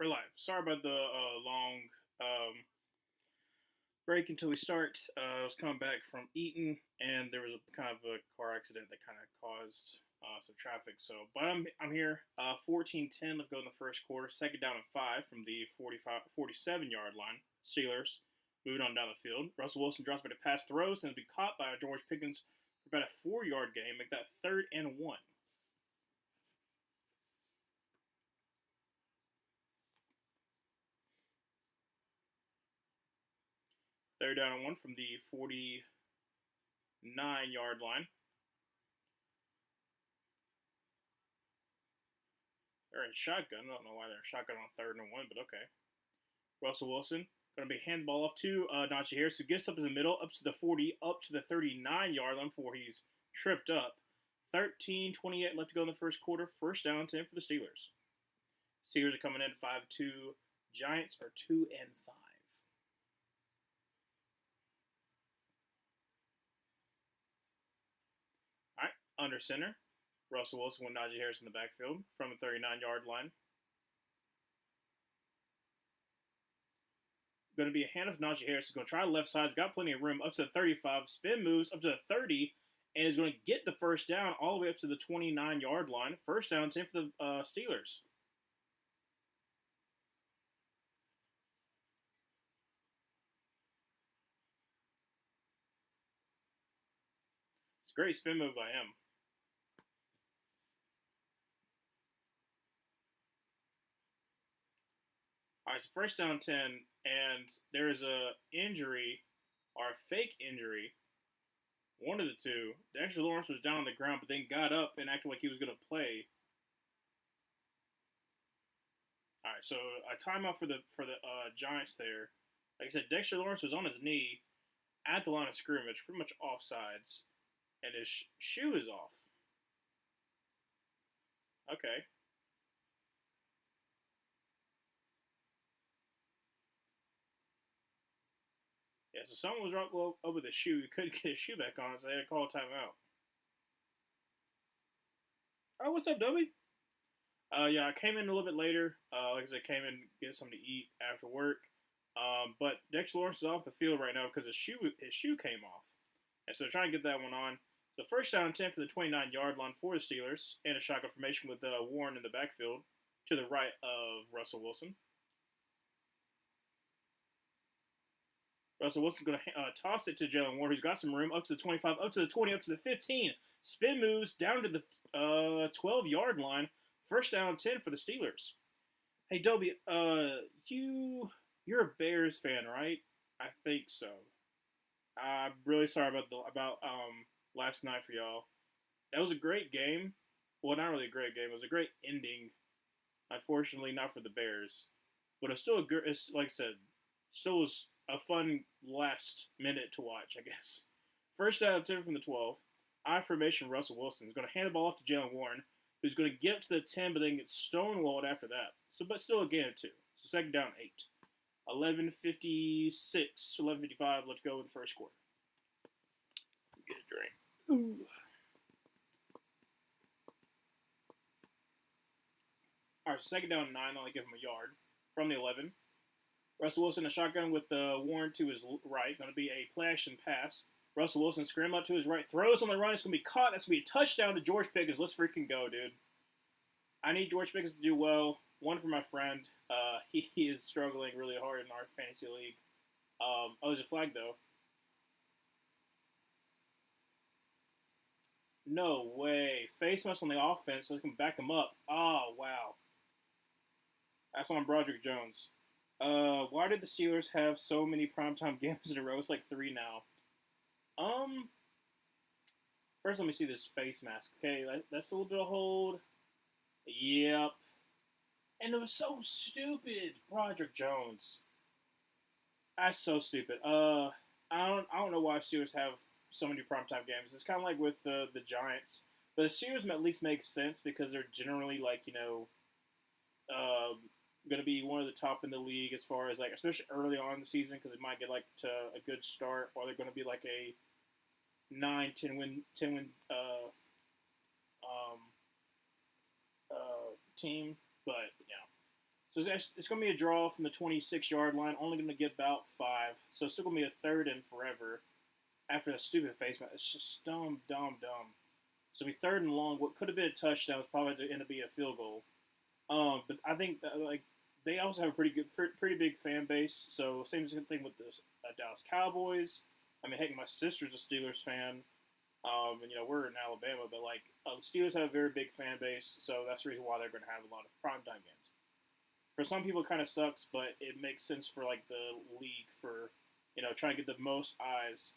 We're live. Sorry about the long um, break until we start. I was coming back from Eaton, and there was a kind of a car accident that kind of caused some traffic. But I'm here. 14-10. Let's go in the first quarter. Second down and 5 from the 47 yard line. Steelers moving on down the field. Russell Wilson drops by the pass throws and will be caught by George Pickens for about a 4 yard gain. Make that 3rd and 1. Third down and 1 from the 49 yard line. They're in shotgun. I don't know why they're in shotgun on 3rd and 1, but okay. Russell Wilson going to be handball off to Najee Harris, who gets up in the middle, up to the 40, up to the 39 yard line before he's tripped up. 13:28 left to go in the first quarter. First down 10 for the Steelers. Steelers are coming in 5-2. Giants are 2-5. All right, under center. Russell Wilson with Najee Harris in the backfield from the 39 yard line. Going to be a handoff. Najee Harris is going to try the left side. He's got plenty of room up to the 35. Spin moves up to the 30 and is going to get the first down all the way up to the 29 yard line. First down 10 for the Steelers. It's a great spin move by him. All right, so first down 10, and there is a injury or a fake injury. One of the two. Dexter Lawrence was down on the ground, but then got up and acted like he was going to play. All right, so a timeout for the Giants there. Like I said, Dexter Lawrence was on his knee at the line of scrimmage, pretty much offsides, and his shoe is off. Okay. Yeah, so someone was up with his shoe. He couldn't get his shoe back on, so they had to call a timeout. Oh, what's up, Dobie? Yeah, I came in a little bit later. Like I said, came in to get something to eat after work. But Dexter Lawrence is off the field right now because his shoe came off, and so trying to get that one on. So first down and 10 for the 29 yard line for the Steelers, and a shotgun formation with Warren in the backfield to the right of Russell Wilson. Russell Wilson's going to toss it to Jalen Warren, who's got some room up to the 25, up to the 20, up to the 15. Spin moves down to the 12 yard line. First down and 10 for the Steelers. Hey, Dobie, you're a Bears fan, right? I think so. I'm really sorry about last night for y'all. That was a great game. Well, not really a great game. It was a great ending. Unfortunately, not for the Bears, but it's still a good. It's like I said, still was a fun last minute to watch, I guess. First down and 10 from the 12. I formation Russell Wilson is going to hand the ball off to Jalen Warren, who's going to get up to the 10, but then get stonewalled after that. So, but still a gain of 2. So second down 8. 11:56, 11:55 left to go in the first quarter. Get a drink. Ooh. All right, second down 9. Only give him a yard from the 11. Russell Wilson, a shotgun with Warren to his right. Going to be a play action pass. Russell Wilson scramble out to his right. Throws on the run. It's going to be caught. That's going to be a touchdown to George Pickens. Let's freaking go, dude. I need George Pickens to do well. One for my friend. He is struggling really hard in our fantasy league. There's a flag, though. No way. Face mask on the offense, so they can back him up. Oh, wow. That's on Broderick Jones. Why did the Steelers have so many primetime games in a row? It's like 3 now. First let me see this face mask. Okay, that's a little bit of hold. Yep. And it was so stupid, Broderick Jones. That's so stupid. I don't know why Steelers have so many primetime games. It's kind of like with the Giants, but the Steelers at least make sense because they're generally going to be one of the top in the league as far as especially early on in the season because it might get to a good start, or they're going to be like a 9-10 win team. But yeah, So it's going to be a draw from the 26-yard line. Only going to get about 5. So it's still going to be a third and forever after that stupid face mask. It's just dumb, dumb, dumb. So it'll be third and long. What could have been a touchdown was probably to end up being a field goal. But I think that, like, they also have a pretty big fan base. So same thing with the Dallas Cowboys. I mean, heck, my sister's a Steelers fan. And we're in Alabama, but like the Steelers have a very big fan base, so that's the reason why they're going to have a lot of primetime games. For some people, it kind of sucks, but it makes sense for like the league for trying to get the most eyes.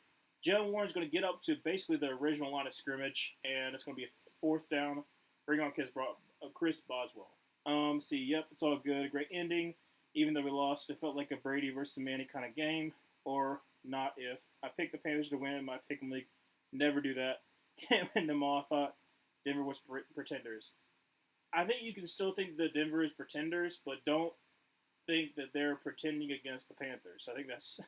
Jalen Warren's going to get up to basically the original line of scrimmage, and it's going to be a fourth down. Bring on Chris Boswell. Yep, it's all good. Great ending. Even though we lost, it felt like a Brady versus Manny kind of game, or not if. I picked the Panthers to win in my pick 'em league. Never do that. Can't win them all. I thought Denver was pretenders. I think you can still think that Denver is pretenders, but don't think that they're pretending against the Panthers. I think that's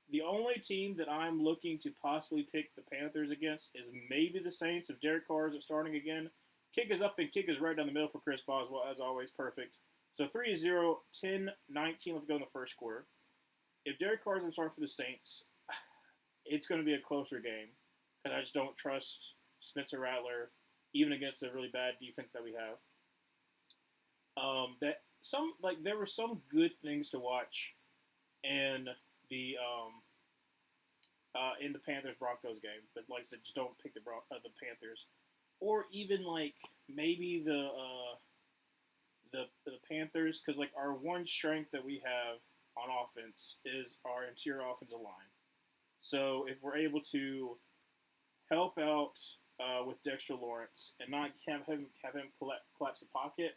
the only team that I'm looking to possibly pick the Panthers against is maybe the Saints if Derek Carr isn't starting again. Kick is up and kick is right down the middle for Chris Boswell, as always, perfect. So 3-0, 10-19, let's go in the first quarter. If Derek Carr isn't starting for the Saints, it's going to be a closer game because I just don't trust Spencer Rattler, even against the really bad defense that we have. There were some good things to watch in the Panthers Broncos game, but like I said, just don't pick the Panthers, or even like maybe the Panthers, because like our one strength that we have on offense is our interior offensive line. So if we're able to help out with Dexter Lawrence and not have him collapse the pocket,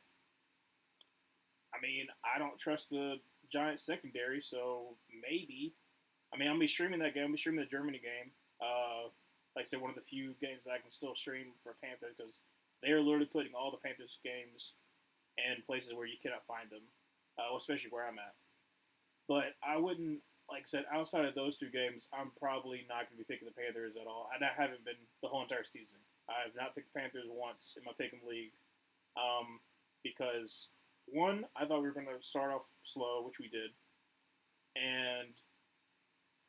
I mean, I don't trust the Giants secondary, so maybe. I mean, I'll be streaming that game. I'll be streaming the Germany game. Like I said, one of the few games that I can still stream for Panthers because they are literally putting all the Panthers games in places where you cannot find them, especially where I'm at. But I wouldn't, like I said, outside of those two games, I'm probably not going to be picking the Panthers at all. And I haven't been the whole entire season. I have not picked the Panthers once in my pick'em league because, one, I thought we were going to start off slow, which we did. And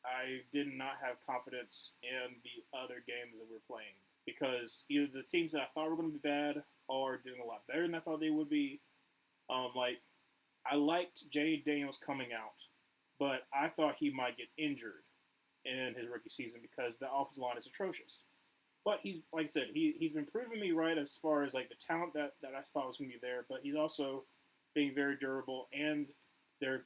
I did not have confidence in the other games that we were playing because either the teams that I thought were going to be bad are doing a lot better than I thought they would be. I liked Jay Daniels coming out, but I thought he might get injured in his rookie season because the offensive line is atrocious. But he's, like I said, he's been proving me right as far as like the talent that I thought was going to be there. But he's also being very durable, and they're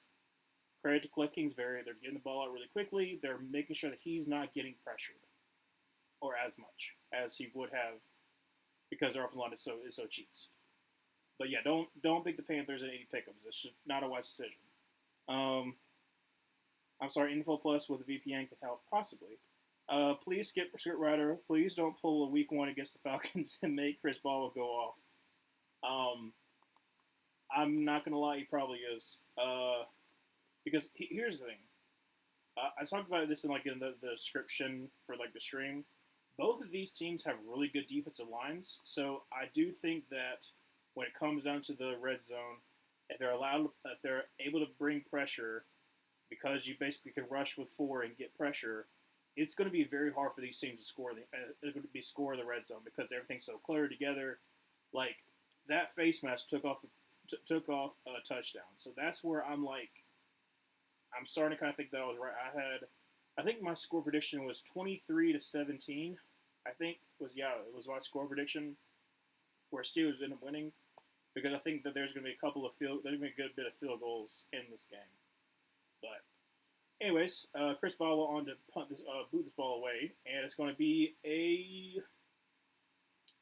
credit to Cliff Kingsbury. They're getting the ball out really quickly. They're making sure that he's not getting pressured or as much as he would have because their offensive line is so cheats. But yeah, don't pick the Panthers in any pick'ems. It's just not a wise decision. I'm sorry, Info Plus with a VPN could help possibly. Please skip Script Writer. Please don't pull a week 1 against the Falcons and make Chris Ball go off. I'm not gonna lie, he probably is. Because here's the thing. I talked about this in the description for like the stream. Both of these teams have really good defensive lines, so I do think that when it comes down to the red zone, if they're able to bring pressure, because you basically can rush with 4 and get pressure, it's going to be very hard for these teams to score. They're going to be score in the red zone because everything's so clear together. Like that face mask took off a touchdown, so that's where I'm starting to kind of think that I was right. I think my score prediction was 23-17. I think it was my score prediction where Steelers end up winning because I think that there's going to be a good bit of field goals in this game. But anyways, Chris Ball on to boot this ball away, and it's going to be a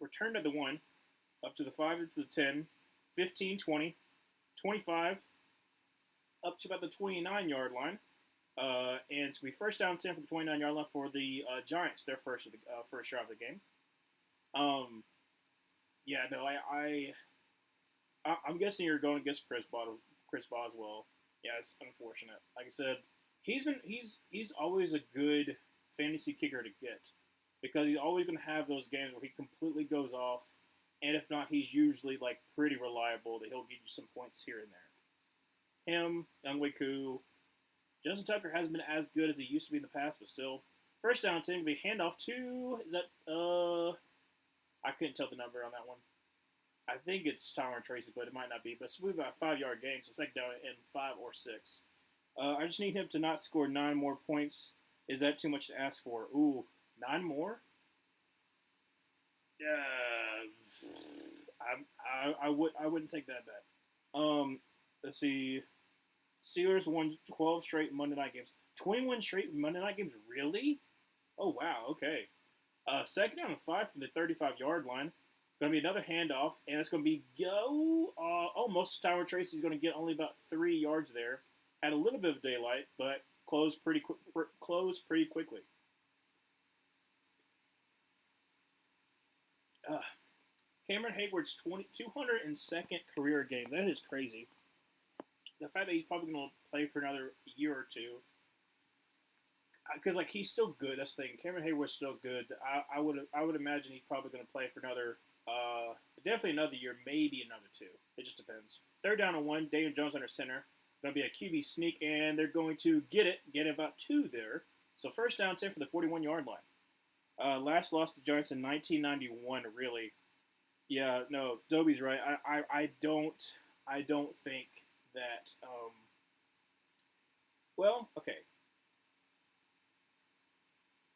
return to the 1, up to the 5, to the 10, 15, 20, 25, up to about the 29-yard line. And it's going to be first down 10 from the 29-yard line for the Giants, their first drive of the game. I'm guessing you're going against Chris Boswell. Yeah, it's unfortunate. Like I said, he's always a good fantasy kicker to get because he's always going to have those games where he completely goes off and if not, he's usually like pretty reliable that he'll give you some points here and there. Him, Younghoe Koo, Justin Tucker hasn't been as good as he used to be in the past, but still. First down 10 will be handoff to, is that, I couldn't tell the number on that one. I think it's Tyron Tracy, but it might not be. But it's about a 5-yard gain, so second down in 5 or 6. I just need him to not score 9 more points. Is that too much to ask for? Ooh, 9 more? I wouldn't take that bet. Let's see. Steelers won 12 straight Monday night games. 21 straight Monday night games, really? Oh wow, okay. Second down and 5 from the 35-yard line. Going to be another handoff, and it's going to be almost Tyron Tracy's going to get only about 3 yards there. Had a little bit of daylight, but closed pretty quickly. Cameron Hayward's 202nd career game. That is crazy. The fact that he's probably going to play for another year or two, because like he's still good. That's the thing. Cameron Hayward's still good. I would imagine he's probably going to play for another, definitely another year, maybe another 2. It just depends. Third down and 1. Daniel Jones under center. Going to be a QB sneak, and they're going to get about 2 there. So first down 10 for the 41-yard line. Last lost to Giants in 1991. Really, yeah. No, Dobie's right. I don't think that. Well, okay.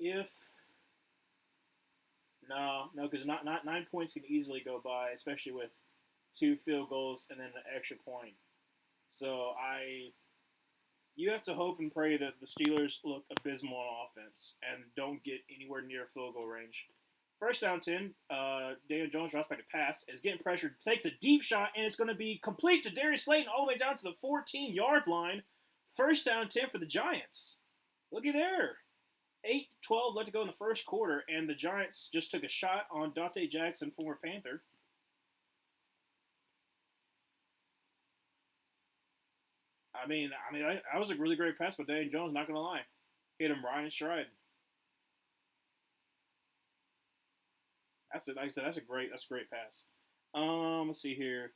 If no, because not 9 points can easily go by, especially with 2 field goals and then an extra point. So you have to hope and pray that the Steelers look abysmal on offense and don't get anywhere near field goal range. First down 10, Daniel Jones drops back to pass, is getting pressured, takes a deep shot, and it's going to be complete to Darius Slayton all the way down to the 14-yard line. First down 10 for the Giants. Looky there. 8-12 left to go in the first quarter, and the Giants just took a shot on Dante Jackson, former Panther. I mean, that was a really great pass by Daniel Jones, not going to lie. Hit him right in stride. That's it. Like I said, that's a great pass. Let's see here.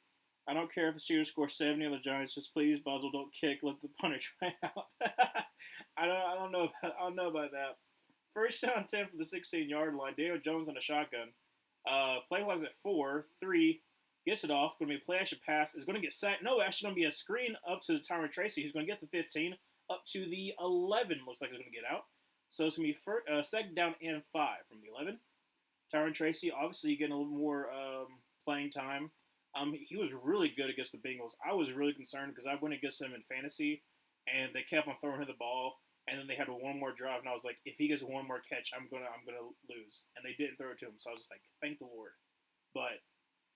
I don't care if the Steelers score 70 on the Giants. Just please, Buzzle, don't kick. Let the punter try out. I don't know about that. First down 10 from the 16-yard line. Daniel Jones on a shotgun. Play clock's at 4, 3. Gets it off. Going to be a play action pass. Is going to get sacked. No, actually going to be a screen up to Tyron Tracy. He's going to get to 15. Up to the 11. Looks like he's going to get out. So it's going to be second down and 5 from the 11. Tyron Tracy, obviously getting a little more playing time. He was really good against the Bengals. I was really concerned because I went against him in fantasy, and they kept on throwing him the ball, and then they had one more drive, and I was like, if he gets one more catch, I'm gonna lose. And they didn't throw it to him, so I was like, thank the Lord. But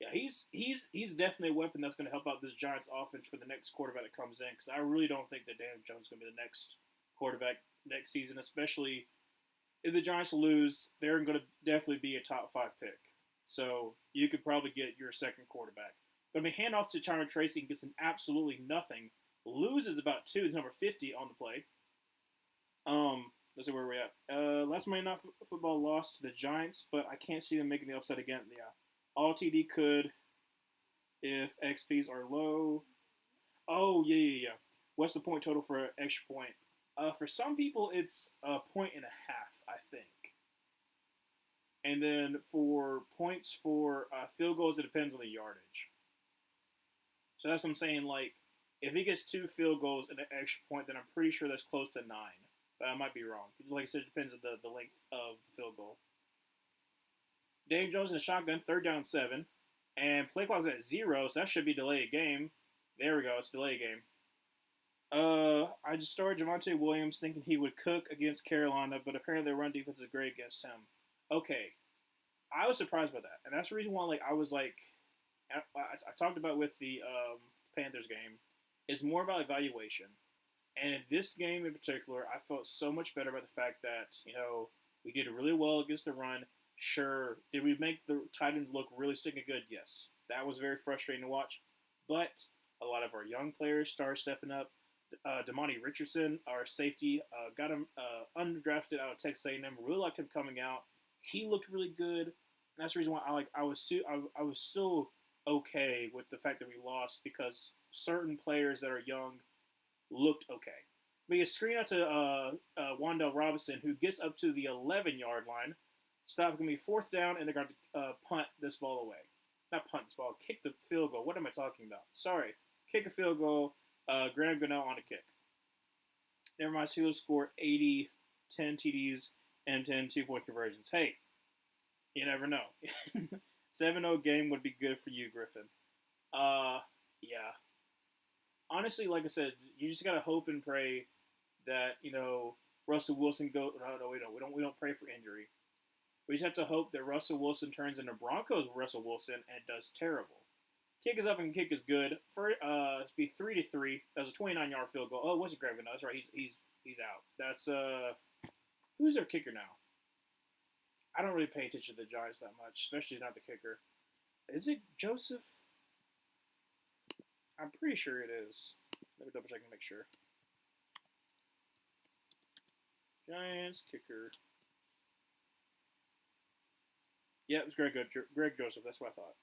yeah, he's definitely a weapon that's gonna help out this Giants offense for the next quarterback that comes in, because I really don't think that Daniel Jones is gonna be the next quarterback next season, especially if the Giants lose. They're going to definitely be a top 5 pick. So you could probably get your second quarterback. Going to be handoff to Tyron Tracy and gets an absolutely nothing. Loses about 2. It's number 50 on the play. Let's see where we're at. Last Monday Night Football lost to the Giants, but I can't see them making the upset again. Yeah, all TD could if XPs are low. Oh yeah. What's the point total for an extra point? For some people, it's 1.5 points, I think. And then for points for field goals, it depends on the yardage. So that's what I'm saying. Like, if he gets 2 field goals and an extra point, then I'm pretty sure that's close to 9. But I might be wrong. Like I said, it depends on the length of the field goal. Daniel Jones in the shotgun, third down 7. And play clock's at 0, so that should be delay a game. There we go. It's delay a game. I just started Javonte Williams thinking he would cook against Carolina, but apparently their run defense is great against him. Okay. I was surprised by that. And that's the reason why I was like, I talked about with the Panthers game, it's more about evaluation. And in this game in particular, I felt so much better about the fact that, we did really well against the run. Sure. Did we make the Titans look really stinking good? Yes. That was very frustrating to watch. But a lot of our young players started stepping up. Damani Richardson, our safety, got him undrafted out of Texas A&M. Really liked him coming out. He looked really good. That's the reason why I was still okay with the fact that we lost because certain players that are young looked okay. But you screen out to Wandell Robinson, who gets up to the 11-yard line. Stop going to be fourth down, and they're going to punt this ball away. Not punt this ball, kick the field goal. What am I talking about? Sorry. Kick a field goal. Graham Gunnell on a kick. Never mind, Steelers scored 80, 10 TDs, and 10 two-point conversions. Hey, you never know. 7-0 game would be good for you, Griffin. Yeah. Honestly, like I said, you just gotta hope and pray that Russell Wilson go. No, we don't. We don't pray for injury. We just have to hope that Russell Wilson turns into Broncos Russell Wilson and does terrible. Kick is up and kick is good. For it's be 3-3. That was a 29-yard field goal. Oh, it wasn't Greg? No, that's right. He's out. That's who's their kicker now? I don't really pay attention to the Giants that much, especially not the kicker. Is it Joseph? I'm pretty sure it is. Let me double check and make sure. Giants kicker. Yeah, it was Greg Joseph. That's what I thought.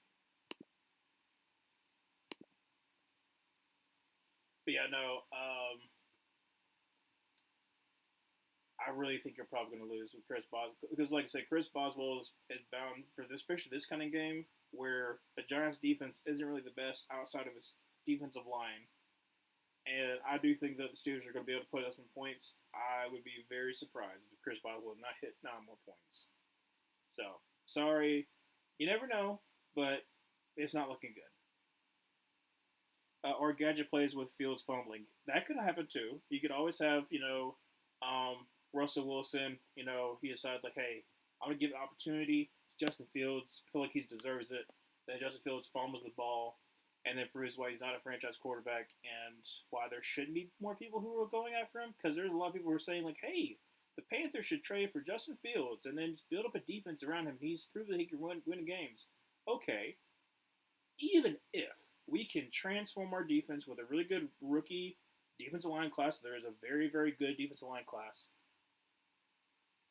But yeah, no. I really think you're probably going to lose with Chris Boswell because, like I said, Chris Boswell is bound for this, especially this kind of game where the Giants' defense isn't really the best outside of its defensive line. And I do think that the Steelers are going to be able to put us some points. I would be very surprised if Chris Boswell would not hit 9 more points. So, sorry. You never know, but it's not looking good. Or Gadget plays with Fields fumbling. That could happen too. You could always have, Russell Wilson, he decided, like, hey, I'm going to give an opportunity to Justin Fields. I feel like he deserves it. Then Justin Fields fumbles the ball and then proves why he's not a franchise quarterback and why there shouldn't be more people who are going after him. Because there's a lot of people who are saying, like, hey, the Panthers should trade for Justin Fields and then just build up a defense around him. He's proved that he can win games. Okay, even if we can transform our defense with a really good rookie defensive line class, there is a very, very good defensive line class,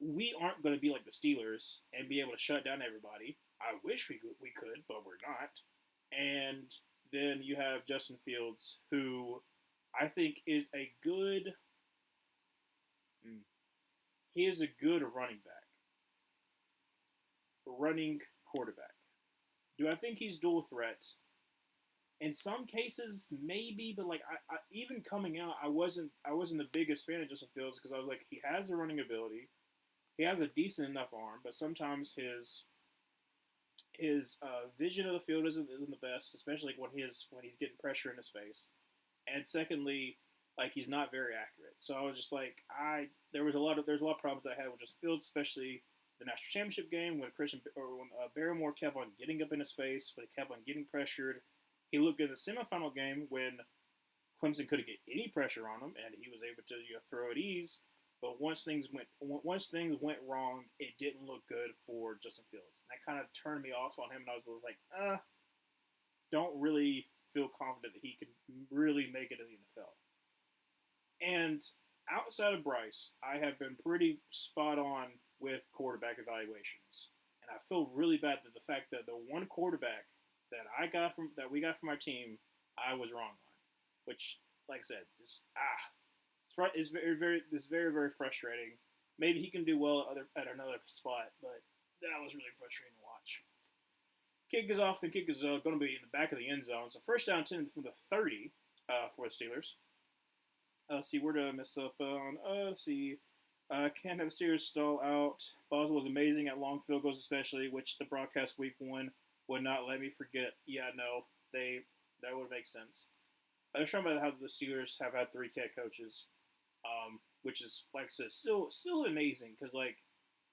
we aren't going to be like the Steelers and be able to shut down everybody. I wish we could, but we're not. And then you have Justin Fields, who I think is a good. He is a good running quarterback. Do I think he's dual threat? In some cases, maybe, but like I even coming out, I wasn't the biggest fan of Justin Fields because I was like, he has the running ability, he has a decent enough arm, but sometimes his vision of the field isn't the best, especially when he's getting pressure in his face. And secondly, like he's not very accurate. So I was just like, there's a lot of problems I had with Justin Fields, especially the national championship game when Barrymore kept on getting up in his face, but he kept on getting pressured. He looked good in the semifinal game when Clemson couldn't get any pressure on him, and he was able to throw at ease. But once things went wrong, it didn't look good for Justin Fields. And that kind of turned me off on him, and I was like, don't really feel confident that he can really make it in the NFL. And outside of Bryce, I have been pretty spot on with quarterback evaluations. And I feel really bad that the fact that the one quarterback that we got from our team, I was wrong on. Which, like I said, it's very, very frustrating. Maybe he can do well at another spot, but that was really frustrating to watch. Kick is off, and kick is going to be in the back of the end zone. So first down 10 from the 30 for the Steelers. See, where did I mess up on? Can't have the Steelers stall out. Boswell was amazing at long field goals, especially, which the broadcast week 1 would not let me forget. Yeah, no, that would make sense. I was talking about how the Steelers have had 3 head coaches, which is, like I said, still amazing because, like,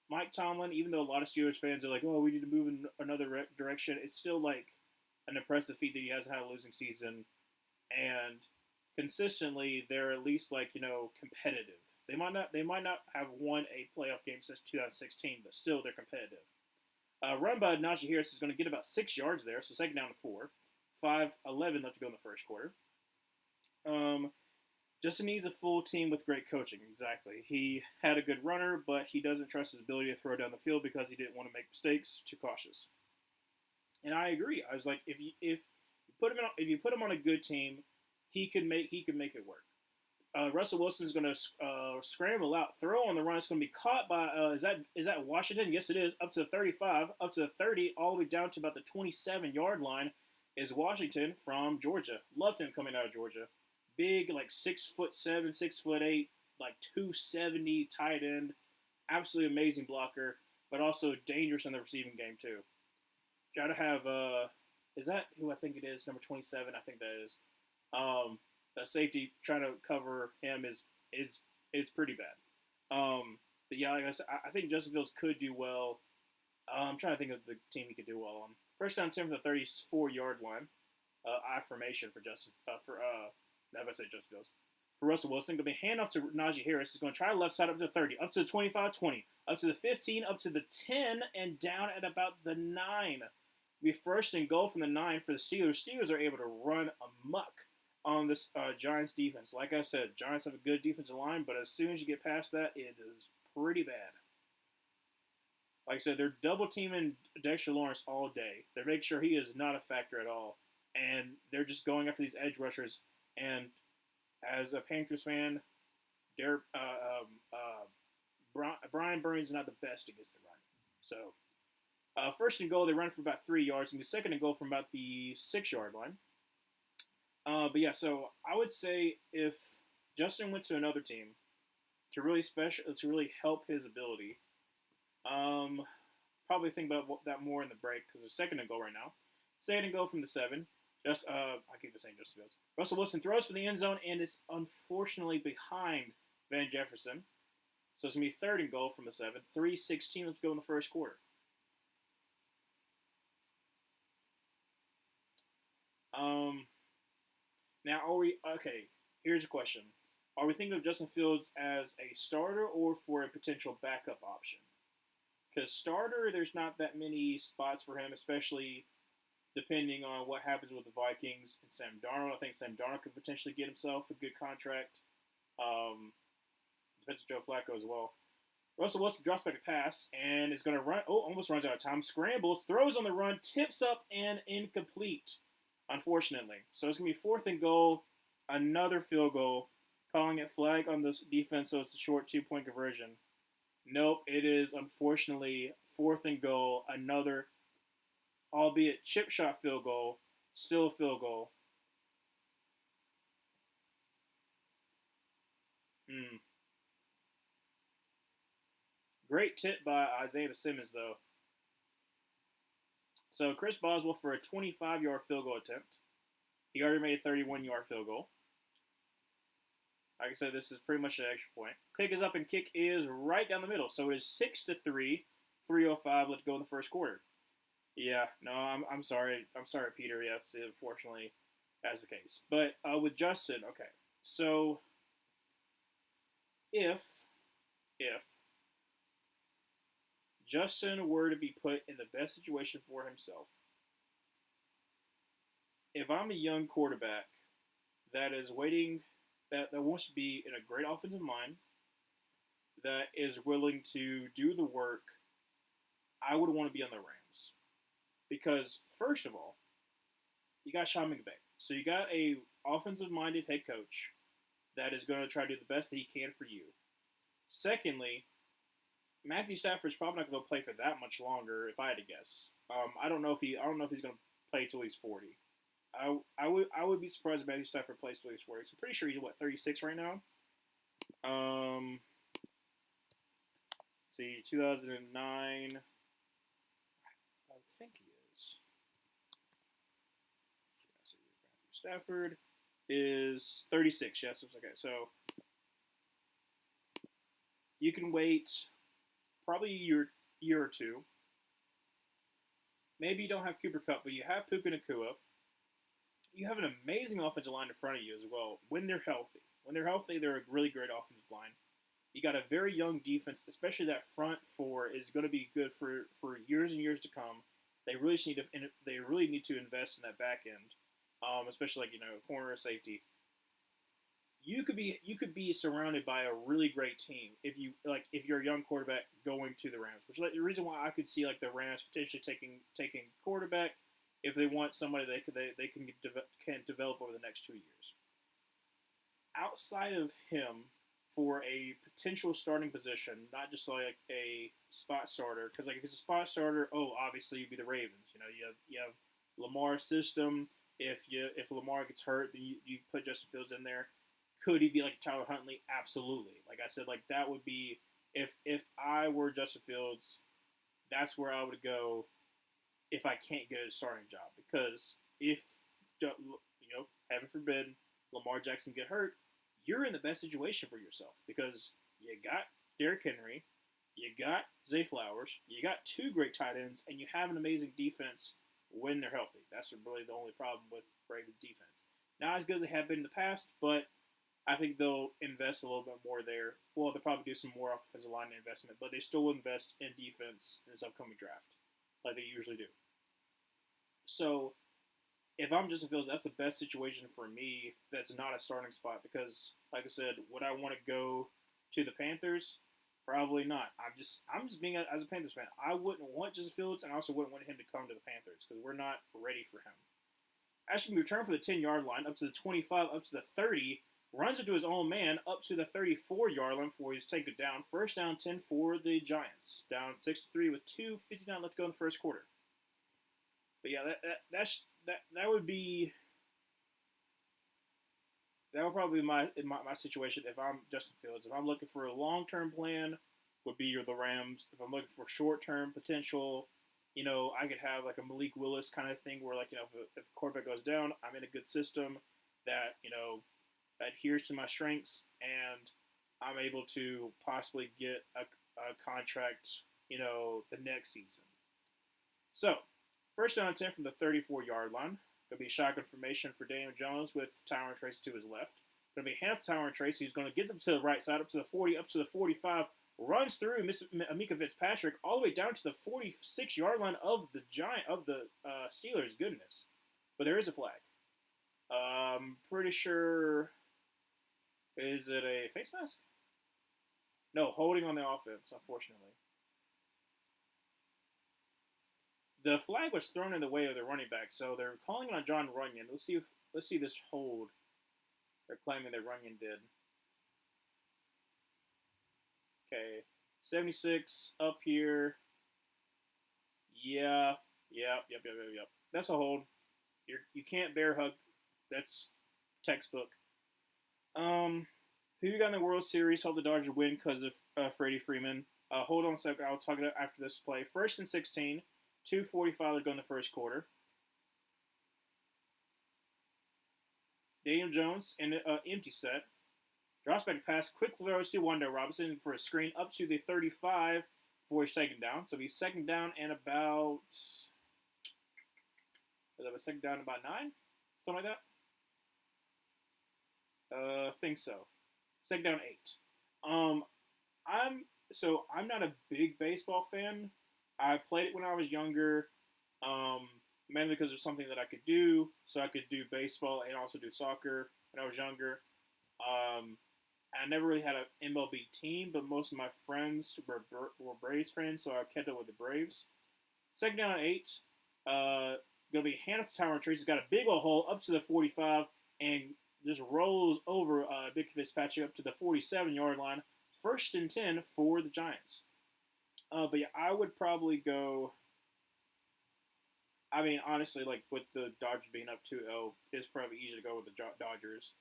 Mike Tomlin, even though a lot of Steelers fans are like, oh, we need to move in another direction, it's still, like, an impressive feat that he hasn't had a losing season. And consistently, they're at least, like, competitive. They might not have won a playoff game since 2016, but still they're competitive. Run by Najee Harris is going to get about 6 yards there, so second down to 4. 5:11 left to go in the first quarter. Justin needs a full team with great coaching. Exactly. He had a good runner, but he doesn't trust his ability to throw down the field because he didn't want to make mistakes. Too cautious. And I agree. I was like, if you put him on a good team, he could make it work. Russell Wilson is going to scramble out, throw on the run. It's going to be caught by is that Washington? Yes, it is. Up to the 35, up to the 30, all the way down to about the 27-yard line is Washington from Georgia. Loved him coming out of Georgia. Big, like 6'7", 6'8", like 270 tight end. Absolutely amazing blocker, but also dangerous in the receiving game too. Got to have is that who I think it is? Number 27, I think that is. A safety trying to cover him is pretty bad. But yeah, like I said, I think Justin Fields could do well. I'm trying to think of the team he could do well on. First down 10 from the 34-yard line. I formation for Justin never say Justin Fields. For Russell Wilson, going to be handoff to Najee Harris. He's going to try left side up to the 30, up to the 25, 20, up to the 15, up to the 10, and down at about the 9. Be first and goal from the 9 for the Steelers. Steelers are able to run amok on this Giants defense. Like I said, Giants have a good defensive line, but as soon as you get past that, it is pretty bad. Like I said, they're double teaming Dexter Lawrence all day. They're making sure he is not a factor at all, and they're just going after these edge rushers. And as a Panthers fan, Brian Burns is not the best against the run. So first and goal, they run for about 3 yards, and the second and goal from about the 6-yard line. But yeah, so I would say if Justin went to another team to really help his ability, probably think about that more in the break because they're second and goal right now. Second and goal from the 7. I keep saying Justin Fields. Russell Wilson throws for the end zone and is unfortunately behind Van Jefferson. So it's going to be third and goal from the 7. 3:16. Let's go in the first quarter. Now, are we okay? Here's a question: are we thinking of Justin Fields as a starter or for a potential backup option? Because starter, there's not that many spots for him, especially depending on what happens with the Vikings and Sam Darnold. I think Sam Darnold could potentially get himself a good contract. Depends on Joe Flacco as well. Russell Wilson drops back a pass and is going to run. Oh, almost runs out of time. Scrambles, throws on the run, tips up, and incomplete, unfortunately. So it's going to be fourth and goal, another field goal. Calling it flag on this defense, so it's a short 2-point conversion. Nope, it is unfortunately fourth and goal, another, albeit chip shot field goal, still a field goal. Great tip by Isaiah Simmons, though. So Chris Boswell for a 25-yard field goal attempt. He already made a 31-yard field goal. Like I said, this is pretty much an extra point. Kick is up and kick is right down the middle. So it is 6-3, 3:05 left to go in the first quarter. Yeah, no, I'm sorry. I'm sorry, Peter. Yes, unfortunately, that's the case. But with Justin, okay. So if Justin were to be put in the best situation for himself, if I'm a young quarterback that is waiting, that wants to be in a great offensive mind, that is willing to do the work, I would want to be on the Rams. Because, first of all, you got Sean McVay. So you got a offensive-minded head coach that is going to try to do the best that he can for you. Secondly, Matthew Stafford's probably not going to play for that much longer, if I had to guess. I don't know if he's going to play till he's 40. I would be surprised if Matthew Stafford plays till he's 40. So I'm pretty sure he's 36 right now. See, 2009. I think he is. Matthew Stafford is 36. Yes, okay. So you can wait probably a year or two. Maybe you don't have Cooper Kupp, but you have Puka Nacua. You have an amazing offensive line in front of you as well when they're healthy. When they're healthy, they're a really great offensive line. You got a very young defense, especially that front four is going to be good for years and years to come. They really need to invest in that back end, especially corner or safety. you could be surrounded by a really great team if you're a young quarterback going to the Rams, which is like the reason why I could see like the Rams potentially taking quarterback if they want somebody they can develop over the next 2 years. Outside of him, for a potential starting position, not just like a spot starter, because like if it's a spot starter, oh obviously you'd be the Ravens. You have Lamar's system. If Lamar gets hurt, then you put Justin Fields in there. Could he be like Tyler Huntley? Absolutely. Like I said, like that would be if I were Justin Fields, that's where I would go if I can't get a starting job. Because if heaven forbid, Lamar Jackson get hurt, you're in the best situation for yourself because you got Derrick Henry, you got Zay Flowers, you got two great tight ends, and you have an amazing defense when they're healthy. That's really the only problem with Ravens defense. Not as good as they have been in the past, but I think they'll invest a little bit more there. Well, they'll probably do some more offensive line investment, but they still will invest in defense in this upcoming draft, like they usually do. So if I'm Justin Fields, that's the best situation for me. That's not a starting spot because, like I said, would I want to go to the Panthers? Probably not. I'm just being as a Panthers fan. I wouldn't want Justin Fields, and I also wouldn't want him to come to the Panthers because we're not ready for him. Actually, return for the 10-yard line, up to the 25, up to the 30, runs into his own man, up to the 34-yard line before he's taken down. First down, 10 for the Giants. Down 6-3 with 2:59 left to go in the first quarter. But yeah, that would be that would probably be my situation if I'm Justin Fields. If I'm looking for a long term plan, would be the Rams. If I'm looking for short term potential, I could have like a Malik Willis kind of thing where like if a quarterback goes down, I'm in a good system that adheres to my strengths and I'm able to possibly get a contract the next season. So first down and 10 from the 34-yard line. Going to be shotgun formation for Daniel Jones with Tyron Tracy to his left. Going to be hand to Tyron Tracy, who's going to get them to the right side, up to the 40, up to the 45, runs through Minkah Fitzpatrick all the way down to the 46-yard line of the Steelers. Goodness. But there is a flag. Pretty sure, is it a face mask? No, holding on the offense, unfortunately. The flag was thrown in the way of the running back, so they're calling on Jon Runyan. Let's see this hold. They're claiming that Runyan did. Okay, 76 up here. Yeah, yep. That's a hold. You can't bear hug. That's textbook. Who you got in the World Series? Hope the Dodgers win because of Freddie Freeman. Hold on a second. I'll talk about after this play. First and 16. 2:45 to go in the first quarter. Daniel Jones in an empty set. Drops back pass. Quick throws to Wan'Dale Robinson for a screen up to the 35 before he's taken down. So he's second down and about... Is that a second down about 9? Something like that? I think so. Second down 8. I'm not a big baseball fan. I played it when I was younger, mainly because it was something that I could do. So I could do baseball and also do soccer when I was younger. I never really had an MLB team, but most of my friends were Braves fans, so I kept up with the Braves. Second down and 8. Going to be hand up to Tyron Tracy. He's got a big old hole up to the 45 and just rolls over Big Fitzpatrick up to the 47-yard line. First and 10 for the Giants. But yeah, I would probably go. I mean, honestly, like with the Dodgers being up 2-0, it's probably easy to go with the Dodgers.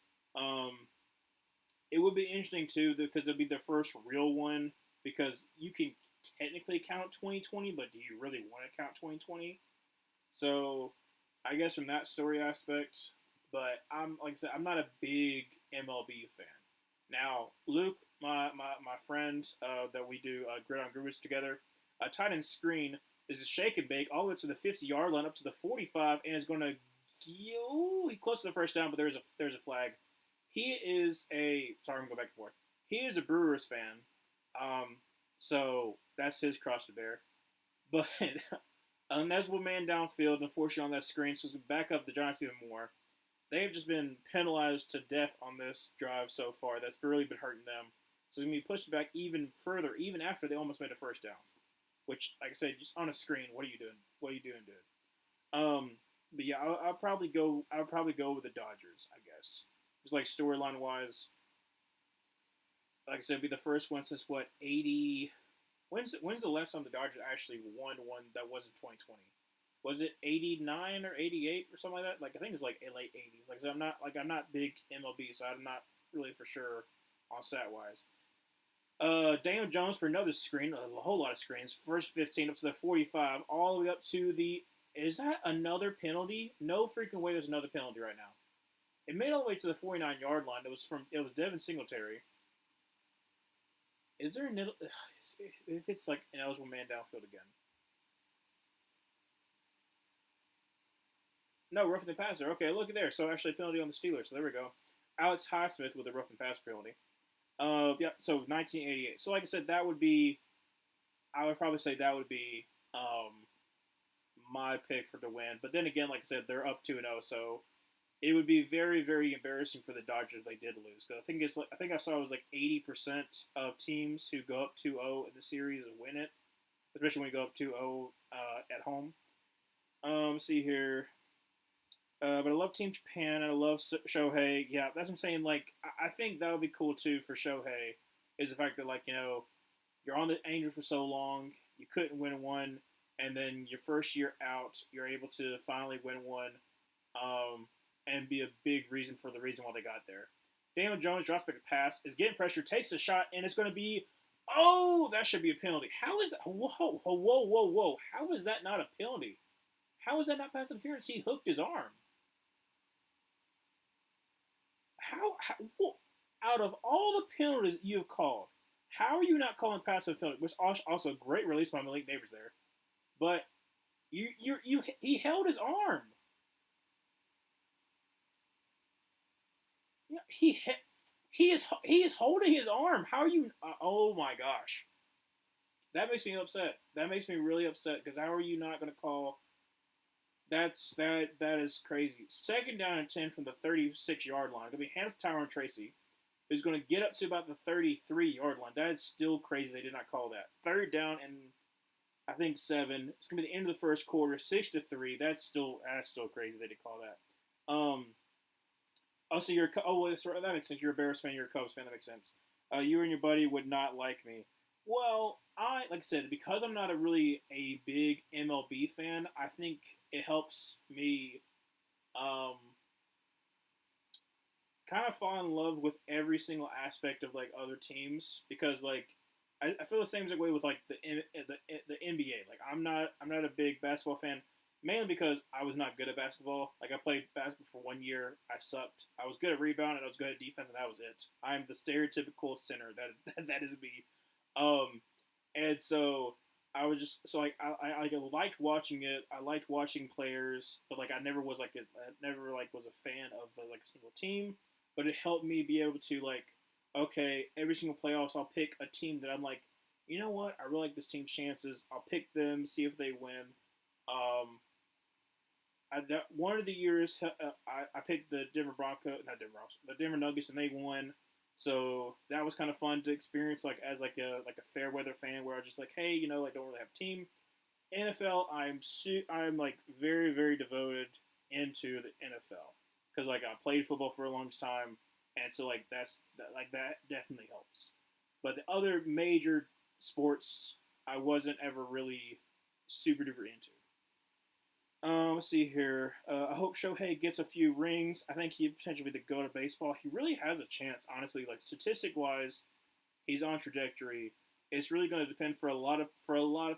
It would be interesting too because it'll be the first real one because you can technically count 2020, but do you really want to count 2020? So I guess from that story aspect, but like I said, I'm not a big MLB fan. Now, Luke, my friend that we do Gridiron Gurus together, tight end screen is a shake and bake all the way to the 50-yard line, up to the 45, and is going to he close to the first down, but there's a flag. He is sorry, I'm going to go back and forth. He is a Brewers fan, so that's his cross to bear. But there's one man downfield, unfortunately, on that screen, so it's going to back up the Giants even more. they've just been penalized to death on this drive so far. That's really been hurting them. So it's going to be pushed back even further, even after they almost made a first down. Which, like I said, just on a screen, what are you doing? What are you doing, dude? But yeah, I'll probably go. I'll probably go with the Dodgers. I guess just like storyline wise, like I said, be the first one since what 80. When's the last time the Dodgers actually won one that wasn't 2020? Was it 89 or 88 or something like that? Like I think it's like late 80s. I'm not big MLB, so I'm not really for sure on stat wise. Daniel Jones for another screen, a whole lot of screens. First 15 up to the 45, all the way up to the. Is that another penalty? No freaking way. There's another penalty right now. It made all the way to the 49-yard line. It was Devin Singletary. Is there an if it's like an eligible man downfield again? No, roughing the passer. Okay, look at there. So actually a penalty on the Steelers. So there we go. Alex Highsmith with a roughing pass penalty. Yeah. So 1988. So like I said, that would be. I would probably say that would be my pick for the win. But then again, like I said, they're up 2-0, so it would be very, very embarrassing for the Dodgers if they did lose. Because I think I saw it was like 80% of teams who go up 2-0 in the series win it, especially when you go up 2-0 at home. Let's see here. But I love Team Japan and I love Shohei. Yeah, that's what I'm saying. Like, I think that would be cool too for Shohei. Is the fact that like you're on the Angels for so long, you couldn't win one, and then your first year out, you're able to finally win one, and be a big reason for the reason why they got there. Daniel Jones drops back a pass, is getting pressure, takes a shot, and it's going to be. Oh, that should be a penalty. How is that? Whoa, whoa, whoa, whoa, whoa. How is that not a penalty? How is that not pass interference? He hooked his arm. How out of all the penalties you've called, how are you not calling passive penalty? Which also a great release by Malik Neighbors there, but he held his arm. Yeah, he is holding his arm. How are you? Oh my gosh, that makes me upset. That makes me really upset because how are you not going to call? That is crazy. Second down and 10 from the 36-yard line. It'll be hands to Tyrone Tracy, who's going to get up to about the 33-yard line. That is still crazy. They did not call that. Third down and I think 7. It's going to be the end of the first quarter, 6-3. That's still crazy. They did call that. Also, that makes sense. You're a Bears fan. You're a Cubs fan. That makes sense. You and your buddy would not like me. Well, like I said, because I'm not a big MLB fan, I think it helps me um, kind of fall in love with every single aspect of like other teams because like I feel the same way with like the NBA. Like I'm not a big basketball fan mainly because I was not good at basketball. Like I played basketball for 1 year, I sucked. I was good at rebound and I was good at defense, and that was it. I'm the stereotypical center. That is me. Um, and so I was just so like I liked watching it. I liked watching players, but like I never was like I never like was a fan of like a single team. But it helped me be able to like okay, every single playoffs I'll pick a team that I'm like, you know what, I really like this team's chances. I'll pick them, see if they win. Um, one of the years I picked the Denver Broncos, not Denver Broncos, the Denver Nuggets, and they won. So that was kind of fun to experience, like as like a fair weather fan, where I was just like, hey, like don't really have a team. NFL, I'm like very very devoted into the NFL because like I played football for a long time, and so like that definitely helps. But the other major sports, I wasn't ever really super duper into. Let's see here. I hope Shohei gets a few rings. I think he potentially be the go to baseball. He really has a chance, honestly. Like statistic wise, he's on trajectory. It's really going to depend for a lot of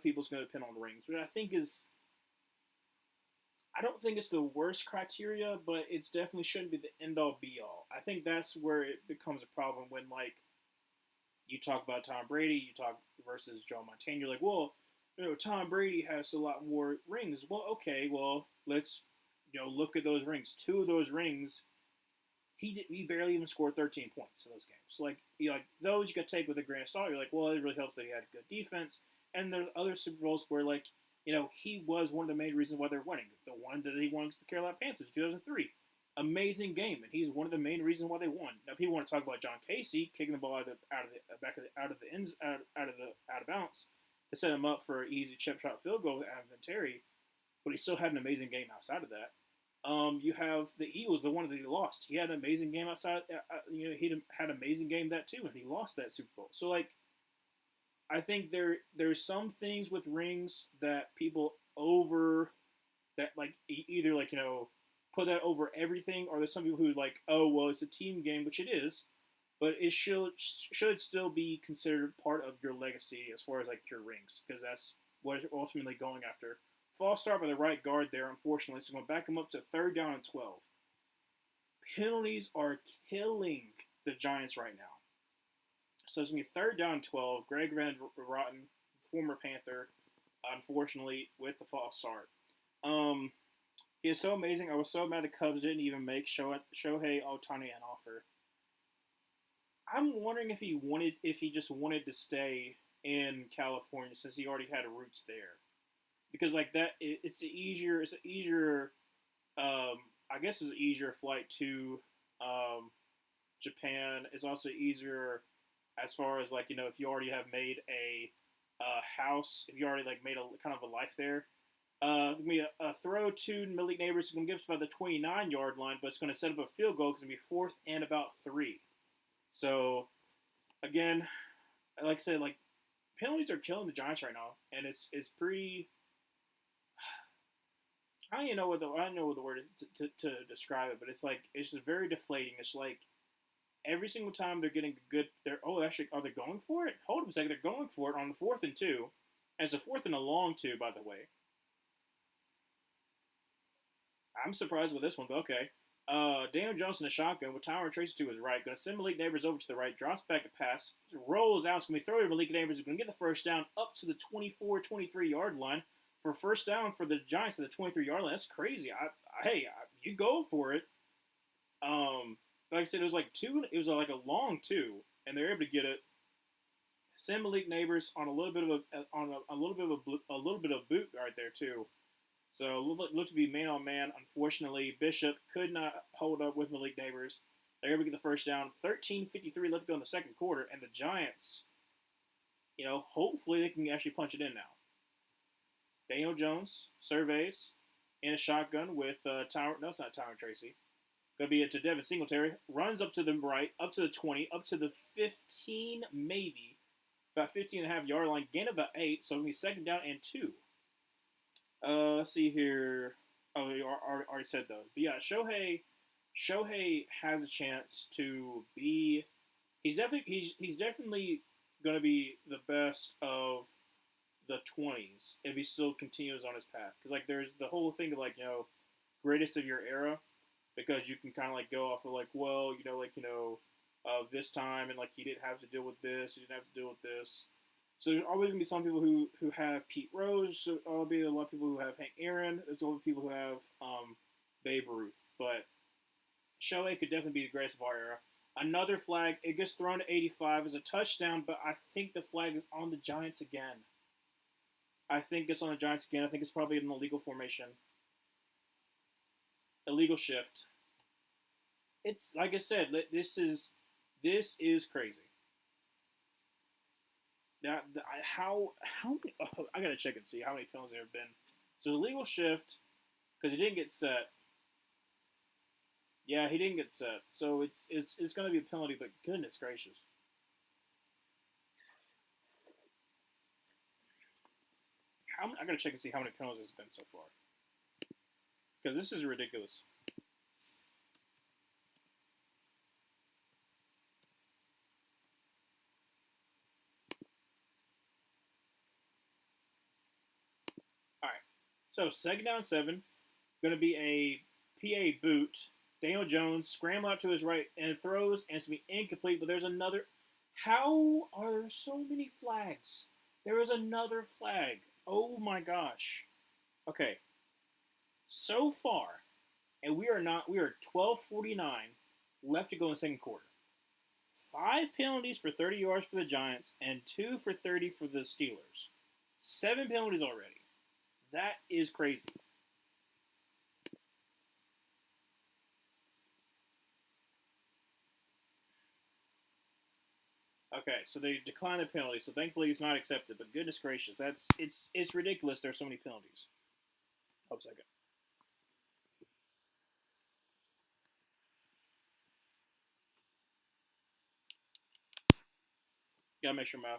people. It's going to depend on rings, which I think is. I don't think it's the worst criteria, but it's definitely shouldn't be the end all be all. I think that's where it becomes a problem when like you talk about Tom Brady, you talk versus Joe Montana. You're like, well, Tom Brady has a lot more rings. Well, okay, well, let's look at those rings. Two of those rings, he barely even scored 13 points in those games. So like like those you could take with a grain of salt. You're like, well, it really helps that he had a good defense. And there's other Super Bowls where like he was one of the main reasons why they're winning. The one that he won against the Carolina Panthers in 2003. amazing game, and he's one of the main reasons why they won. Now, people want to talk about John Casey kicking the ball out of bounds to set him up for an easy chip shot field goal with Adam Vinatieri, but he still had an amazing game outside of that. You have the Eagles, the one that he lost. He had an amazing game outside. He had an amazing game that too, and he lost that Super Bowl. So like, I think there's some things with rings that people over that like either like put that over everything, or there's some people who like, oh well, it's a team game, which it is, but it should still be considered part of your legacy as far as like your rings, because that's what you're ultimately going after. False start by the right guard there, unfortunately, so I'm going to back him up to 3rd down and 12. Penalties are killing the Giants right now. So it's going to be 3rd down and 12. Greg Van Roten, former Panther, unfortunately, with the false start. He is so amazing. I was so mad the Cubs didn't even make Shohei Ohtani an offer. I'm wondering if he just wanted to stay in California since he already had roots there. Because like that, it's an easier I guess it's an easier flight to Japan. It's also easier as far as like if you already have made a house, if you already like made a kind of a life there. It's gonna be a throw to Malik Neighbors. It's gonna give us about the 29-yard line, but it's gonna set up a field goal because it's gonna be 4th and about 3. So again, like I said, like penalties are killing the Giants right now, and it's pretty. I don't know what the word is to describe it, but it's like it's just very deflating. It's like every single time they're getting a good, actually are they going for it? Hold on a second, they're going for it on the 4th and 2, and it's a 4th and a long 2, by the way. I'm surprised with this one, but okay. Daniel Jones in the shotgun with Tyron Tracy to his right. Going to send Malik Neighbors over to the right. Drops back a pass. Rolls out. It's going to be thrown to Malik Neighbors. He's going to get the first down up to the 24, 23-yard line. For first down for the Giants at the 23-yard line. That's crazy. You go for it. Like I said, it was like a long 2, and they're able to get it. Send Malik Neighbors on a little bit of boot right there too. So looked to be man on man. Unfortunately, Bishop could not hold up with Malik Neighbors. They're able to get the first down. 13:53 left to go in the second quarter, and the Giants, hopefully they can actually punch it in now. Daniel Jones surveys in a shotgun with Tyron. No, it's not Tyron Tracy. Going to be to Devin Singletary. Runs up to the right, up to the 20, up to the 15, maybe. About 15.5-yard line. Gain about 8, so it'll be 2nd down and 2. Let's see here. Oh, you already said those. But yeah, Shohei has a chance to be. He's definitely going to be the best of the 20s if he still continues on his path. Because like there's the whole thing of like greatest of your era, because you can kind of like go off of like this time and like he didn't have to deal with this, he didn't have to deal with this. So there's always going to be some people who have Pete Rose. So there'll be a lot of people who have Hank Aaron. There's a lot of people who have Babe Ruth. But Shohei could definitely be the greatest of our era. Another flag. It gets thrown to 85 as a touchdown, but I think the flag is on the Giants again. I think it's on the Giants again. I think it's probably an illegal formation. Illegal shift. It's like I said, this is crazy. Now, how many? Oh, I gotta check and see how many penalties there have been. So illegal shift because he didn't get set. Yeah, he didn't get set. So it's gonna be a penalty, but goodness gracious. I gotta check and see how many penalties there's been so far. Because this is ridiculous. Alright. So 2nd down 7. Gonna be a PA boot. Daniel Jones scramble out to his right and throws, and it's gonna be incomplete, but there's another. How are there so many flags? There is another flag. Oh my gosh. Okay. So far, and we are 12:49 left to go in the second quarter. 5 penalties for 30 yards for the Giants and 2 for 30 for the Steelers. 7 penalties already. That is crazy. Okay, so they declined the penalty, so thankfully it's not accepted. But goodness gracious, it's ridiculous. There's so many penalties. Hold a second. Gotta make sure my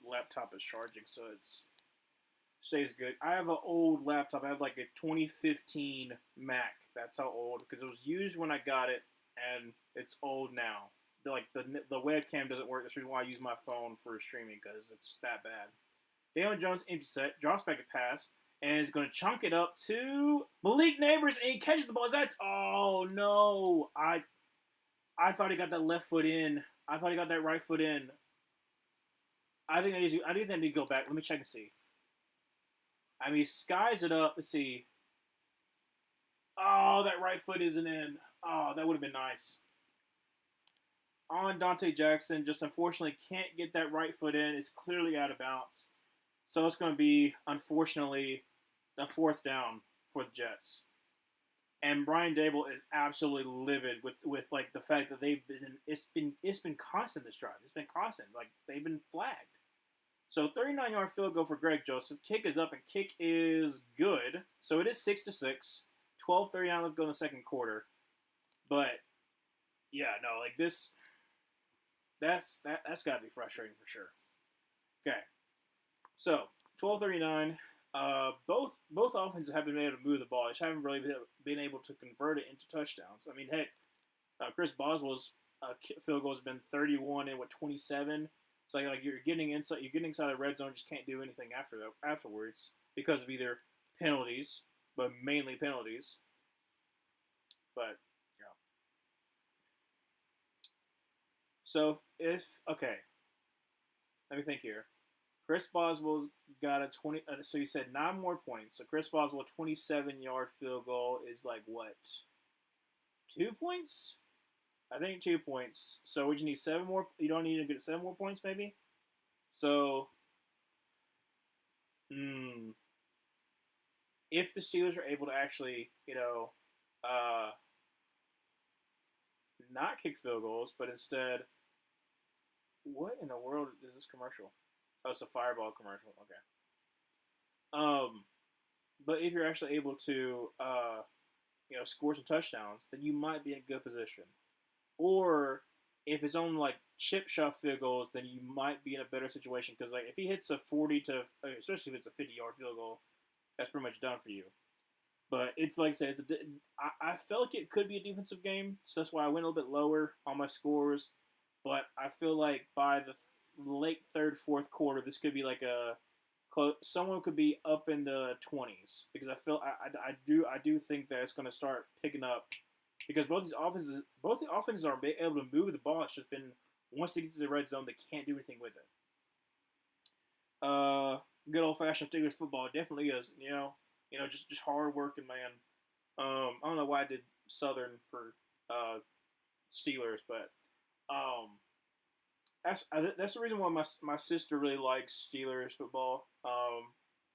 laptop is charging so it's stays good. I have an old laptop. I have like a 2015 Mac. That's how old because it was used when I got it, and it's old now. Like the webcam doesn't work. That's the reason why I use my phone for streaming because it's that bad. Daniel Jones empty set, drops back a pass, and is going to chunk it up to Malik Neighbors, and he catches the ball. Is that? Oh no! I thought he got that left foot in. I thought he got that right foot in. I think they need to go back. Let me check and see. I mean, he skies it up. Let's see. Oh, that right foot isn't in. Oh, that would have been nice. On Dante Jackson, just unfortunately can't get that right foot in. It's clearly out of bounds. So it's going to be, unfortunately, a fourth down for the Jets. And Brian Dable is absolutely livid with like the fact that it's been constant this drive. It's been constant. Like they've been flagged. So 39-yard field goal for Greg Joseph. Kick is up and kick is good. So it is 6-6. 12:39 left to go in the second quarter. But yeah, no, like this that's gotta be frustrating for sure. Okay. So 12:39. Both offenses have been able to move the ball. They just haven't really been able to convert it into touchdowns. I mean, heck, Chris Boswell's field goal has been 31 and 27. So like you're getting inside the red zone, just can't do anything afterwards because of either penalties, but mainly penalties. But yeah. So if okay, let me think here. Chris Boswell's got a 20. So you said 9 more points. So Chris Boswell 27-yard field goal is like what? 2 points? I think 2 points. So would you need 7 more? You don't need to get 7 more points, maybe. So, if the Steelers are able to actually, not kick field goals, but instead, what in the world is this commercial? Oh, it's a Fireball commercial. Okay. But if you're actually able to, score some touchdowns, then you might be in a good position. Or if it's on like chip shot field goals, then you might be in a better situation because like if he hits a 40 to, especially if it's a 50-yard field goal, that's pretty much done for you. But it's like I said, I felt like it could be a defensive game, so that's why I went a little bit lower on my scores. But I feel like by the late third, fourth quarter, this could be like a someone could be up in the 20s because I do think that it's going to start picking up because both the offenses are able to move the ball. It's just been once they get to the red zone, they can't do anything with it. Good old fashioned Steelers football definitely is. Just hard working, man. I don't know why I did Southern for Steelers, but that's the reason why my sister really likes Steelers football.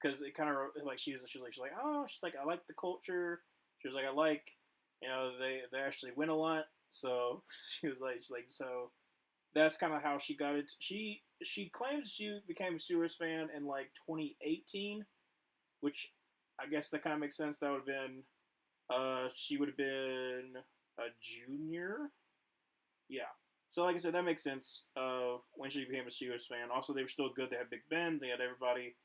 Because it kind of like she's like oh she's like I like the culture. She was like I like they actually win a lot. So she's like so that's kind of how she got it. She claims she became a Steelers fan in like 2018, which I guess that kind of makes sense. That would have been she would have been a junior. Yeah. So like I said, that makes sense of when she became a Steelers fan. Also, they were still good. They had Big Ben. They had everybody.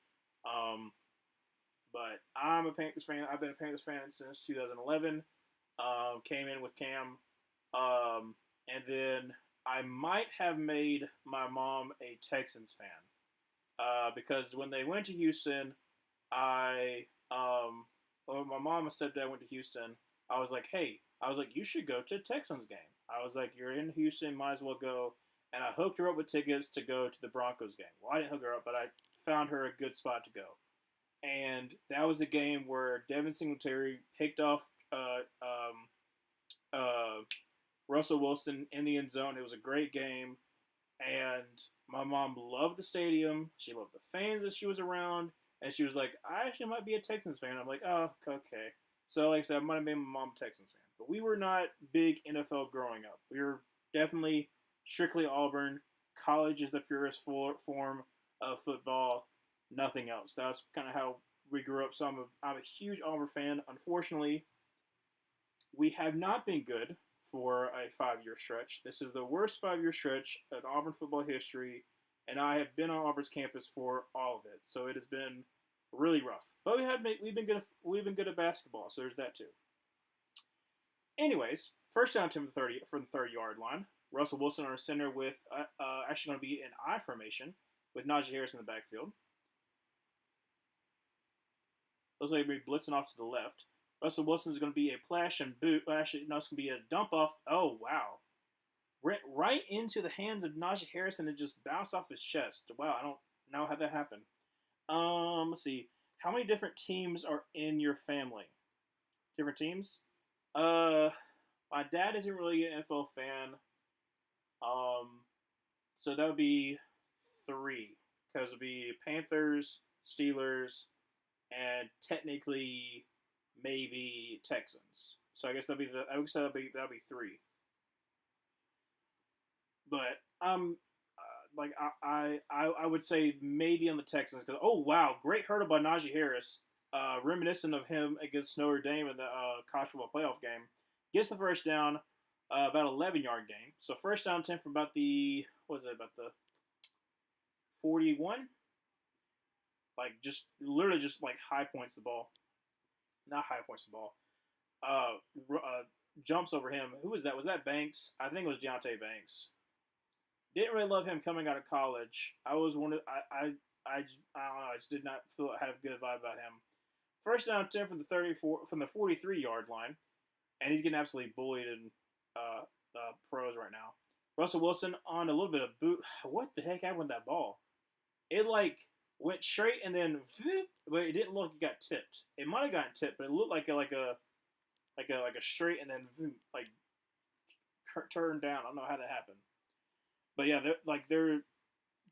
But I'm a Panthers fan. I've been a Panthers fan since 2011. Came in with Cam. And then I might have made my mom a Texans fan. Because when they went to Houston, when my mom and stepdad went to Houston, I was like, hey, you should go to a Texans game. I was like, you're in Houston, might as well go. And I hooked her up with tickets to go to the Broncos game. Well, I didn't hook her up, but I found her a good spot to go. And that was a game where Devin Singletary picked off Russell Wilson in the end zone. It was a great game. And my mom loved the stadium. She loved the fans that she was around. And she was like, I actually might be a Texans fan. I'm like, oh, okay. So, like I said, I might have made my mom a Texans fan. But we were not big NFL growing up. We were definitely strictly Auburn college is the purest form of football. Nothing else. That's kind of how we grew up. So I'm a huge Auburn fan. Unfortunately, we have not been good for a 5 year stretch. This is the worst 5 year stretch in Auburn football history, and I have been on Auburn's campus for all of it. So it has been really rough. But we've been good at basketball, so there's that too. Anyways, first down to the 30 yard line. Russell Wilson on center with actually going to be an I formation with Najee Harris in the backfield. Looks like we're blitzing off to the left. Russell Wilson is going to be a plash and boot. Actually, no, it's going to be a dump off. Oh, wow. Right into the hands of Najee Harris, and it just bounced off his chest. Wow, I don't know how that happened. Let's see. How many different teams are in your family? Different teams? My dad isn't really an NFL fan. So that would be 3. Because it would be Panthers, Steelers, and technically maybe Texans. So I guess I would say that'd be 3. But like I would say maybe on the Texans because oh wow, great hurdle by Najee Harris, reminiscent of him against Notre Dame in the college football playoff game. Gets the first down, about 11-yard gain. So first down 10 from about the about the 41. Like just literally just like high points the ball, not high points the ball. Jumps over him. Who was that? Was that Banks? I think it was Deontay Banks. Didn't really love him coming out of college. I was one of I don't know. I just did not feel I had a good vibe about him. First down 10 from the 43-yard line, and he's getting absolutely bullied in pros right now. Russell Wilson on a little bit of boot. What the heck happened with that ball? It like went straight and then, but it didn't look like it got tipped. It might have gotten tipped, but it looked like a straight and then like turned down. I don't know how that happened. But yeah, they're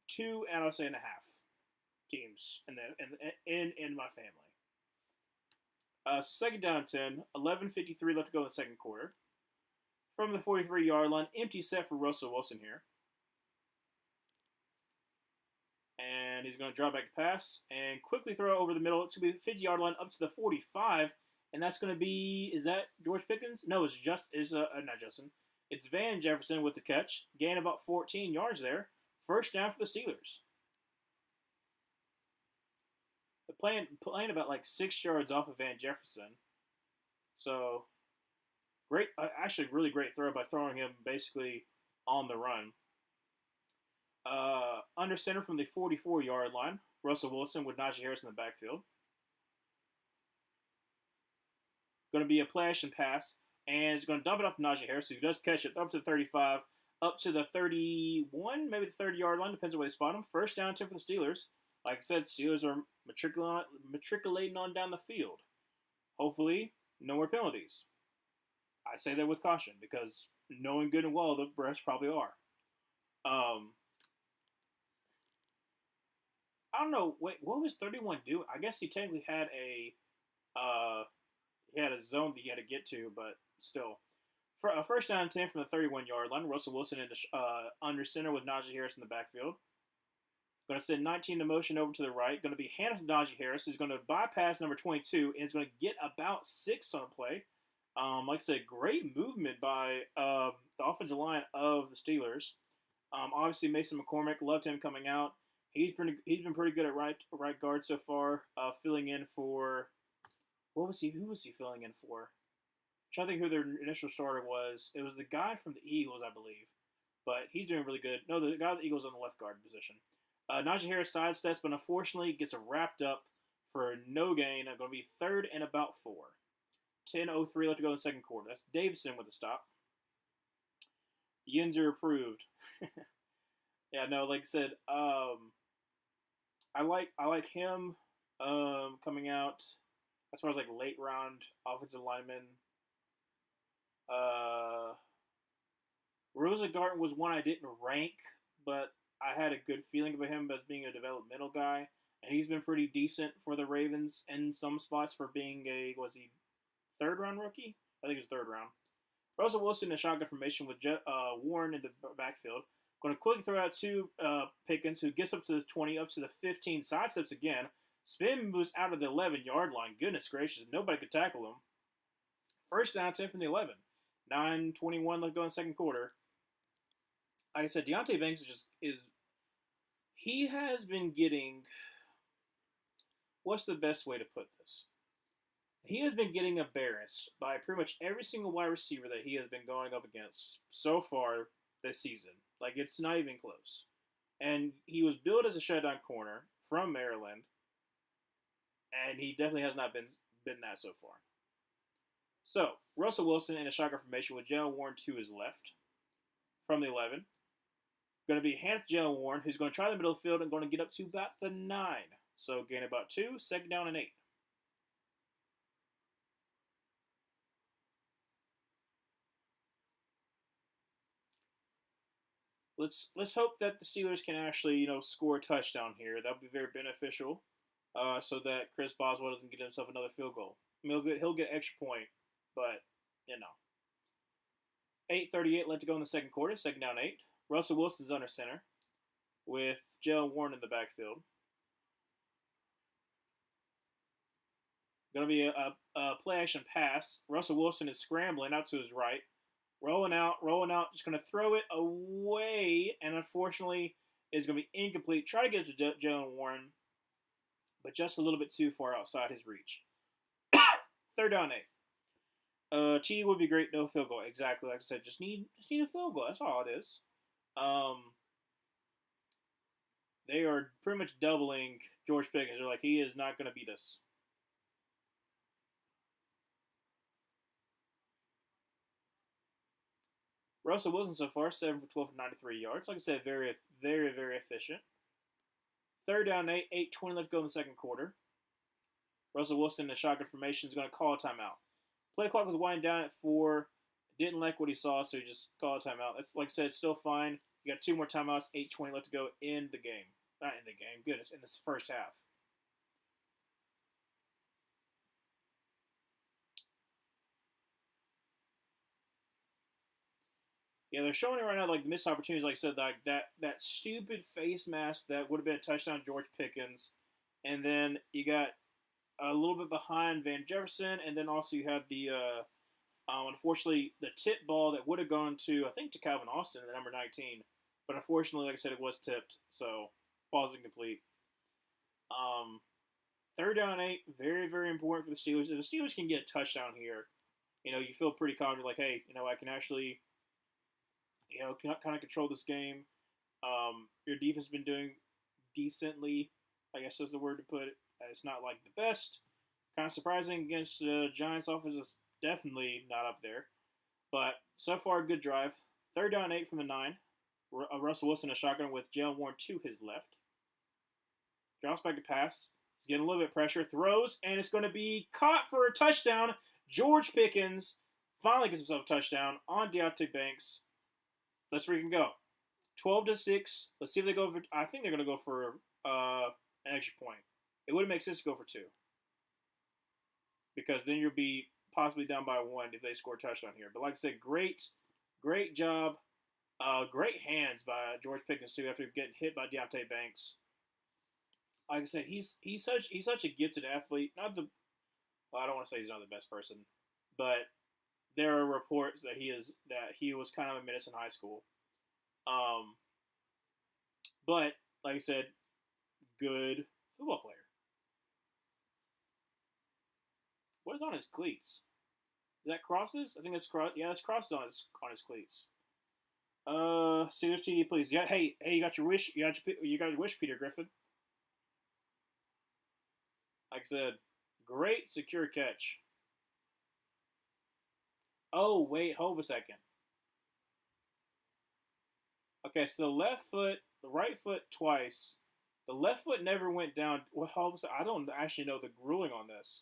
2 and I'll say and a half teams in my family. So second down 10, 11:53 left to go in the second quarter. From the 43-yard line, empty set for Russell Wilson here. And he's going to draw back to pass and quickly throw over the middle to the 50-yard line up to the 45. And that's going to be, is that George Pickens? No, it's not Justin. It's Van Jefferson with the catch. Gain about 14 yards there. First down for the Steelers. They're playing about like 6 yards off of Van Jefferson. So, great, actually really great throw by throwing him basically on the run. Under center from the 44-yard line, Russell Wilson with Najee Harris in the backfield. Going to be a flash and pass. And he's going to dump it off to Najee Harris, who does catch it up to the 35, up to the 31, maybe the 30-yard line, depends on where they spot him. First down 10 for the Steelers. Like I said, Steelers are matriculating on down the field. Hopefully, no more penalties. I say that with caution because knowing good and well the refs probably are. I don't know. Wait, what was 31 doing? I guess he technically had a zone that he had to get to, but still. For a first down 10 from the 31-yard line, Russell Wilson under center with Najee Harris in the backfield. Going to send 19 to motion over to the right. Going to be handed to Najee Harris, who's going to bypass number 22 and is going to get about 6 on the play. Like I said, great movement by the offensive line of the Steelers. Obviously, Mason McCormick, loved him coming out. He's been pretty good at right guard so far, filling in for who was he filling in for? I'm trying to think who their initial starter was. It was the guy from the Eagles, I believe, but he's doing really good. No, the guy of the Eagles on the left guard position. Najee Harris sidesteps, but unfortunately gets wrapped up for no gain. Going to be third and about 4. 10:03 left to go in the second quarter. That's Davison with the stop. Yinzer approved. Yeah, no, like I said, I like him coming out as far as like late round offensive lineman. Rosengarten was one I didn't rank, but I had a good feeling about him as being a developmental guy, and he's been pretty decent for the Ravens in some spots for being was he third round rookie? I think it was third round. Russell Wilson in shotgun formation with Warren in the backfield. Going to quickly throw out to Pickens, who gets up to the 20, up to the 15, sidesteps again. Spin moves out of the 11-yard line. Goodness gracious, nobody could tackle him. First down, 10 from the 11. 9:21 left to go in the second quarter. Like I said, Deontay Banks is he has been getting, what's the best way to put this? He has been getting embarrassed by pretty much every single wide receiver that he has been going up against so far this season. Like, it's not even close. And he was billed as a shutdown corner from Maryland, and he definitely has not been that so far. So, Russell Wilson in a shotgun formation with Jaylen Warren to his left from the 11. Going to be hand to Jaylen Warren, who's going to try the middle of the field and going to get up to about the 9. So, gain about 2, second down and 8. Let's hope that the Steelers can actually score a touchdown here. That would be very beneficial, so that Chris Boswell doesn't get himself another field goal. I mean, he'll get an extra point, but 8:38 left to go in the second quarter. Second down 8. Russell Wilson's under center with Jaylen Warren in the backfield. Going to be a play action pass. Russell Wilson is scrambling out to his right. Rolling out, just going to throw it away, and unfortunately, is going to be incomplete. Try to get it to Jaylen Warren, but just a little bit too far outside his reach. Third down 8. TD would be great, no field goal. Exactly, like I said, just need a field goal. That's all it is. They are pretty much doubling George Pickens. They're like, he is not going to beat us. Russell Wilson so far, 7 for 12 for 93 yards. Like I said, very, very, very efficient. Third down 8, 8:20 left to go in the second quarter. Russell Wilson in the shotgun formation is going to call a timeout. Play clock was winding down at 4. Didn't like what he saw, so he just called a timeout. That's, like I said, still fine. You got 2 more timeouts, 8:20 left to go in the game. Not in the game, goodness, in this first half. Yeah, they're showing it right now, like the missed opportunities. Like I said, like that stupid face mask that would have been a touchdown, George Pickens, and then you got a little bit behind Van Jefferson, and then also you had the unfortunately the tip ball that would have gone to, I think, to Calvin Austin, the number 19, but unfortunately, like I said, it was tipped, so ball's incomplete. Third down 8, very, very important for the Steelers. If the Steelers can get a touchdown here, you feel pretty confident, like, hey, I can actually kind of control this game. Your defense has been doing decently, I guess is the word to put it. It's not like the best. Kind of surprising against the Giants offense is definitely not up there. But so far, good drive. Third down 8 from the 9. Russell Wilson a shotgun with Jaylen Warren to his left. Drops back to pass. He's getting a little bit of pressure. Throws, and it's going to be caught for a touchdown. George Pickens finally gets himself a touchdown on Deontay Banks. Let's freaking go. 12-6. Let's see if they go for. I think they're going to go for an extra point. It wouldn't make sense to go for 2, because then you'll be possibly down by 1 if they score a touchdown here. But like I said, great job, great hands by George Pickens too after getting hit by Deontay Banks. Like I said, he's such a gifted athlete. I don't want to say he's not the best person, but there are reports that he was kind of a menace in high school. But like I said, good football player. What is on his cleats? Is that crosses? I think it's cross. Yeah, that's crosses on his cleats. Steelers TD, please. Yeah, hey, you got your wish. You got your wish, Peter Griffin. Like I said, great secure catch. Oh, wait, hold a second. Okay, so the right foot twice. The left foot never went down. Well, I don't actually know the ruling on this.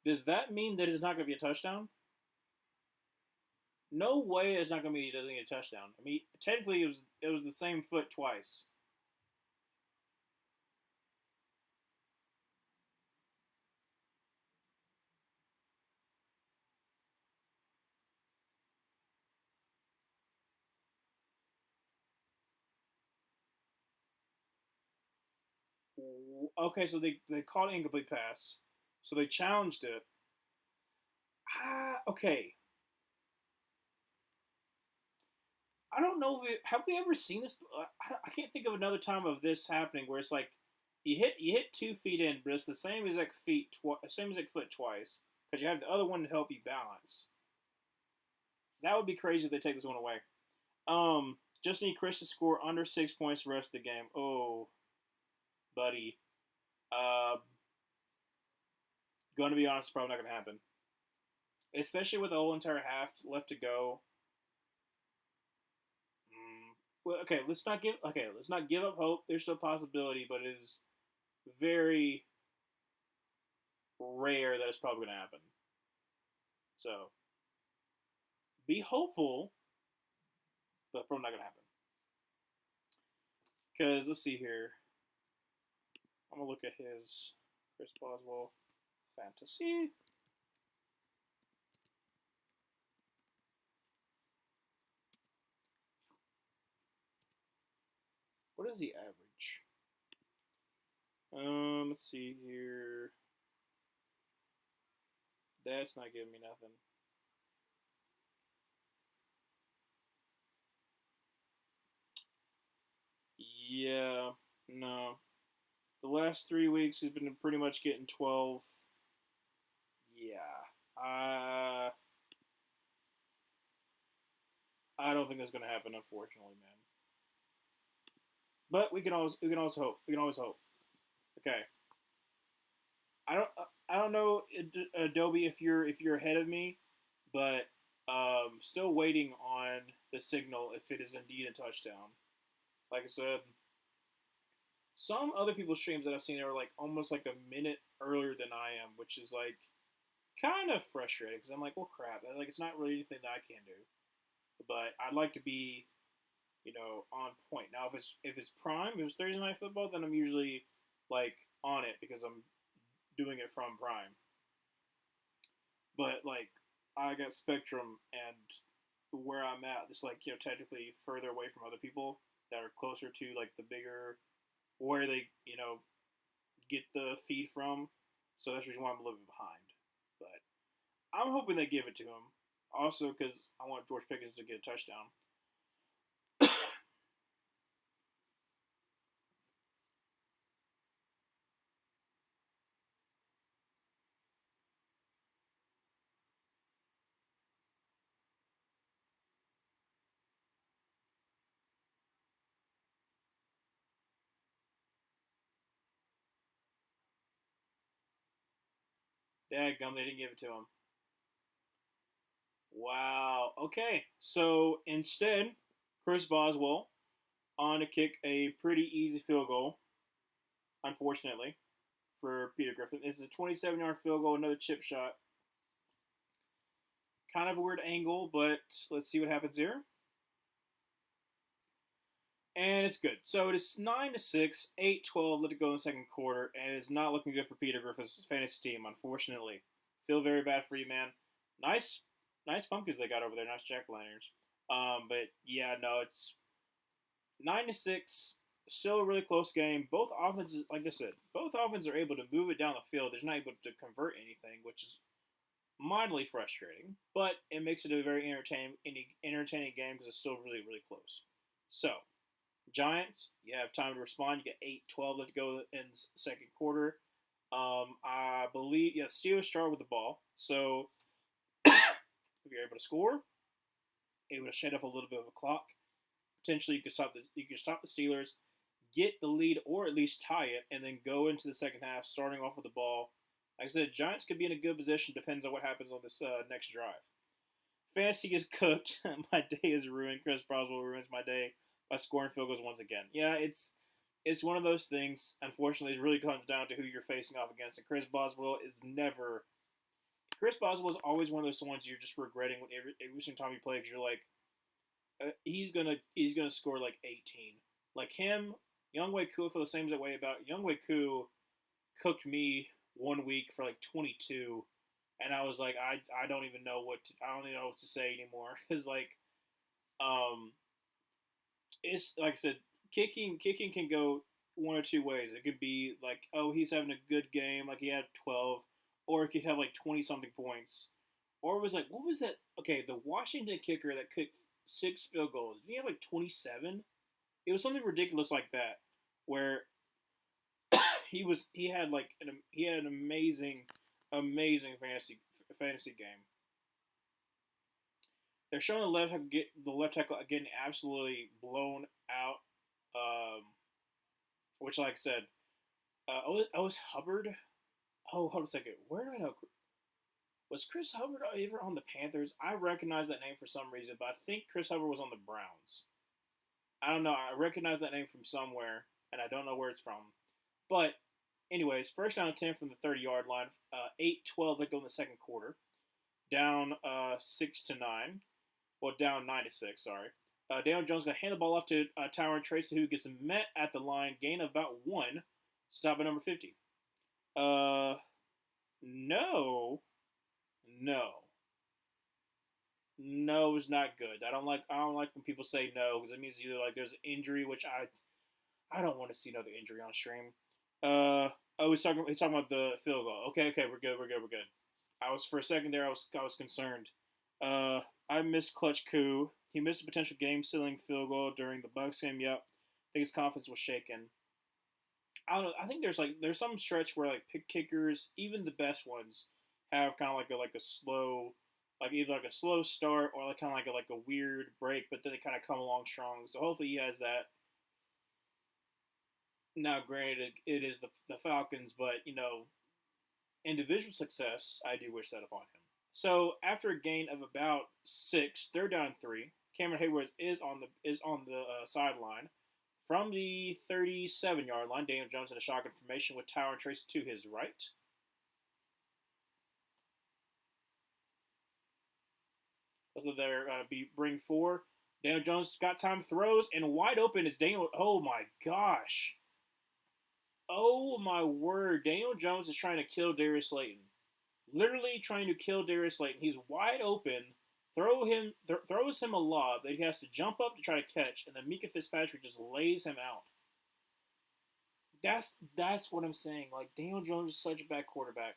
Does that mean that it's not going to be a touchdown? No way it's not going to be he doesn't get a touchdown. I mean, technically it was the same foot twice. Okay, so they called it incomplete pass, so they challenged it. Okay. I don't know if have we ever seen this. I can't think of another time of this happening where it's like you hit 2 feet in, but it's the same exact same exact foot twice because you have the other one to help you balance. That would be crazy if they take this one away. Just need Chris to score under 6 points the rest of the game. Oh, buddy. Uh, Going to be honest, probably not going to happen. Especially with the whole entire half left to go. Well, okay, let's not give up hope. There's still a possibility, but it is very rare that it's probably going to happen. So be hopeful, but probably not going to happen. Because let's see here. I'm gonna look at his Chris Boswell fantasy. What is the average? Let's see here. That's not giving me nothing. Yeah, no. The last 3 weeks he's been pretty much getting 12. Yeah. I don't think that's gonna happen, unfortunately, man. But we can always hope. We can always hope. Okay. I don't know, Adobe, if you're ahead of me, but still waiting on the signal if it is indeed a touchdown. Like I said, some other people's streams that I've seen are like almost like a minute earlier than I am, which is like kind of frustrating because I'm like, well, crap, like it's not really anything that I can do. But I'd like to be, on point. Now, if it's prime, if it's Thursday night football, then I'm usually like on it because I'm doing it from prime. But like I got Spectrum and where I'm at, it's like technically further away from other people that are closer to like the bigger where they get the feed from. So that's the reason why I'm a little bit behind. But I'm hoping they give it to him. Also, because I want George Pickens to get a touchdown. Dadgum, they didn't give it to him. Wow. Okay. So instead, Chris Boswell on to kick a pretty easy field goal, unfortunately, for Peter Griffin. This is a 27-yard field goal, another chip shot. Kind of a weird angle, but let's see what happens here. And it's good. So it is 9-6, 8-12. Let it go in the second quarter, and it's not looking good for Peter Griffin's fantasy team, unfortunately. Feel very bad for you, man. Nice, nice pumpkins they got over there. Nice jack o' lanterns. But yeah, no, it's 9-6. Still a really close game. Both offenses, like I said, both offenses are able to move it down the field. They're not able to convert anything, which is mildly frustrating. But it makes it a very entertaining game because it's still really, really close. So Giants, you have time to respond. You get 8-12 left to go in the second quarter. I believe, yeah, Steelers start with the ball. So if you're able to score, able to shed off a little bit of a clock, potentially you can stop the Steelers, get the lead or at least tie it, and then go into the second half starting off with the ball. Like I said, Giants could be in a good position. Depends on what happens on this next drive. Fantasy is cooked. My day is ruined. Chris Boswell ruins my day by scoring field goals once again. Yeah, it's one of those things. Unfortunately, it really comes down to who you're facing off against. And Chris Boswell is never. Chris Boswell is always one of those ones you're just regretting when every single time you play because you're like, he's gonna score like 18. Like him, Younghoe Koo. I feel the same way about Younghoe Koo. Cooked me one week for like 22, and I was like, I don't even know I don't even know what to say anymore because like um it's like I said, kicking can go one or two ways. It could be like, oh, he's having a good game, like he had 12, or he could have like 20 something points. Or it was like, what was that? Okay, the Washington kicker that kicked 6 field goals. Did he have like 27? It was something ridiculous like that, where he had an amazing fantasy game. They're showing the left tackle getting absolutely blown out. Um, which, like I said, was Hubbard. Oh, hold on a second. Where do I know? Was Chris Hubbard ever on the Panthers? I recognize that name for some reason, but I think Chris Hubbard was on the Browns. I don't know. I recognize that name from somewhere, and I don't know where it's from. But, anyways, first down and 10 from the 30-yard line. 8-12 that go in the second quarter. Down 6 to 9. Well, down 9 to 6, sorry. Daniel Jones going to hand the ball off to Tyron Tracy, who gets met at the line, gain of about 1, stop at number 50. No. No is not good. I don't like when people say no because it means either like there's an injury, which I don't want to see another injury on stream. He's talking about the field goal. Okay, we're good. I was for a second there. I was concerned. I missed Clutch Coup. He missed a potential game-sealing field goal during the Bucks game. Yep, I think his confidence was shaken. I don't know. I think there's some stretch where like pick kickers, even the best ones, have kind of like a slow, like either like a slow start or like kind of like a weird break, but then they kind of come along strong. So hopefully he has that. Now, granted, it is the Falcons, but individual success, I do wish that upon him. So after a gain of about 6, third down and 3, Cameron Hayward is on the sideline. From the 37-yard line, Daniel Jones in a shotgun formation with Tyron Tracy to his right. So they're going to bring 4. Daniel Jones got time, throws, and wide open is Daniel. Oh my gosh. Oh my word. Daniel Jones is trying to kill Darius Slayton. Literally trying to kill Darius Slayton. He's wide open. Throws him a lob that he has to jump up to try to catch, and then Mika Fitzpatrick just lays him out. That's what I'm saying. Like, Daniel Jones is such a bad quarterback.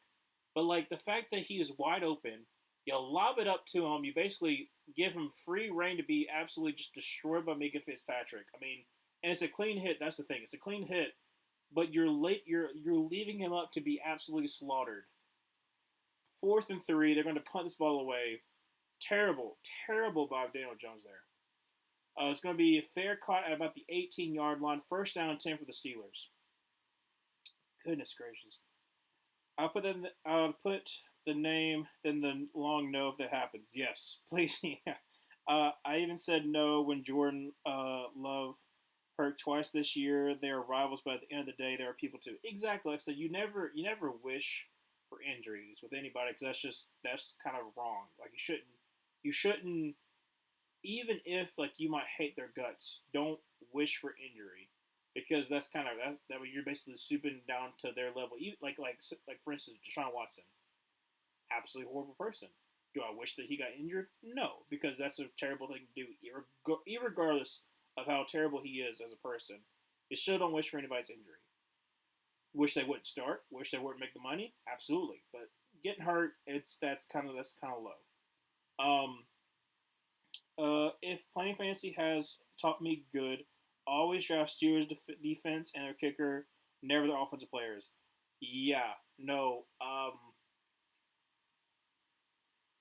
But like the fact that he is wide open, you lob it up to him, you basically give him free reign to be absolutely just destroyed by Mika Fitzpatrick. I mean, and it's a clean hit. That's the thing. It's a clean hit, but you're leaving him up to be absolutely slaughtered. 4th and 3, they're going to punt this ball away. Terrible by Daniel Jones there. It's going to be a fair caught at about the 18-yard line. First down and 10 for the Steelers. Goodness gracious. I'll put the name, then the long no if that happens. Yes, please. Yeah. I even said no when Jordan Love hurt twice this year. They are rivals, but at the end of the day, there are people too. Exactly. Like I said, you never wish for injuries with anybody because that's kind of wrong. Like you shouldn't even if like you might hate their guts, don't wish for injury because that's kind of that you're basically stooping down to their level. Like for instance, Deshaun Watson, absolutely horrible person. Do I wish that he got injured? No, because that's a terrible thing to do, regardless of how terrible he is as a person. You still don't wish for anybody's injury. Wish they wouldn't start. Wish they wouldn't make the money. Absolutely, but getting hurt, that's kind of low. If playing fantasy has taught me good, always draft Steelers defense and their kicker, never their offensive players. Yeah, no.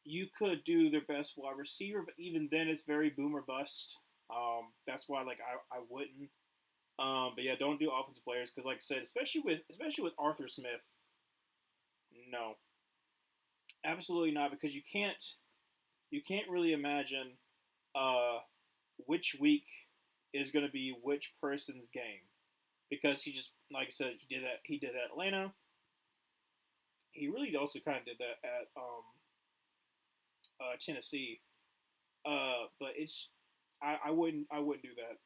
You could do their best wide receiver, but even then, it's very boomer bust. That's why like I wouldn't. But yeah, don't do offensive players because, like I said, especially with Arthur Smith, no, absolutely not because you can't really imagine which week is going to be which person's game because he just like I said he did that at Atlanta. He really also kind of did that at Tennessee. But I wouldn't do that.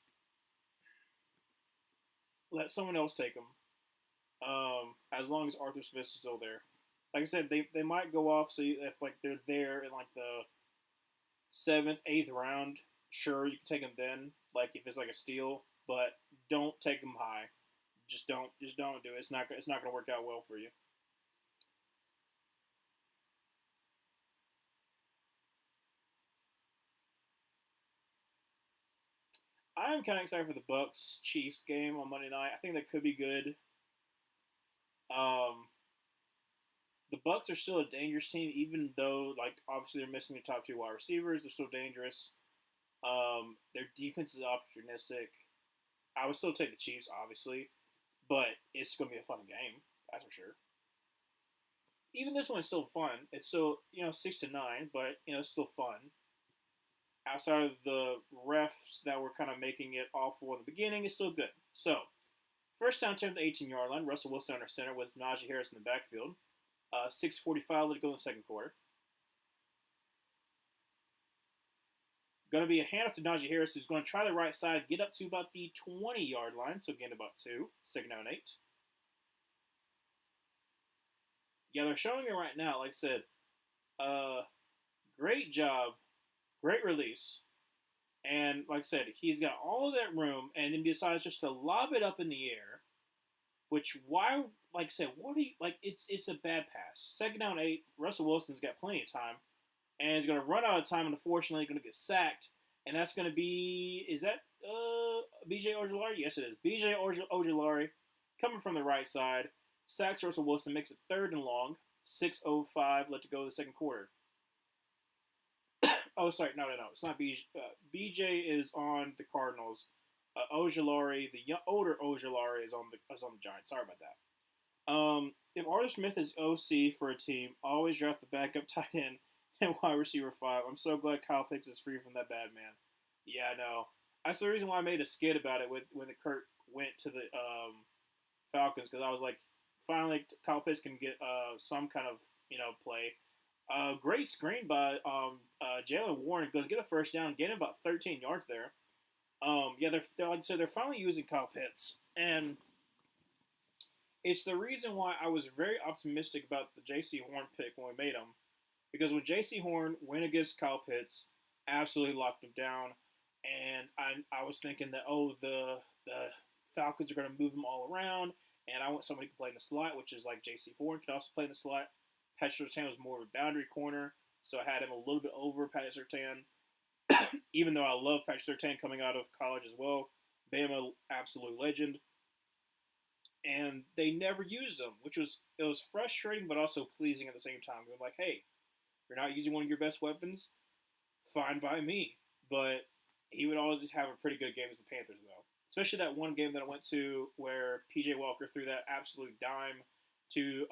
Let someone else take him. As long as Arthur Smith is still there. Like I said, they might go off. So if like they're there in like the 7th, 8th round, sure you can take them then. Like if it's like a steal, but don't take them high. just don't do it. It's not going to work out well for you. I am kind of excited for the Bucks Chiefs game on Monday night. I think that could be good. Um, the Bucks are still a dangerous team, even though like obviously they're missing their top two wide receivers. They're still dangerous. Their defense is opportunistic. I would still take the Chiefs, obviously, but it's going to be a fun game. That's for sure. Even this one is still fun. It's still 6-9, but it's still fun. Outside of the refs that were kind of making it awful in the beginning, it's still good. So first down, 10 to the 18-yard line. Russell Wilson under center with Najee Harris in the backfield. 6:45 let it go in the second quarter. Going to be a handoff to Najee Harris, who's going to try the right side, get up to about the 20-yard line. So again, about 2. Second down, 8. Yeah, they're showing it right now. Like I said, great job, great release. And like I said, he's got all of that room, and then decides just to lob it up in the air. Which why, like I said, what do you like? It's a bad pass. Second down, 8. Russell Wilson's got plenty of time, and he's going to run out of time, and unfortunately, going to get sacked. And that's going to be is that B.J. Ojulari? Yes, it is. B.J. Ojulari coming from the right side. Sacks Russell Wilson, makes it third and long. 6:05 left to go in the second quarter. Oh, sorry, no, it's not BJ. BJ is on the Cardinals. Ojulari, the older Ojulari, is on the Giants. Sorry about that. If Arthur Smith is OC for a team, always draft the backup tight end and wide receiver 5. I'm so glad Kyle Pitts is free from that bad man. Yeah, I know. That's the reason why I made a skit about it when the Kurt went to the Falcons, because I was like, finally Kyle Pitts can get some kind of play. Great screen by Jaylen Warren. Going to get a first down, getting about 13 yards there. Yeah, they're like I said, they're finally using Kyle Pitts, and it's the reason why I was very optimistic about the J.C. Horn pick when we made him, because when J.C. Horn went against Kyle Pitts, absolutely locked him down, and I was thinking that the Falcons are going to move him all around, and I want somebody who can play in the slot, which is like J.C. Horn could also play in the slot. Patrick Surtain was more of a boundary corner, so I had him a little bit over Patrick Surtain. Even though I love Patrick Surtain coming out of college as well, Bama, absolute legend. And they never used him, which was frustrating but also pleasing at the same time. I'm like, hey, you're not using one of your best weapons, fine by me. But he would always have a pretty good game as the Panthers, though. Especially that one game that I went to where P.J. Walker threw that absolute dime to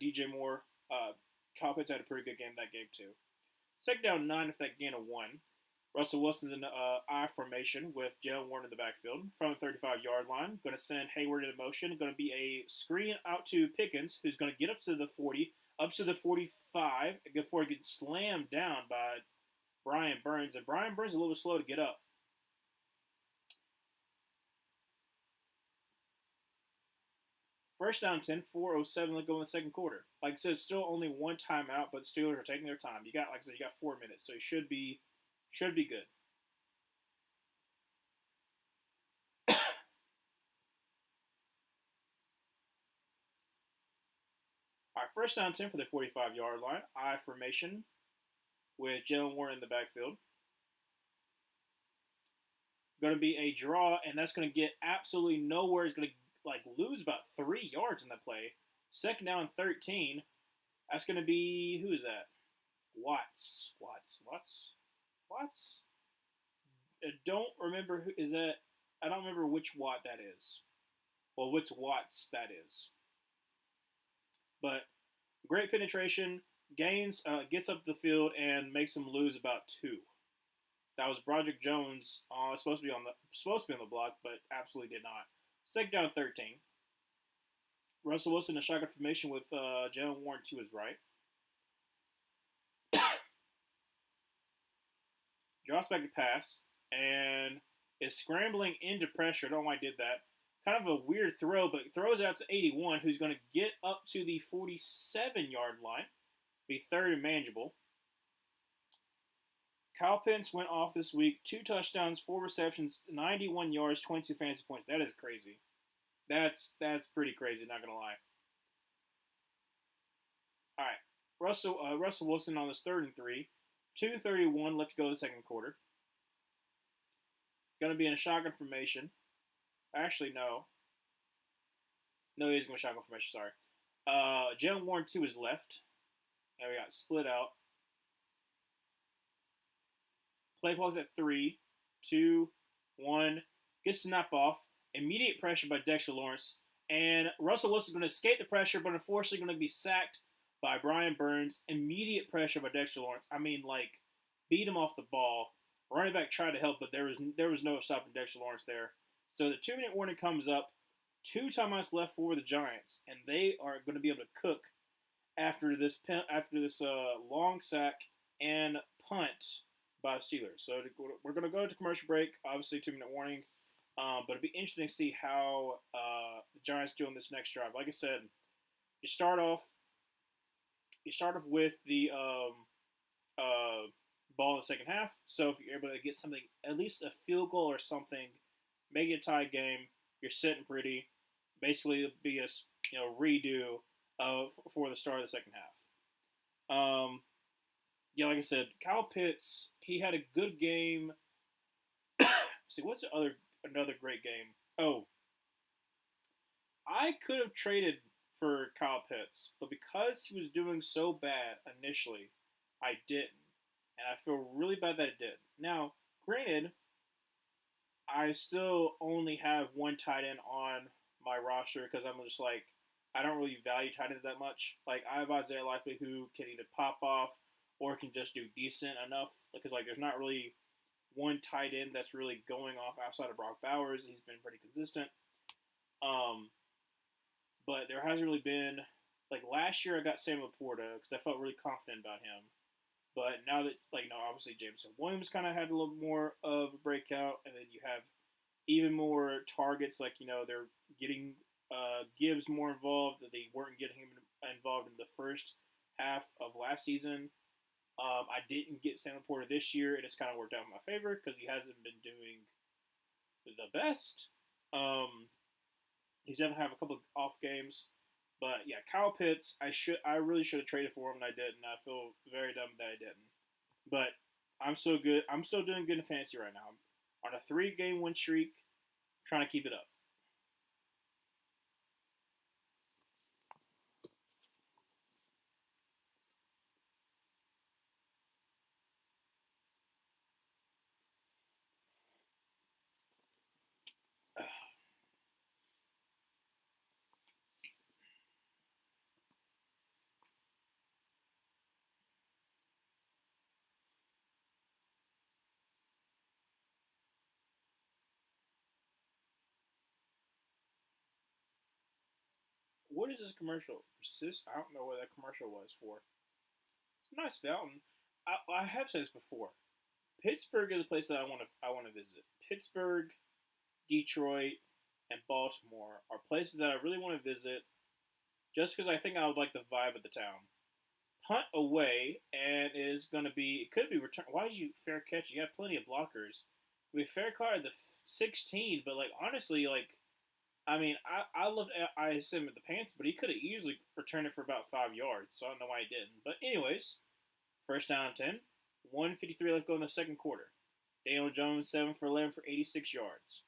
DJ Moore. Kyle Pitts had a pretty good game that game, too. Second down 9 if that gain of 1. Russell Wilson's in I formation with Jaylen Warren in the backfield from the 35-yard line. Going to send Hayward into motion. Going to be a screen out to Pickens, who's going to get up to the 40, up to the 45, before he gets slammed down by Brian Burns. And Brian Burns is a little bit slow to get up. First down 10, 4:07 let go in the second quarter. Like I said, still only one timeout, but Steelers are taking their time. You got, like I said, you got 4 minutes, so you should be good. All right, first down 10 for the 45-yard line. I formation with Jaylen Warren in the backfield. Going to be a draw, and that's going to get absolutely nowhere. It's going to lose about 3 yards in that play. Second down 13. That's going to be, who is that? Watts. I don't remember who is that. I don't remember which Watt that is. Well, which Watts that is. But great penetration, gains, gets up the field and makes them lose about 2. That was Broderick Jones supposed to be on the block, but absolutely did not. Second down 13. Russell Wilson in shotgun formation with Jaylen Warren to his right. Drops back to pass and is scrambling into pressure. I don't know why I did that. Kind of a weird throw, but throws it out to 81, who's going to get up to the 47-yard line. Be third and manageable. Kyle Pitts went off this week. 2 touchdowns, 4 receptions, 91 yards, 22 fantasy points. That is crazy. That's pretty crazy. Not gonna lie. All right, Russell Wilson on this 3rd and 3, 2:31 left to go in the second quarter. Gonna be in a shotgun formation. Actually, no, he's going to shotgun formation. Sorry. Jalen Warren to his left, and we got split out. Play clock at 3, 2, 1. Gets the snap off. Immediate pressure by Dexter Lawrence. And Russell Wilson's going to escape the pressure, but unfortunately going to be sacked by Brian Burns. Immediate pressure by Dexter Lawrence. I mean, like, beat him off the ball. Running back tried to help, but there was no stopping Dexter Lawrence there. So the 2-minute warning comes up. 2 timeouts left for the Giants, and they are going to be able to cook after this long sack and punt by the Steelers. So we're going to go to commercial break. Obviously, 2-minute warning. But it'll be interesting to see how the Giants do on this next drive. Like I said, you start off with the ball in the second half. So if you're able to get something, at least a field goal or something, make it a tie game, you're sitting pretty. Basically, it'll be a redo for the start of the second half. Yeah, like I said, Kyle Pitts, he had a good game. See, what's another great game? Oh, I could have traded for Kyle Pitts, but because he was doing so bad initially, I didn't. And I feel really bad that I did. Now, granted, I still only have one tight end on my roster because I'm just like, I don't really value tight ends that much. Like, I have Isaiah Likely who can either pop off or can just do decent enough because, like, there's not really one tight end that's really going off outside of Brock Bowers. He's been pretty consistent. But there hasn't really been, like, last year I got Sam Laporta because I felt really confident about him. But now that, like, no, obviously Jameson Williams kind of had a little more of a breakout, and then you have even more targets. Like, they're getting Gibbs more involved. That they weren't getting him involved in the first half of last season. I didn't get Sam Laporta this year, and it's kind of worked out in my favor because he hasn't been doing the best. He's going to have a couple of off games. But yeah, Kyle Pitts, I really should have traded for him, and I didn't. I feel very dumb that I didn't. But I'm so good. I'm still doing good in fantasy right now. I'm on a 3-game win streak, trying to keep it up. What is this commercial? I don't know what that commercial was for. It's a nice fountain. I have said this before. Pittsburgh is a place that I want to visit. Pittsburgh, Detroit, and Baltimore are places that I really want to visit just because I think I would like the vibe of the town. Punt away, and is going to be, it could be return. Why did you fair catch? You have plenty of blockers. We fair caught at the 16, but, like, honestly, like, I mean, I love ISM at the Panthers, but he could have easily returned it for about 5 yards, so I don't know why he didn't. But anyways, first down and 10, 1:53 left to go in the second quarter. Daniel Jones 7 for 11 for 86 yards.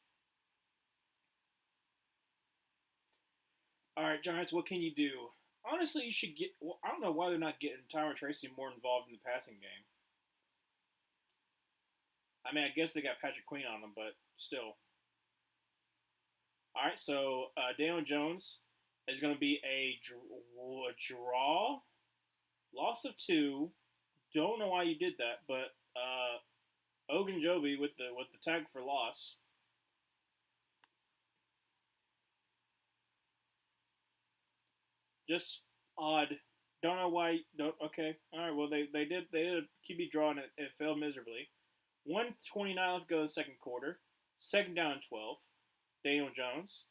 All right, Giants, what can you do? Honestly, you should get. Well, I don't know why they're not getting Tyron Tracy more involved in the passing game. I mean, I guess they got Patrick Queen on them, but still. All right, so Daniel Jones is going to be a draw, loss of 2. Don't know why you did that, but Ogunjobi with the tag for loss. Just odd. Don't know why. Don't, okay. All right. Well, they did a QB draw and it failed miserably. 1:29 left to go in the second quarter. Second down and 12. Daniel Jones.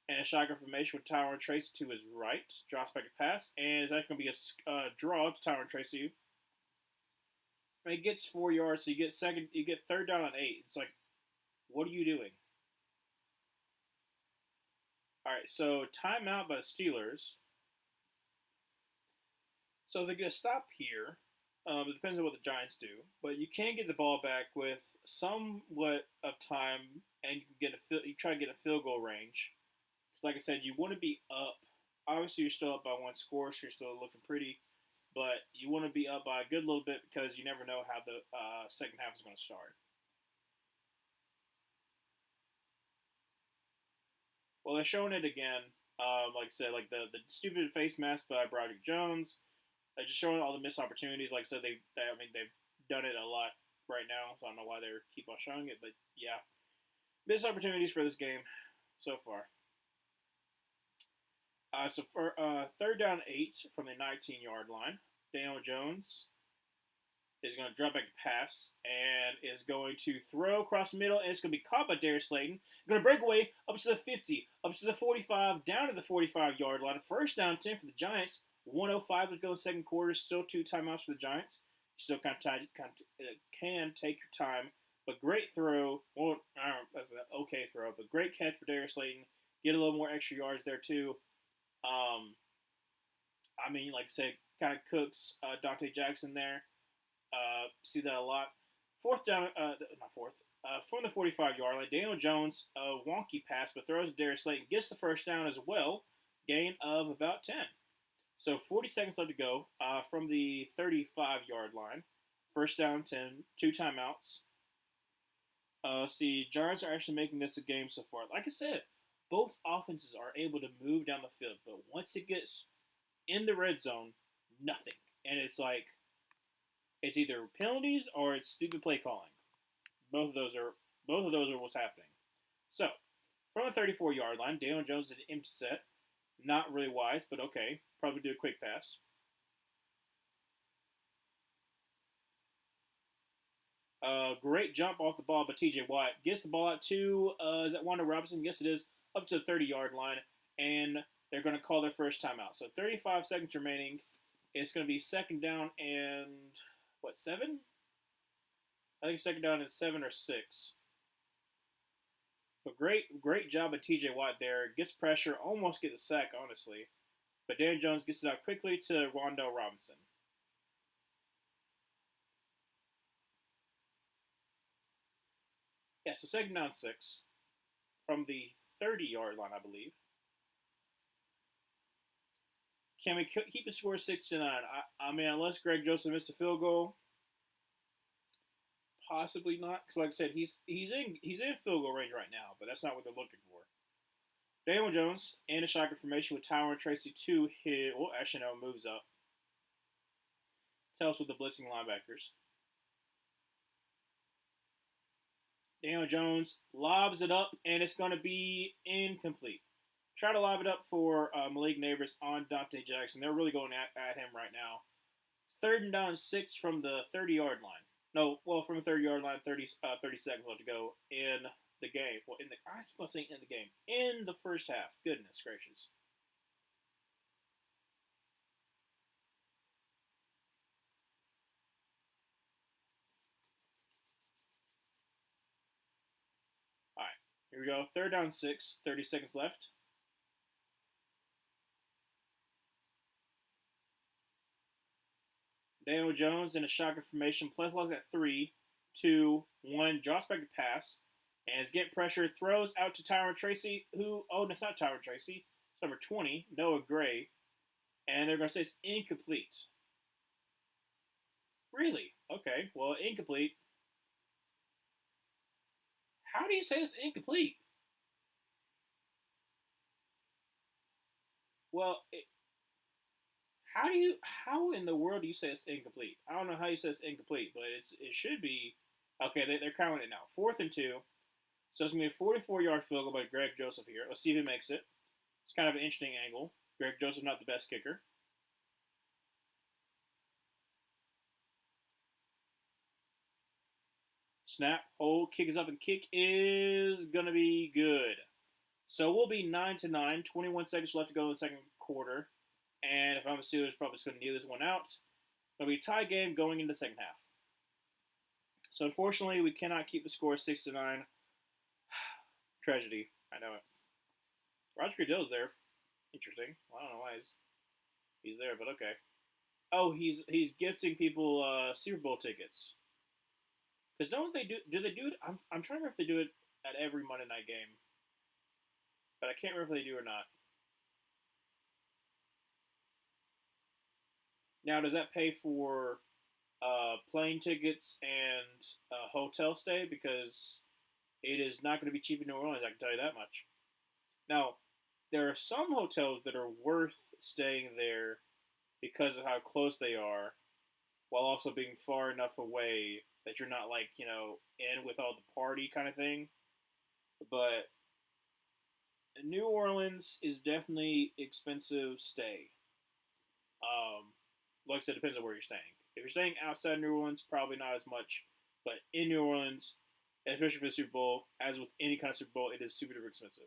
And a shotgun formation with Tyron Tracy to his right. Drops back a pass. And is that going to be a draw to Tyron Tracy? And he gets 4 yards, so you get third down and 8. It's like, what are you doing? All right, so timeout by the Steelers. So they're going to stop here. It depends on what the Giants do, but you can get the ball back with somewhat of time, and you can you try to get a field goal range. Because, like I said, you want to be up. Obviously, you're still up by one score, so you're still looking pretty, but you want to be up by a good little bit because you never know how the second half is going to start. Well, they're showing it again. Like I said, like the stupid face mask by Broderick Jones. Just showing all the missed opportunities. Like I said, I mean, they've done it a lot right now, so I don't know why they keep on showing it. But yeah, missed opportunities for this game so far. So for third down 8 from the 19-yard line, Daniel Jones is going to drop back to pass and is going to throw across the middle, and it's going to be caught by Darius Slayton. Going to break away up to the 50, up to the 45, down to the 45-yard line. First down 10 for the Giants. 105 to go in the second quarter. Still 2 timeouts for the Giants. Still can take your time, but great throw. Well, I don't know, that's an okay throw, but great catch for Darius Slayton. Get a little more extra yards there too. I mean, like I said, kind of cooks Dante Jackson there. See that a lot. Fourth down, not fourth. From the 45-yard line, Daniel Jones, a wonky pass, but throws to Darius Slayton. Gets the first down as well. Gain of about 10. So 40 seconds left to go from the 35-yard line. First down 10, 2 timeouts. See, Giants are actually making this a game so far. Like I said, both offenses are able to move down the field, but once it gets in the red zone, nothing. And it's like, it's either penalties or it's stupid play calling. Both of those are what's happening. So, from the 34-yard line, Daniel Jones did an empty set. Not really wise, but okay. Probably do a quick pass. Great jump off the ball by TJ Watt. Gets the ball out to, is that Wanda Robinson? Yes, it is. Up to the 30-yard line. And they're going to call their first timeout. So 35 seconds remaining. It's going to be second down and, 7? I think second down is 7 or 6. But great job of TJ Watt there. Gets pressure, almost gets a sack, honestly. But Dan Jones gets it out quickly to Wandale Robinson. Yeah, so second down 6 from the 30-yard line, I believe. Can we keep the score 6-9? I mean, unless Greg Joseph missed a field goal, possibly not. Because like I said, he's in field goal range right now, but that's not what they're looking for. Daniel Jones in a shotgun formation with Tyron Tracy to his. Well, actually no, moves up. Tells with the blitzing linebackers. Daniel Jones lobs it up, and it's going to be incomplete. Try to lob it up for Malik Nabers on Dante Jackson. They're really going at him right now. It's third and down 6 from the 30-yard line. No, well, from the 30-yard line, 30 seconds left to go in the game. Well, I keep on saying in the game. In the first half. Goodness gracious. All right, here we go. Third down 6, 30 seconds left. Daniel Jones in a shotgun formation. Play clock at 3, 2, 1. Drops back to pass. And is getting pressure. Throws out to Tyron Tracy, who, oh, it's not Tyron Tracy. It's number 20, Noah Gray. And they're going to say it's incomplete. Really? Okay, well, incomplete. How do you say it's incomplete? Well, how in the world do you say it's incomplete? I don't know how you say it's incomplete, but it should be. Okay, they're counting it now. 4th and 2. So it's going to be a 44-yard field goal by Greg Joseph here. Let's see if he makes it. It's kind of an interesting angle. Greg Joseph, not the best kicker. Snap, hold, kick is up, and kick is going to be good. So we'll be 9-9, 21 seconds left to go in the second quarter. And if I'm the Steelers, probably just going to kneel this one out. It'll be a tie game going into the second half. So unfortunately, we cannot keep the score 6-9. Tragedy. I know it. Roger Goodell's there. Interesting. Well, I don't know why he's there, but okay. Oh, he's gifting people Super Bowl tickets. Because don't they do? Do they do it? I'm trying to remember if they do it at every Monday night game, but I can't remember if they do or not. Now, does that pay for plane tickets and hotel stay? Because it is not going to be cheap in New Orleans. I can tell you that much. Now, there are some hotels that are worth staying there because of how close they are, while also being far enough away that you're not like in with all the party kind of thing. But New Orleans is definitely expensive stay. Like I said, it depends on where you're staying. If you're staying outside New Orleans, probably not as much. But in New Orleans, especially for the Super Bowl, as with any kind of Super Bowl, it is super duper expensive.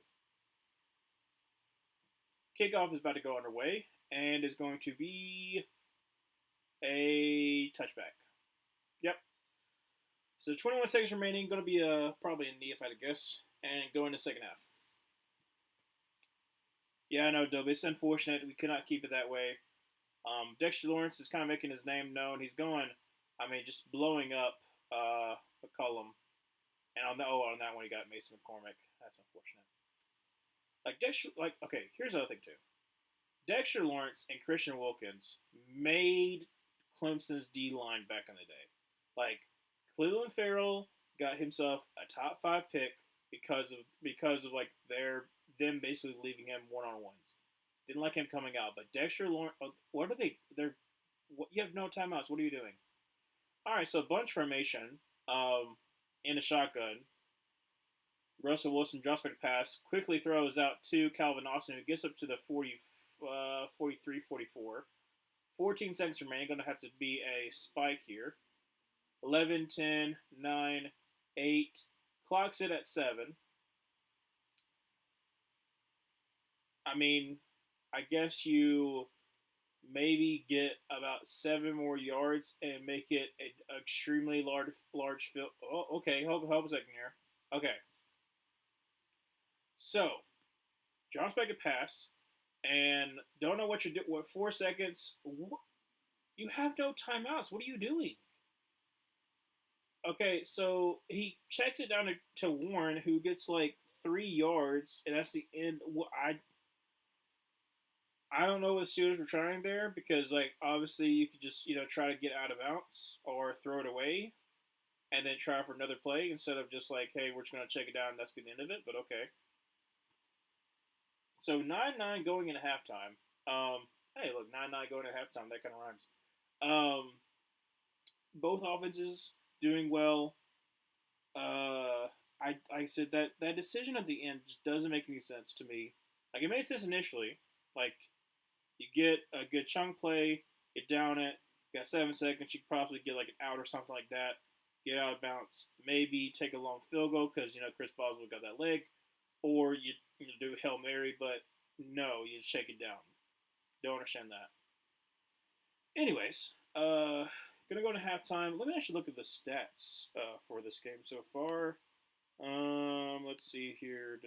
Kickoff is about to go underway and is going to be a touchback. Yep. So 21 seconds remaining. Going to be probably a knee if I had to guess, and go into second half. Yeah, I know, Dub. It's unfortunate we could not keep it that way. Dexter Lawrence is kind of making his name known. He's going, I mean, just blowing up McCollum. And on that one he got Mason McCormick. That's unfortunate. Like Dexter, okay, here's the other thing too. Dexter Lawrence and Christian Wilkins made Clemson's D line back in the day. Like Cleveland Farrell got himself a top 5 pick because of like them basically leaving him one on ones. Didn't like him coming out, but Dexter Lawrence. What are they? They're. What, you have no timeouts. What are you doing? All right, so bunch formation. In a shotgun. Russell Wilson drops back pass, quickly throws out to Calvin Austin, who gets up to the 43, 44. 14 seconds remaining. Going to have to be a spike here. 11, 10, 9, 8. Clocks it at 7. I mean, I guess you maybe get about 7 more yards and make it an extremely large field. Oh, okay. Help a second here. Okay. So, drops back a pass, and don't know what you're doing. What 4 seconds? What? You have no timeouts. What are you doing? Okay, so he checks it down to Warren, who gets like 3 yards, and that's the end. I don't know what the Steelers were trying there because, like, obviously you could just try to get out of bounds or throw it away, and then try for another play instead of just like, hey, we're just gonna check it down and that's be the end of it. But okay. So 9-9 going into halftime. Hey, look, 9-9 going into halftime. That kind of rhymes. Both offenses doing well. I said that decision at the end just doesn't make any sense to me. Like it made sense initially. Like you get a good chunk play, get down it, you got 7 seconds, you could probably get like an out or something like that. Get out of bounds, maybe take a long field goal because Chris Boswell got that leg, or you do Hail Mary, but no, you just shake it down. Don't understand that. Anyways, gonna go to halftime. Let me actually look at the stats for this game so far. Let's see here.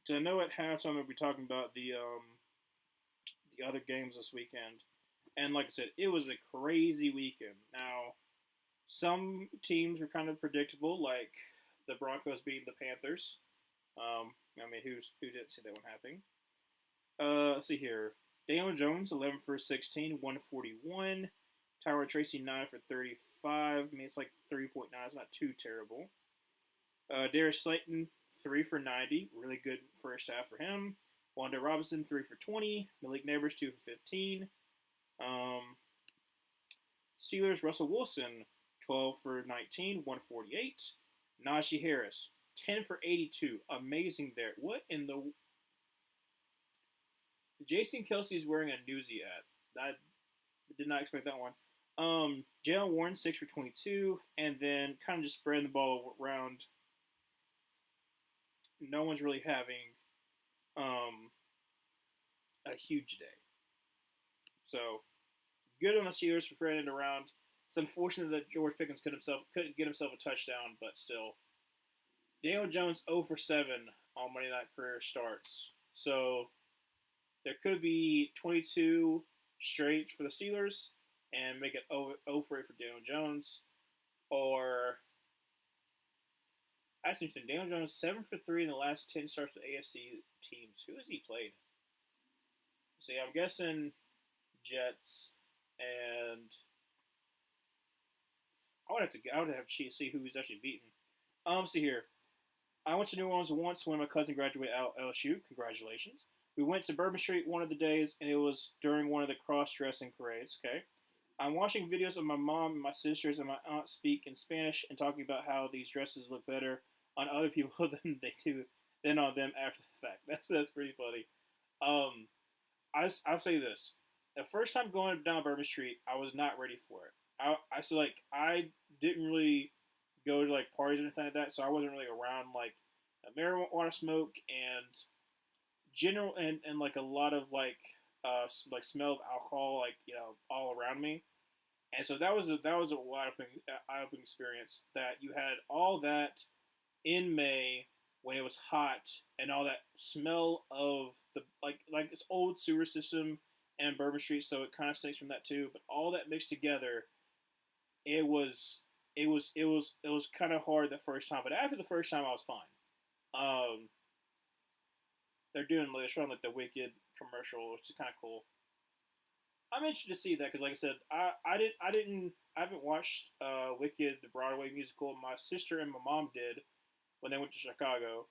So I know at halftime we'll be talking about the other games this weekend, and like I said, it was a crazy weekend. Now, some teams were kind of predictable, like the Broncos beating the Panthers. I mean, who didn't see that one happening? Let's see here. Daniel Jones, 11 for 16, 141. Tyrod Tracy, 9 for 35. I mean, it's like 3.9. It's not too terrible. Darius Slayton, 3 for 90. Really good first half for him. Wanda Robinson, 3 for 20. Malik Nabers, 2 for 15. Steelers, Russell Wilson, 12 for 19, 148. Najee Harris, 10 for 82. Amazing there. What in the... Jason Kelsey is wearing a Newsy ad. I did not expect that one. Jalen Warren, 6 for 22. And then kind of just spreading the ball around. No one's really having a huge day. So, good on the Steelers for spreading it around. It's unfortunate that George Pickens couldn't get himself a touchdown, but still. Daniel Jones 0 for 7 on Monday Night career starts. So there could be 22 straight for the Steelers and make it 0 for 8 for Daniel Jones. Or, I see Daniel Jones 7 for 3 in the last 10 starts with AFC teams. Who has he played? See, I'm guessing Jets, and I would have to see who he's actually beaten. See here. I went to New Orleans once when my cousin graduated out LSU. Congratulations. We went to Bourbon Street one of the days, and it was during one of the cross-dressing parades. Okay. I'm watching videos of my mom and my sisters and my aunt speak in Spanish and talking about how these dresses look better on other people than on them after the fact. That's pretty funny. Um, I'll say this: the first time going down Bourbon Street, I was not ready for it. I didn't really go to like parties or anything like that, so I wasn't really around like marijuana smoke and general and like a lot of like smell of alcohol like all around me. And so that was a eye opening experience that you had all that in May when it was hot and all that smell of the like this old sewer system and Bourbon Street, so it kind of stinks from that too. But all that mixed together, it was kind of hard the first time. But after the first time, I was fine. Um, they're showing like the Wicked commercial, which is kind of cool. I'm interested to see that because, like I said, I haven't watched Wicked the Broadway musical. My sister and my mom did when they went to Chicago.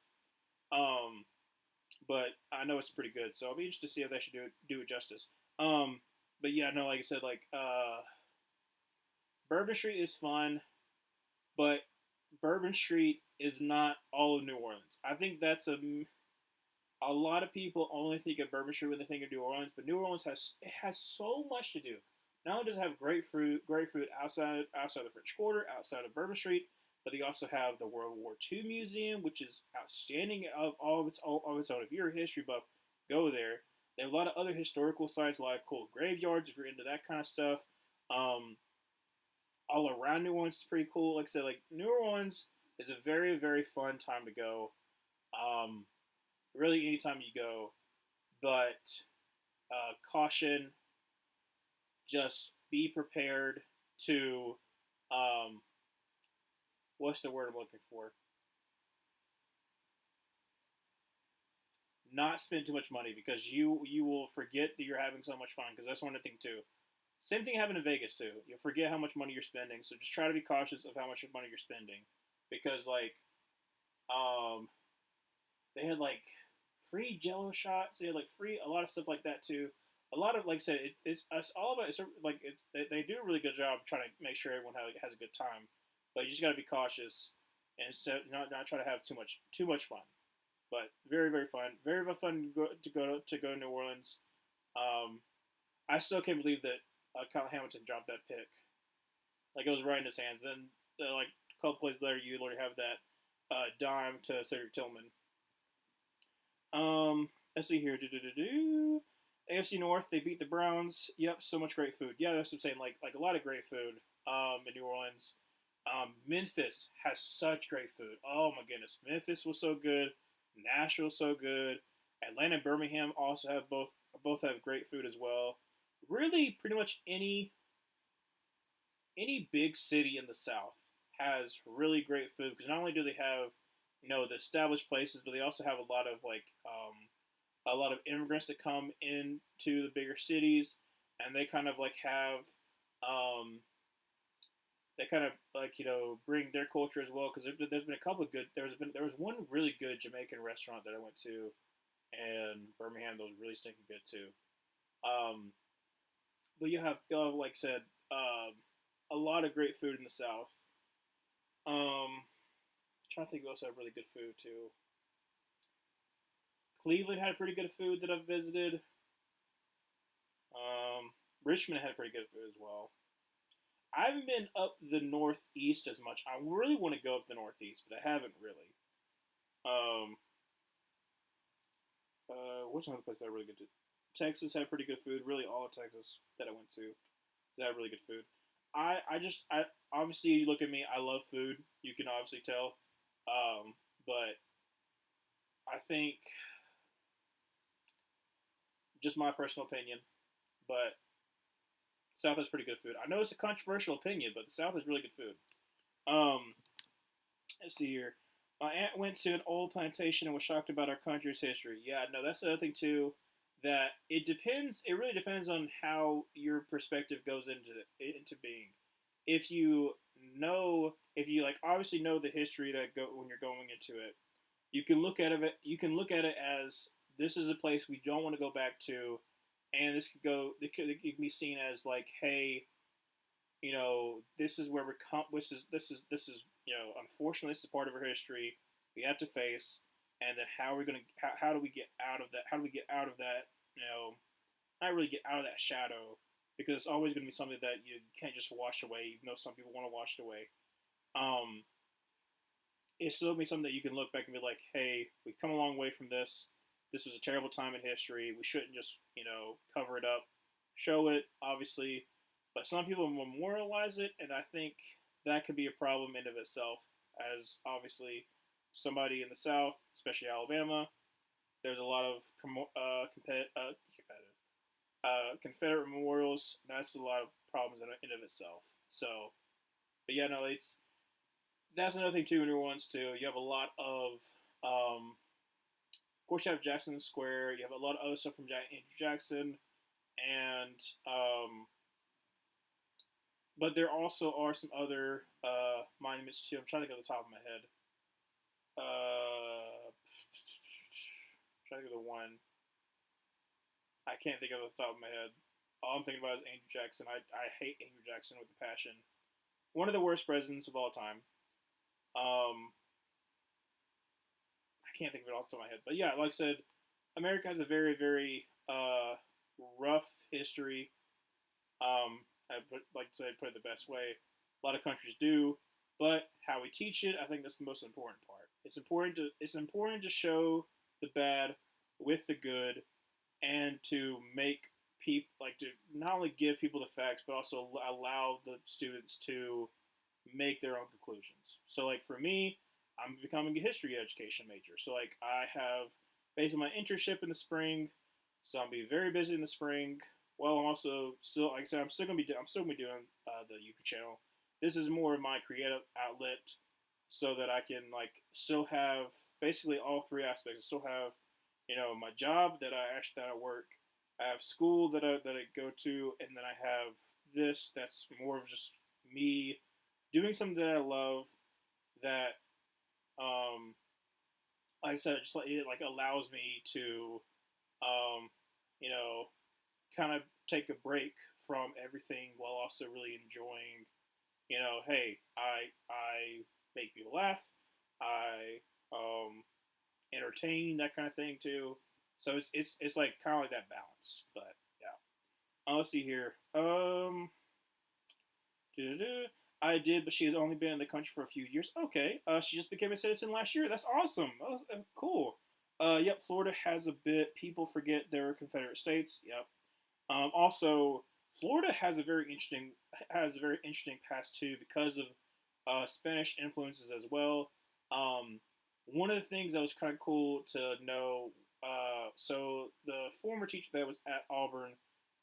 Um, but I know it's pretty good, so I'll be interested to see if they should do it justice. Um, but yeah, no, like I said, Bourbon Street is fun, but Bourbon Street is not all of New Orleans. I think that's a lot of people only think of Bourbon Street when they think of New Orleans, but New Orleans has so much to do. Not only does it have great food outside the French Quarter, outside of Bourbon Street, but they also have the World War II Museum, which is outstanding of all of its own. If you're a history buff, go there. They have a lot of other historical sites, a lot of cool graveyards if you're into that kind of stuff. Um, all around New Orleans is pretty cool. Like I said, like New Orleans is a very very fun time to go. Um, really, anytime you go, but caution, just be prepared to um, what's the word I'm looking for? Not spend too much money because you will forget that you're having so much fun because that's one thing too. Same thing happened in Vegas too. You'll forget how much money you're spending, so just try to be cautious of how much money you're spending because um they had like free Jello shots. They had like free a lot of stuff like that too. A lot of like I said, it's all about they do a really good job trying to make sure everyone has a good time, but you just got to be cautious and so not try to have too much fun. But very very fun, very fun to go to New Orleans. Um, I still can't believe that Kyle Hamilton dropped that pick. Like it was right in his hands. Then like a couple plays later, you literally have that dime to Cedric Tillman. Let's see here. AFC North, they beat the Browns. Yep, so much great food. Yeah, that's what I'm saying. Like a lot of great food. In New Orleans. Memphis has such great food. Oh my goodness, Memphis was so good. Nashville so good. Atlanta and Birmingham also have both have great food as well. Really, pretty much any big city in the South has really great food because not only do they have the established places, but they also have a lot of a lot of immigrants that come into the bigger cities, and they kind of like have um, they kind of bring their culture as well because there's been a couple of good there was one really good Jamaican restaurant that I went to in Birmingham that was really stinking good too. Um, but you have like I said a lot of great food in the South. Trying to think who else had really good food too. Cleveland had pretty good food that I've visited. Um, Richmond had pretty good food as well. I haven't been up the Northeast as much. I really want to go up the Northeast, but I haven't really. Um, what's another place that I really good to? Texas had pretty good food. Really, all of Texas that I went to that had really good food. I obviously you look at me. I love food. You can obviously tell. but I think just my personal opinion, but South has pretty good food. I know it's a controversial opinion, but the South has really good food. Um, let's see here. My aunt went to an old plantation and was shocked about our country's history. Yeah, no, that's the other thing too. That it depends. It really depends on how your perspective goes into being. If you if you like obviously know the history that go when you're going into it, you can look at it. You can look at it as this is a place we don't want to go back to, and this could go. It can be seen as like, hey, this is where we're this is unfortunately this is part of our history we have to face, and then how are we gonna how do we get out of that? How do we get out of that? Not really get out of that shadow because it's always gonna be something that you can't just wash away, even though some people want to wash it away. Um, it's still gonna be something that you can look back and be like, hey, we've come a long way from this. This was a terrible time in history. We shouldn't just cover it up, show it obviously, but some people memorialize it, and I think that could be a problem in of itself. As obviously somebody in the South, especially Alabama, there's a lot of Confederate memorials. That's a lot of problems in of itself. So, but yeah, no, it's that's another thing too in New Orleans too. You have a lot of course, you have Jackson Square. You have a lot of other stuff from Andrew Jackson, and but there also are some other monuments too. I'm trying to get the top of my head. Trying to think of the one. I can't think of it off the top of my head. All I'm thinking about is Andrew Jackson. I hate Andrew Jackson with a passion. One of the worst presidents of all time. Um, I can't think of it off the top of my head. But yeah, like I said, America has a very, very rough history. I like to say, put it the best way. A lot of countries do, but how we teach it, I think that's the most important part. It's important to show the bad with the good, and to make people like to not only give people the facts, but also allow the students to make their own conclusions. So like for me, I'm becoming a history education major. So like I have based on my internship in the spring, so I'll be very busy in the spring. Well, I'm also still like I said, I'm still gonna be doing the YouTube channel. This is more of my creative outlet, so that I can like still have basically all three aspects. I still have my job that I work. I have school that I go to, and then I have this that's more of just me doing something that I love that um like I said just like it like allows me to um you know kind of take a break from everything while also really enjoying hey, I make people laugh, I entertain, that kind of thing too. So it's like kind of like that balance. But yeah, let's see here. I did, but she has only been in the country for a few years. Okay, she just became a citizen last year. That's awesome. Cool. Yep, Florida has a bit. People forget there are Confederate states. Yep. Also, Florida has a very interesting past too because of Spanish influences as well. Um, One of the things that was kind of cool to know. So the former teacher that was at Auburn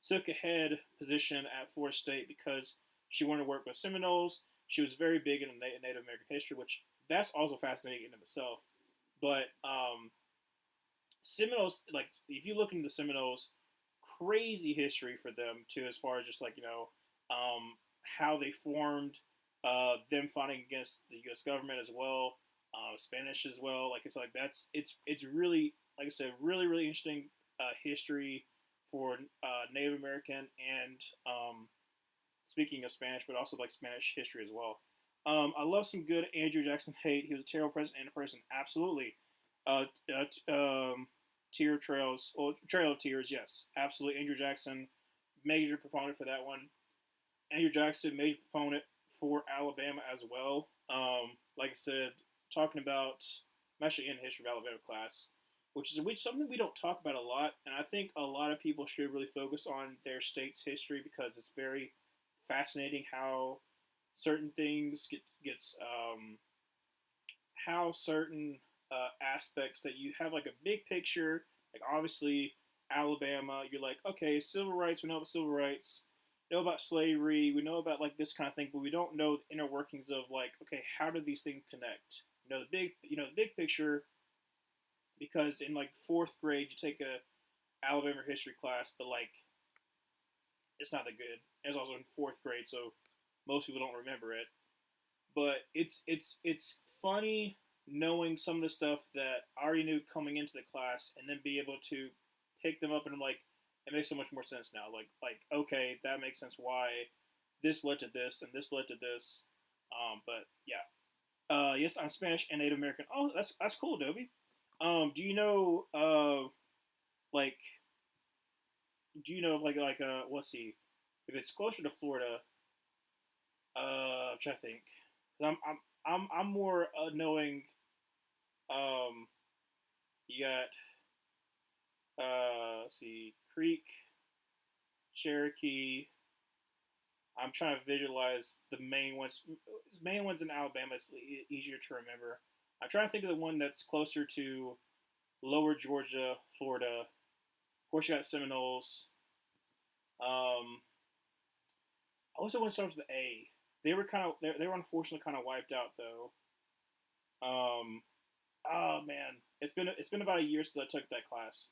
took a head position at Florida State because she wanted to work with Seminoles. She was very big in Native American history, which that's also fascinating in itself. But Seminoles, like if you look into the Seminoles, crazy history for them too, as far as just like how they formed, them fighting against the U.S. government as well, Spanish as well. Like it's really like I said, really really interesting history for Native American and speaking of Spanish, but also like Spanish history as well. I love some good Andrew Jackson hate. He was a terrible president and a person. Absolutely. Uh, Tear Trails, well, Trail of Tears, yes, absolutely. Andrew Jackson, major proponent for that one. Andrew Jackson, major proponent for Alabama as well. Like I said, talking about, I'm actually in the history of Alabama class, which something we don't talk about a lot, and I think a lot of people should really focus on their state's history because it's very fascinating how certain things gets how certain aspects that you have like a big picture. Like obviously Alabama, you're like, okay, civil rights. We know about civil rights. We know about slavery. We know about like this kind of thing, but we don't know the inner workings of like, okay, how do these things connect? The big picture. Because in like fourth grade, you take a Alabama history class, but like it's not that good. It's also in fourth grade, so most people don't remember it. But it's funny knowing some of the stuff that I already knew coming into the class, and then be able to pick them up, and I'm like, it makes so much more sense now. Like okay, that makes sense why this led to this and this led to this. But yeah, yes, I'm Spanish and Native American. Oh, that's cool, Dobie. Do you know like do you know let's see, if it's closer to Florida, I'm trying to think. I'm more knowing. You got let's see, Creek, Cherokee. I'm trying to visualize the main ones. Main ones in Alabama. It's easier to remember. I'm trying to think of the one that's closer to Lower Georgia, Florida. Of course, you got Seminoles. I also want to start with the A. They were unfortunately kind of wiped out though. Oh man, it's been about a year since I took that class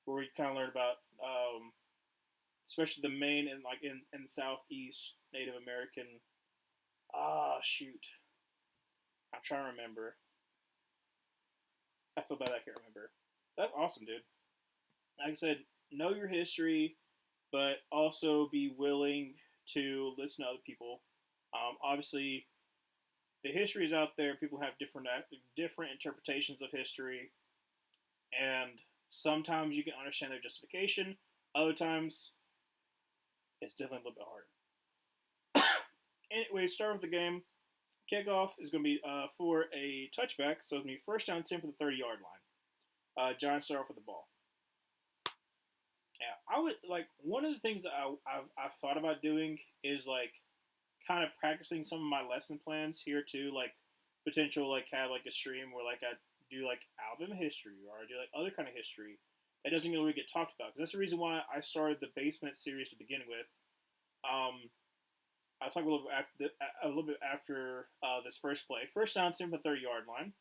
where we kind of learned about especially the Maine and like in the Southeast Native American. Ah, shoot, I'm trying to remember. I feel bad I can't remember. That's awesome, dude. Like I said, know your history, but also be willing to listen to other people. Obviously, the history is out there. People have different interpretations of history, and sometimes you can understand their justification. Other times, it's definitely a little bit harder. Anyway, start with the game. Kickoff is going to be for a touchback, so it's going to be first down 10 for the 30-yard line. Giants start off with the ball. Yeah, I would like one of the things that I've thought about doing is like kind of practicing some of my lesson plans here too, like potential like have like a stream where like I do like Alabama history or I do like other kind of history that doesn't really get talked about. Because that's the reason why I started the basement series to begin with. I'll talk a little bit after this first play. First down, 10 from the 30-yard line.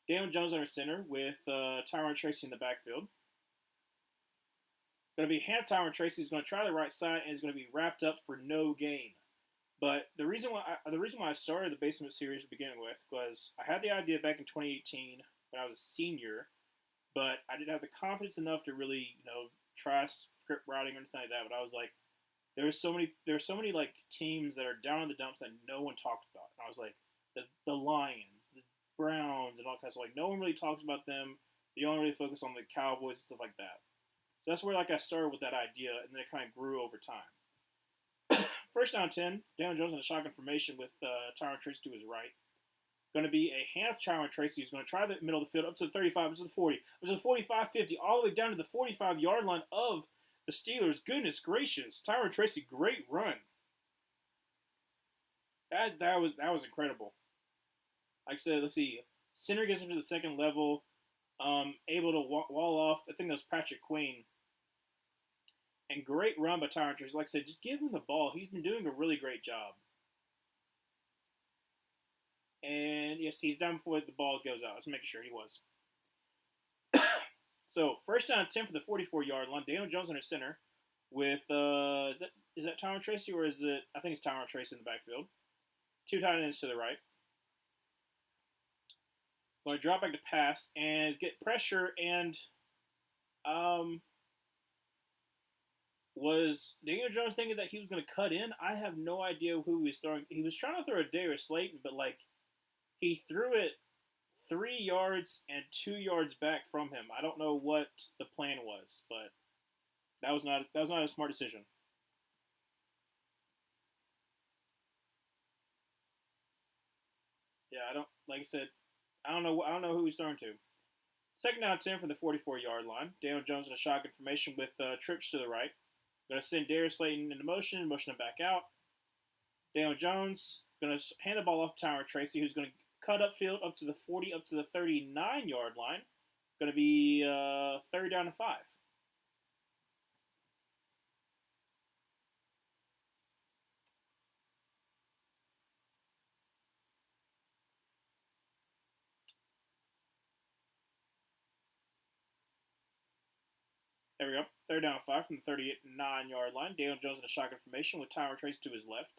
Daniel Jones under center with Tyron Tracy in the backfield. Going to be hand Tyron Tracy. He's going to try the right side and is going to be wrapped up for no gain. But the reason why I started the basement series to begin with was I had the idea back in 2018 when I was a senior, but I didn't have the confidence enough to really try script writing or anything like that. But I was like, there's so many like teams that are down in the dumps that no one talks about. And I was like, the Lions, the Browns, and all kinds of like no one really talks about them. They only really focus on the Cowboys and stuff like that. So that's where like I started with that idea, and then it kind of grew over time. First down 10, Daniel Jones in a shotgun formation with Tyron Tracy to his right. Going to be a hand Tyron Tracy who's going to try the middle of the field up to the 35, up to the 40, up to the 45, 50, all the way down to the 45-yard line of the Steelers. Goodness gracious, Tyron Tracy, great run. That was incredible. Like I said, let's see. Center gets him to the second level, able to wall off. I think that was Patrick Queen. And great run by Tyron Tracy. Like I said, just give him the ball. He's been doing a really great job. And yes, he's down before the ball goes out. I was making sure he was. So first down 10 for the 44-yard line. Daniel Jones under center with is that Tyron Tracy or is it? I think it's Tyron Tracy in the backfield. Two tight ends to the right. Going to drop back to pass and get pressure and was Daniel Jones thinking that he was going to cut in? I have no idea who he was throwing. He was trying to throw a Darius Slayton, but like he threw it 3 yards and 2 yards back from him. I don't know what the plan was, but that was not a smart decision. Yeah, I don't like I said. I don't know who he's throwing to. Second down 10 from the 44-yard line. Daniel Jones in a shotgun formation with trips to the right. Going to send Darius Slayton into motion him back out. Daniel Jones going to hand the ball off to Tyron Tracy, who's going to cut up field up to the 40, up to the 39-yard line. Going to be third down and 5. There we go. Third down and 5 from the 39-yard line. Daniel Jones in a shotgun formation with Tyrone Tracy to his left.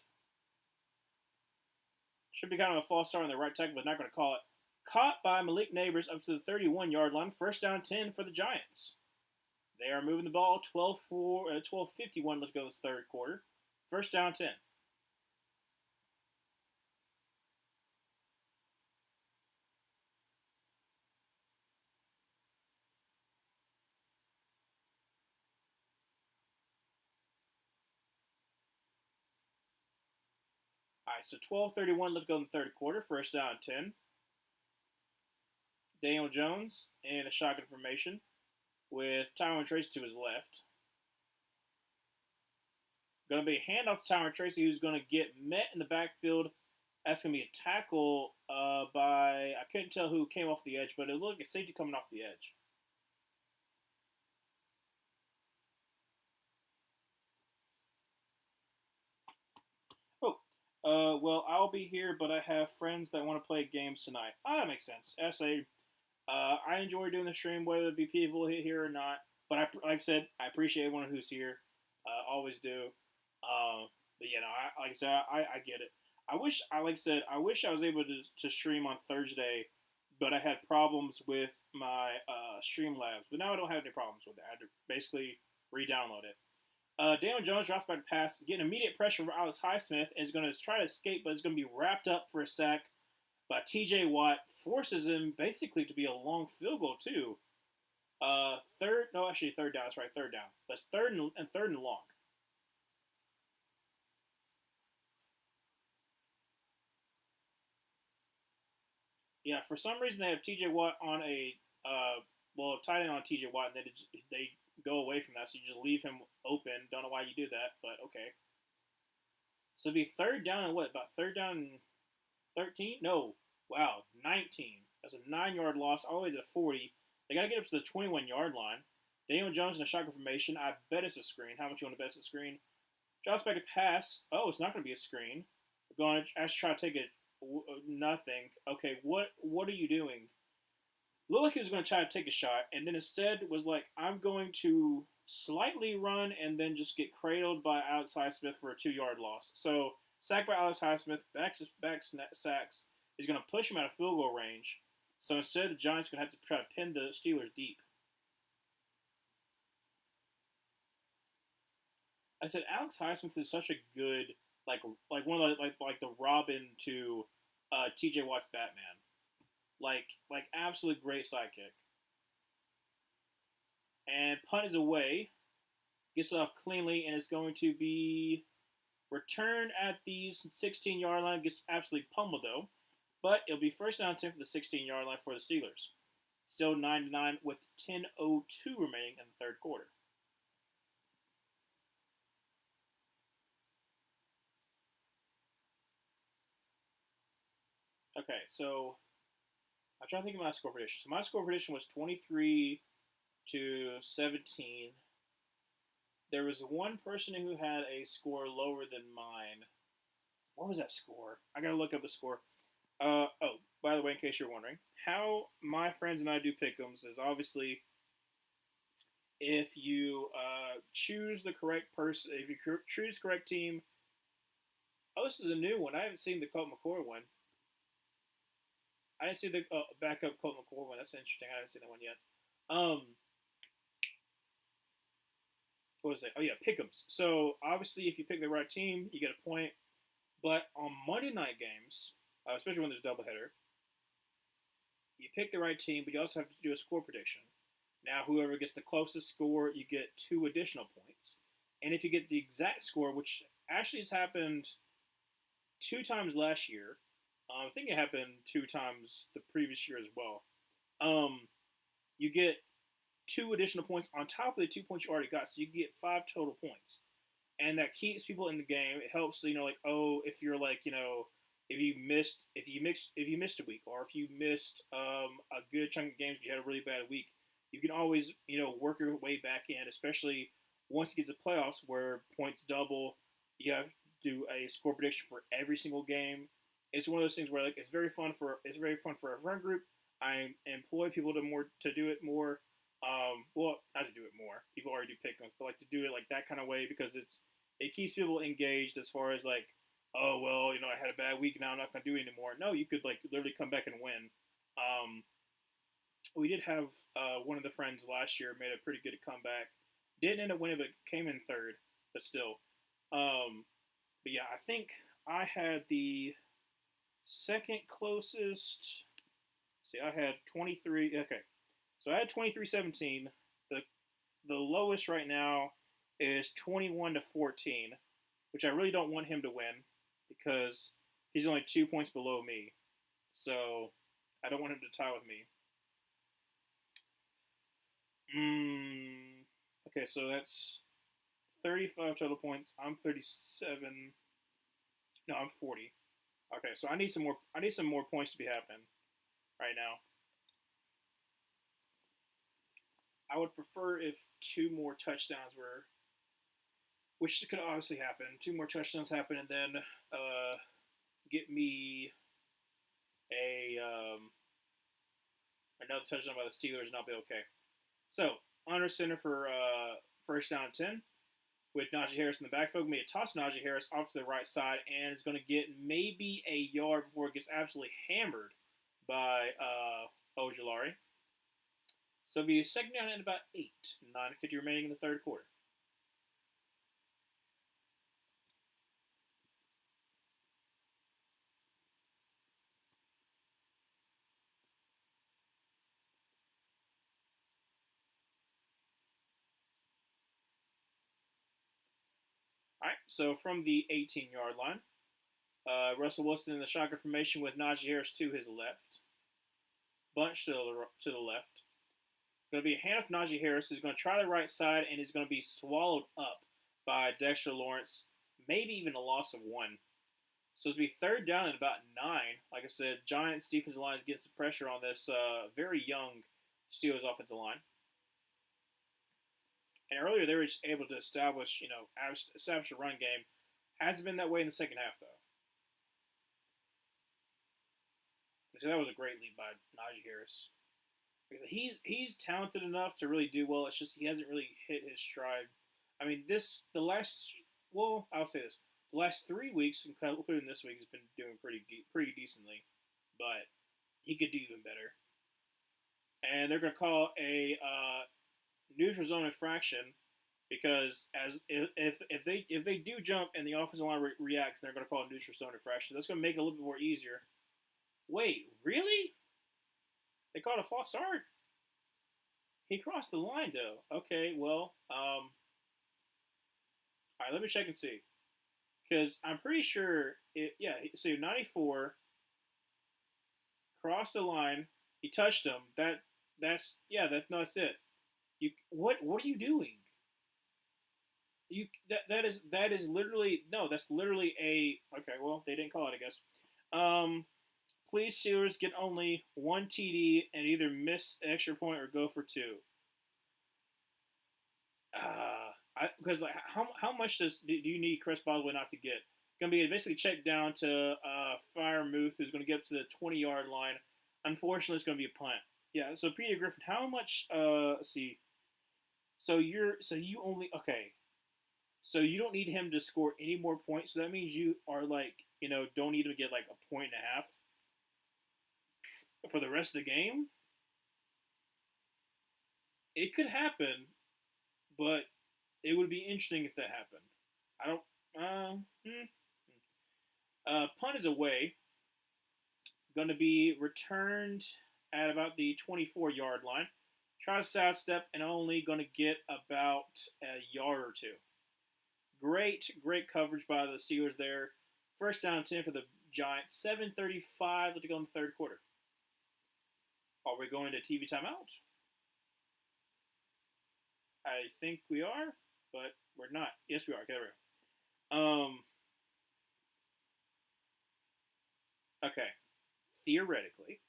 Should be kind of a false start on the right tackle, but not going to call it. Caught by Malik Neighbors up to the 31-yard line. First down 10 for the Giants. They are moving the ball. 12:51 left to go this third quarter. First down 10. All right, so 12:31 left to go in the third quarter. First down 10. Daniel Jones in a shotgun formation with Tyrone Tracy to his left. Going to be a handoff to Tyrone Tracy, who's going to get met in the backfield. That's going to be a tackle by, I couldn't tell who came off the edge, but it looked like a safety coming off the edge. Well, I'll be here, but I have friends that want to play games tonight. That makes sense. I enjoy doing the stream, whether it be people here or not. But like I said, I appreciate everyone who's here. Always do. But like I said, I get it. I wish I was able to stream on Thursday, but I had problems with my Streamlabs. But now I don't have any problems with it. I had to basically re-download it. Daniel Jones drops back to pass, getting immediate pressure from Alex Highsmith, and is going to try to escape, but is going to be wrapped up for a sack by T.J. Watt. Forces him basically to be a long field goal too. Third down. That's right, third down. That's third and long. Yeah, for some reason they have T.J. Watt on tight end on T.J. Watt, and they go away from that, so you just leave him open. Don't know why you do that, but okay. So it'd be third down and what? About third down and 13? No. Wow, 19. That's a 9-yard loss all the way to the 40. They got to get up to the 21-yard line. Daniel Jones in a shotgun formation. I bet it's a screen. How much you want to bet it's a screen? Drops back to pass. Oh, it's not going to be a screen. We're going to actually try to take it. Nothing. Okay, what are you doing? Looked like he was going to try to take a shot, and then instead was like, I'm going to slightly run and then just get cradled by Alex Highsmith for a 2-yard loss. So, sacked by Alex Highsmith, back sacks. He's going to push him out of field goal range. So instead, the Giants are going to have to try to pin the Steelers deep. I said Alex Highsmith is such a good, like one of like the Robin to T.J. Watt's Batman. Like absolutely great sidekick. And punt is away. Gets it off cleanly, and it's going to be returned at the 16-yard line. Gets absolutely pummeled, though. But it'll be first down 10 for the 16-yard line for the Steelers. Still 9-9 with 10:02 remaining in the third quarter. Okay, so I'm trying to think of my score prediction. So my score prediction was 23-17. There was one person who had a score lower than mine. What was that score? I gotta look up the score. By the way, in case you're wondering, how my friends and I do pick'ems is obviously if you choose the correct person, if you choose the correct team. Oh, this is a new one. I haven't seen the Colt McCoy one. I didn't see the backup Colt McCoy one. That's interesting. I haven't seen that one yet. What was it? Oh, yeah, pick'ems. So, obviously, if you pick the right team, you get a point. But on Monday night games, especially when there's a doubleheader, you pick the right team, but you also have to do a score prediction. Now, whoever gets the closest score, you get 2 additional points. And if you get the exact score, which actually has happened 2 times last year, I think it happened 2 times the previous year as well, you get 2 additional points on top of the 2 points you already got, so you get 5 total points. And that keeps people in the game. It helps, if you're if you missed a week, or if you missed a good chunk of games, you had a really bad week, you can always work your way back in, especially once it gets to playoffs where points double. You have to do a score prediction for every single game. It's one of those things where it's very fun for a friend group. I employ people to do it more. Well, not to do it more. People already do pick 'ems, but like to do it like that kind of way because it keeps people engaged as far as like, oh well, I had a bad week, now I'm not gonna do it anymore. No, you could like literally come back and win. Um, we did have one of the friends last year made a pretty good comeback. Didn't end up winning, but came in third. But still, um, but yeah, I think I had the second closest. See, I had 23. Okay, so I had 23-17. The the lowest right now is 21-14, which I really don't want him to win because he's only 2 points below me. So I don't want him to tie with me. Okay, so that's 35 total points. I'm 37. No, I'm 40. Okay, so I need some more. I need some more points to be happening right now. I would prefer if two more touchdowns were, which could obviously happen. Two more touchdowns happen, and then get me a another touchdown by the Steelers, and I'll be okay. So under center for first down and 10 with Najee Harris in the backfield. Going to toss Najee Harris off to the right side, and is going to get maybe a yard before it gets absolutely hammered by Ojulari. So it'll be a second down and about 8. 9:50 remaining in the third quarter. All right, so from the 18-yard line, Russell Wilson in the shotgun formation with Najee Harris to his left. Bunch to the left. Going to be a handoff to Najee Harris, who's going to try the right side and is going to be swallowed up by Dexter Lawrence, maybe even a loss of 1. So it'll be third down and about 9. Like I said, Giants defensive line is getting some pressure on this very young Steelers offensive line. And earlier they were just able to establish a run game. Hasn't been that way in the second half though. So that was a great lead by Najee Harris. He's talented enough to really do well. It's just he hasn't really hit his stride. I mean, I'll say this: the last 3 weeks, including this week, has been doing pretty decently, but he could do even better. And they're going to call a neutral zone infraction because if they do jump and the offensive line reacts, they're going to call a neutral zone infraction. That's going to make it a little bit more easier. Wait, really? They called a false start. He crossed the line though. Okay, well, all right. Let me check and see, because I'm pretty sure it. Yeah, so 94 crossed the line. He touched him. That's it. What are you doing? That is literally no. That's literally a okay. Well, they didn't call it, I guess. Please, Steelers get only one TD and either miss an extra point or go for 2. Because like how much do you need Chris Boswell not to get? Going to be basically checked down to Freiermuth, who's going to get up to the 20-yard line. Unfortunately, it's going to be a punt. Yeah. So Peter Griffin, how much? Let's see. So you only okay. So you don't need him to score any more points. So that means you are like don't need him to get like a point and a half for the rest of the game. It could happen, but it would be interesting if that happened. I don't. Punt is away. Going to be returned at about the 24-yard line. Try to sidestep and only going to get about a yard or 2. Great coverage by the Steelers there. First down 10 for the Giants. 7:35 to go in the third quarter. Are we going to TV timeout? I think we are, but we're not. Yes, we are. Okay, there we go. Okay, theoretically,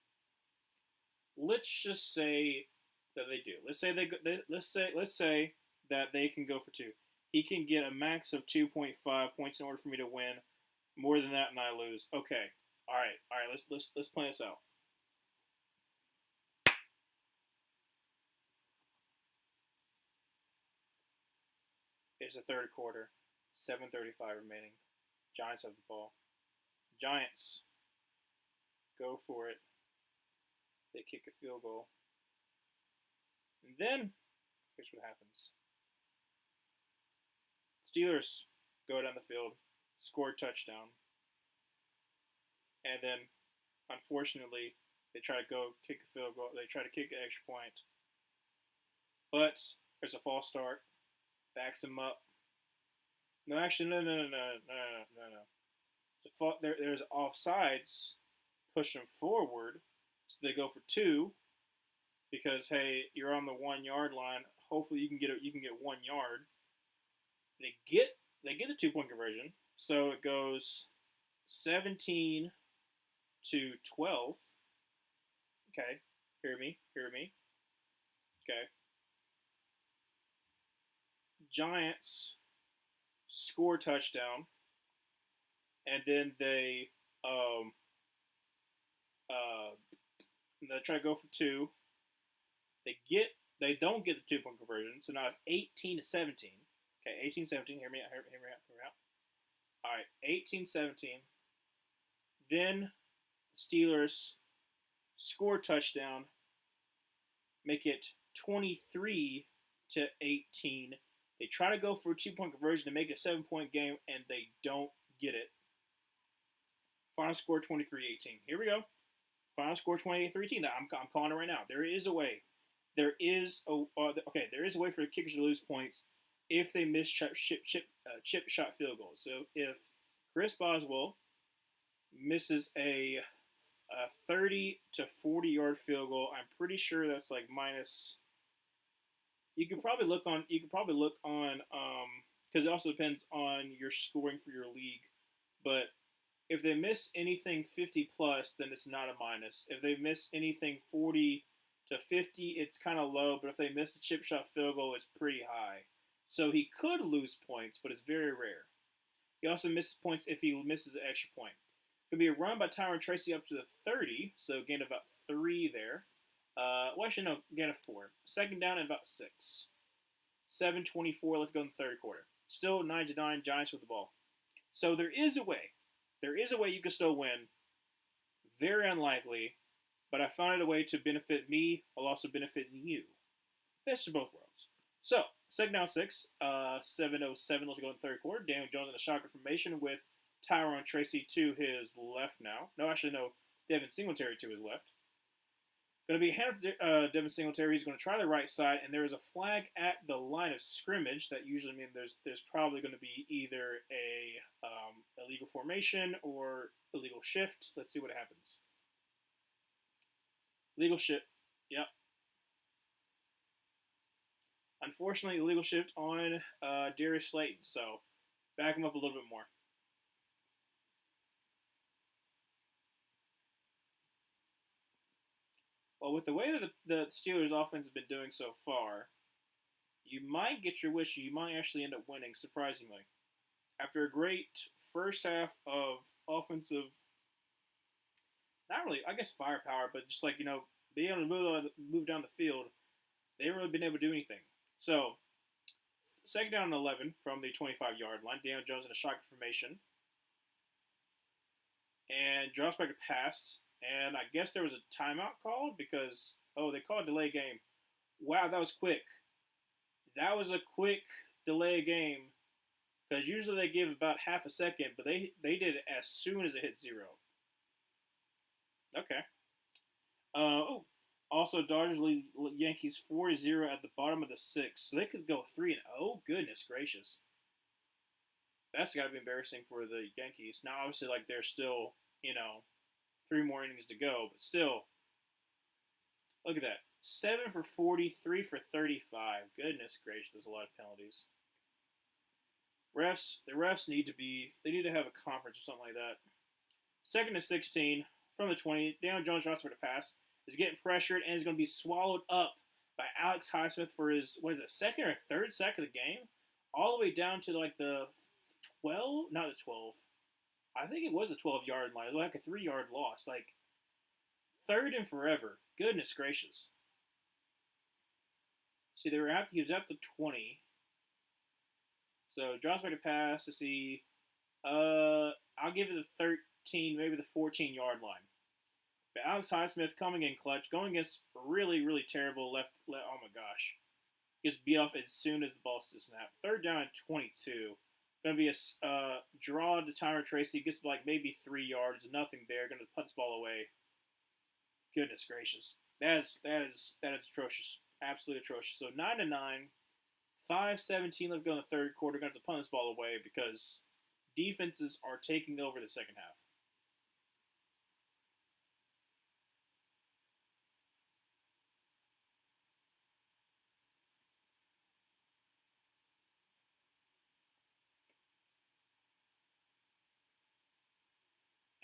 let's just say that they do. Let's say that they can go for 2. He can get a max of 2.5 points in order for me to win. More than that, and I lose. Okay. All right. All right. Let's plan this out. It's the third quarter. 7:35 remaining. Giants have the ball. Giants go for it. They kick a field goal. And then, here's what happens. Steelers go down the field, score a touchdown. And then, unfortunately, they try to go kick a field goal. They try to kick an extra point. But there's a false start. Backs him up. No, actually, no. There's offsides. Push them forward. So they go for 2. Because, hey, you're on the 1 yard line. Hopefully you can get 1 yard. They get the 2-point conversion. So it goes 17-12. Okay, hear me. Okay. Giants score touchdown, and then they try to go for 2. They don't get the 2-point conversion, so now it's 18-17. Okay, 18-17. Hear me out. All right, 18-17. Then the Steelers score touchdown, make it 23-18. They try to go for a 2-point conversion to make it a 7-point game, and they don't get it. Final score 23-18. Here we go. Final score 28-18. I'm calling it right now. There is a way. There is a way for the kickers to lose points if they miss chip shot field goals. So if Chris Boswell misses a 30 to 40 yard field goal, I'm pretty sure that's like minus. You could probably look on because it also depends on your scoring for your league. But if they miss anything 50 plus, then it's not a minus. If they miss anything 40 to 50, it's kind of low. But if they miss a chip shot field goal, it's pretty high. So he could lose points, but it's very rare. He also misses points if he misses an extra point. Could be a run by Tyrone Tracy up to the 30, so gain about 3 there. Gain of 4. Second down and about 6. 7:24. Let's go in the third quarter. Still 9-9. Giants with the ball. So there is a way. There is a way you can still win. Very unlikely, but I found a way to benefit me while also benefiting you. Best of both worlds. So, second down 6, 7:07. Let's go in the third quarter. Daniel Jones in a shotgun formation with Tyrone Tracy to his left now. No, Devin Singletary to his left. Going to be Devin Singletary. He's going to try the right side, and there is a flag at the line of scrimmage. That usually means there's probably going to be either a illegal formation or illegal shift. Let's see what happens. Legal shift. Yep. Unfortunately, illegal shift on Darius Slayton. So back him up a little bit more. Well, with the way that the Steelers' offense has been doing so far, you might get your wish. You might actually end up winning, surprisingly. After a great first half of offensive, not really, I guess, firepower, but just like, being able to move down the field, they haven't really been able to do anything. So, second down and 11 from the 25-yard line. Daniel Jones in a shotgun formation. And drops back a pass. And I guess there was a timeout called because, they called delay game. Wow, that was quick. That was a quick delay game because usually they give about half a second, but they did it as soon as it hit 0. Okay. Also, Dodgers lead Yankees 4-0 at the bottom of the 6th, so they could go 3-0. Goodness gracious. That's got to be embarrassing for the Yankees. Now, obviously, they're still, 3 more innings to go, but still, look at that. 7 for 40, 3 for 35. Goodness gracious, there's a lot of penalties. The refs need to have a conference or something like that. Second and 16 from the 20. Daniel Jones drops for the pass. Is getting pressured and is going to be swallowed up by Alex Highsmith for his, what is it, second or third sack of the game? All the way down to like the 12? Not the 12. I think it was a 12-yard line. It was like a 3-yard loss. Like, third and forever. Goodness gracious. See, he was at the 20. So, drops back to pass to see. I'll give it the 13, maybe the 14-yard line. But Alex Highsmith coming in clutch, going against really, really terrible left. Oh my gosh, gets beat off as soon as the ball snapped. Third down and 22. Going to be a draw to Tyler Tracy. Gets like maybe 3 yards, nothing there. Going to put this ball away. Goodness gracious, that is atrocious, absolutely atrocious. So 9-9, 5:17 left to go in the third quarter. Going to have to punt this ball away because defenses are taking over the second half.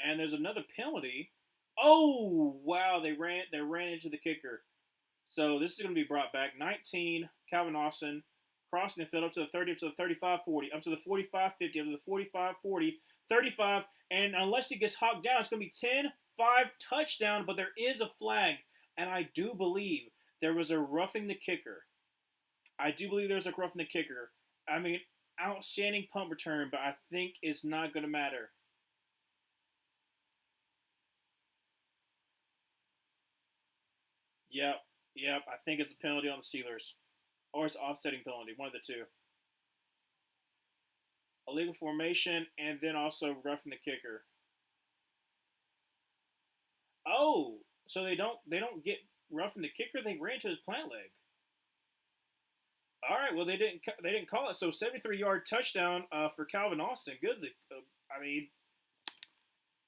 And there's another penalty. Oh wow, they ran into the kicker. So this is going to be brought back. 19, Calvin Austin crossing the field up to the 30, up to the 35, 40, up to the 45, 50, up to the 45, 40, 35, and unless he gets hawked down, it's going to be 10-5 touchdown. But there is a flag, and I do believe there was a roughing the kicker. I do believe there's a roughing the kicker. I mean, outstanding punt return, but I think it's not going to matter. Yep, I think it's a penalty on the Steelers, or it's offsetting penalty, one of the two. Illegal formation, and then also roughing the kicker. Oh, so they don't get roughing the kicker. They ran to his plant leg. All right, well they didn't call it. So 73-yard touchdown for Calvin Austin. Good. I mean,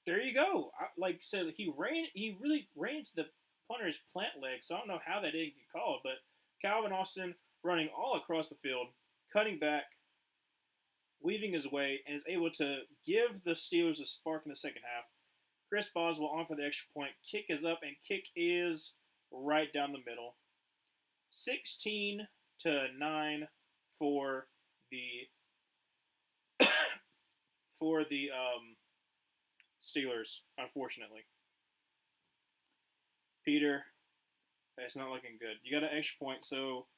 there you go. Like I said, he really ran to the punter's plant leg. So I don't know how that didn't get called, but Calvin Austin running all across the field, cutting back, weaving his way, and is able to give the Steelers a spark in the second half. Chris Boswell on for the extra point. Kick is up, and kick is right down the middle. 16-9 for the Steelers, unfortunately. Peter, it's not looking good. You got an extra point, so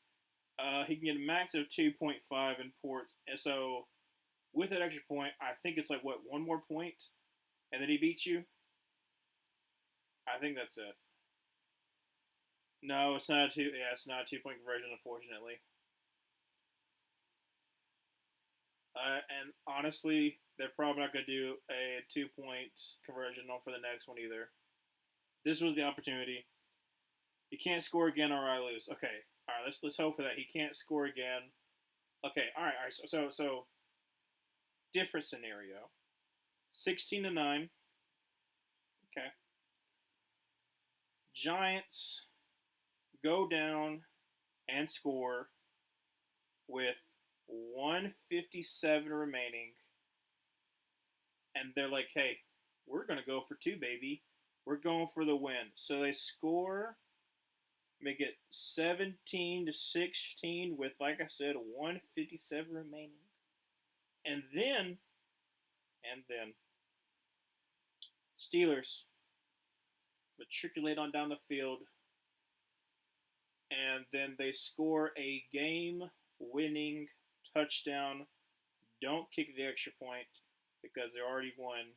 he can get a max of 2.5 in ports. And so with that extra point, I think it's like, what, one more point? And then he beats you? I think that's it. No, it's not a two. Yeah, it's not a 2-point conversion, unfortunately. And honestly, they're probably not going to do a 2-point conversion for the next one either. This was the opportunity. He can't score again, or I lose. Okay, all right. Let's hope for that. He can't score again. Okay, all right. So different scenario. 16-9. Okay. Giants go down and score with 157 remaining, and they're like, "Hey, we're gonna go for two, baby. We're going for the win." So they score, make it 17-16 with, like I said, 157 remaining, and then Steelers matriculate on down the field, and then they score a game-winning touchdown. Don't kick the extra point because they already won.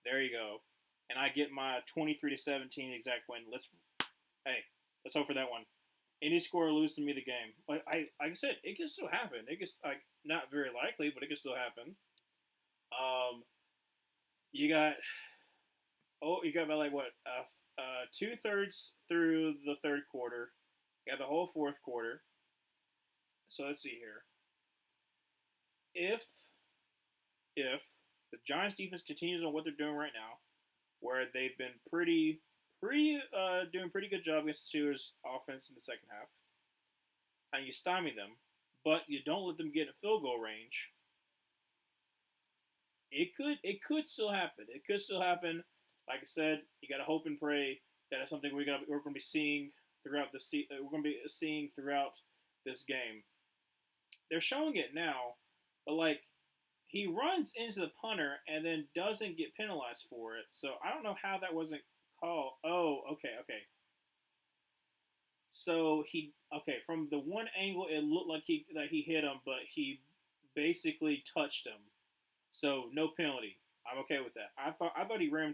There you go. And I get my 23-17 exact win. Let's hope for that one. Any score loses me the game. Like I said, it can still happen. It can, like, not very likely, but it can still happen. You got about like what 2/3 through the third quarter. You got the whole fourth quarter. So let's see here. If the Giants defense continues on what they're doing right now, where they've been doing pretty good job against the Steelers offense in the second half, and you stymie them, but you don't let them get in field goal range, it could still happen. It could still happen Like I said, you got to hope and pray that it's something we're going to be seeing throughout we're going to be seeing throughout this game. They're showing it now, but like he runs into the punter and then doesn't get penalized for it. So I don't know how that wasn't called. Oh, okay. So from the one angle it looked like he hit him, but he basically touched him. So no penalty. I'm okay with that. I thought he ran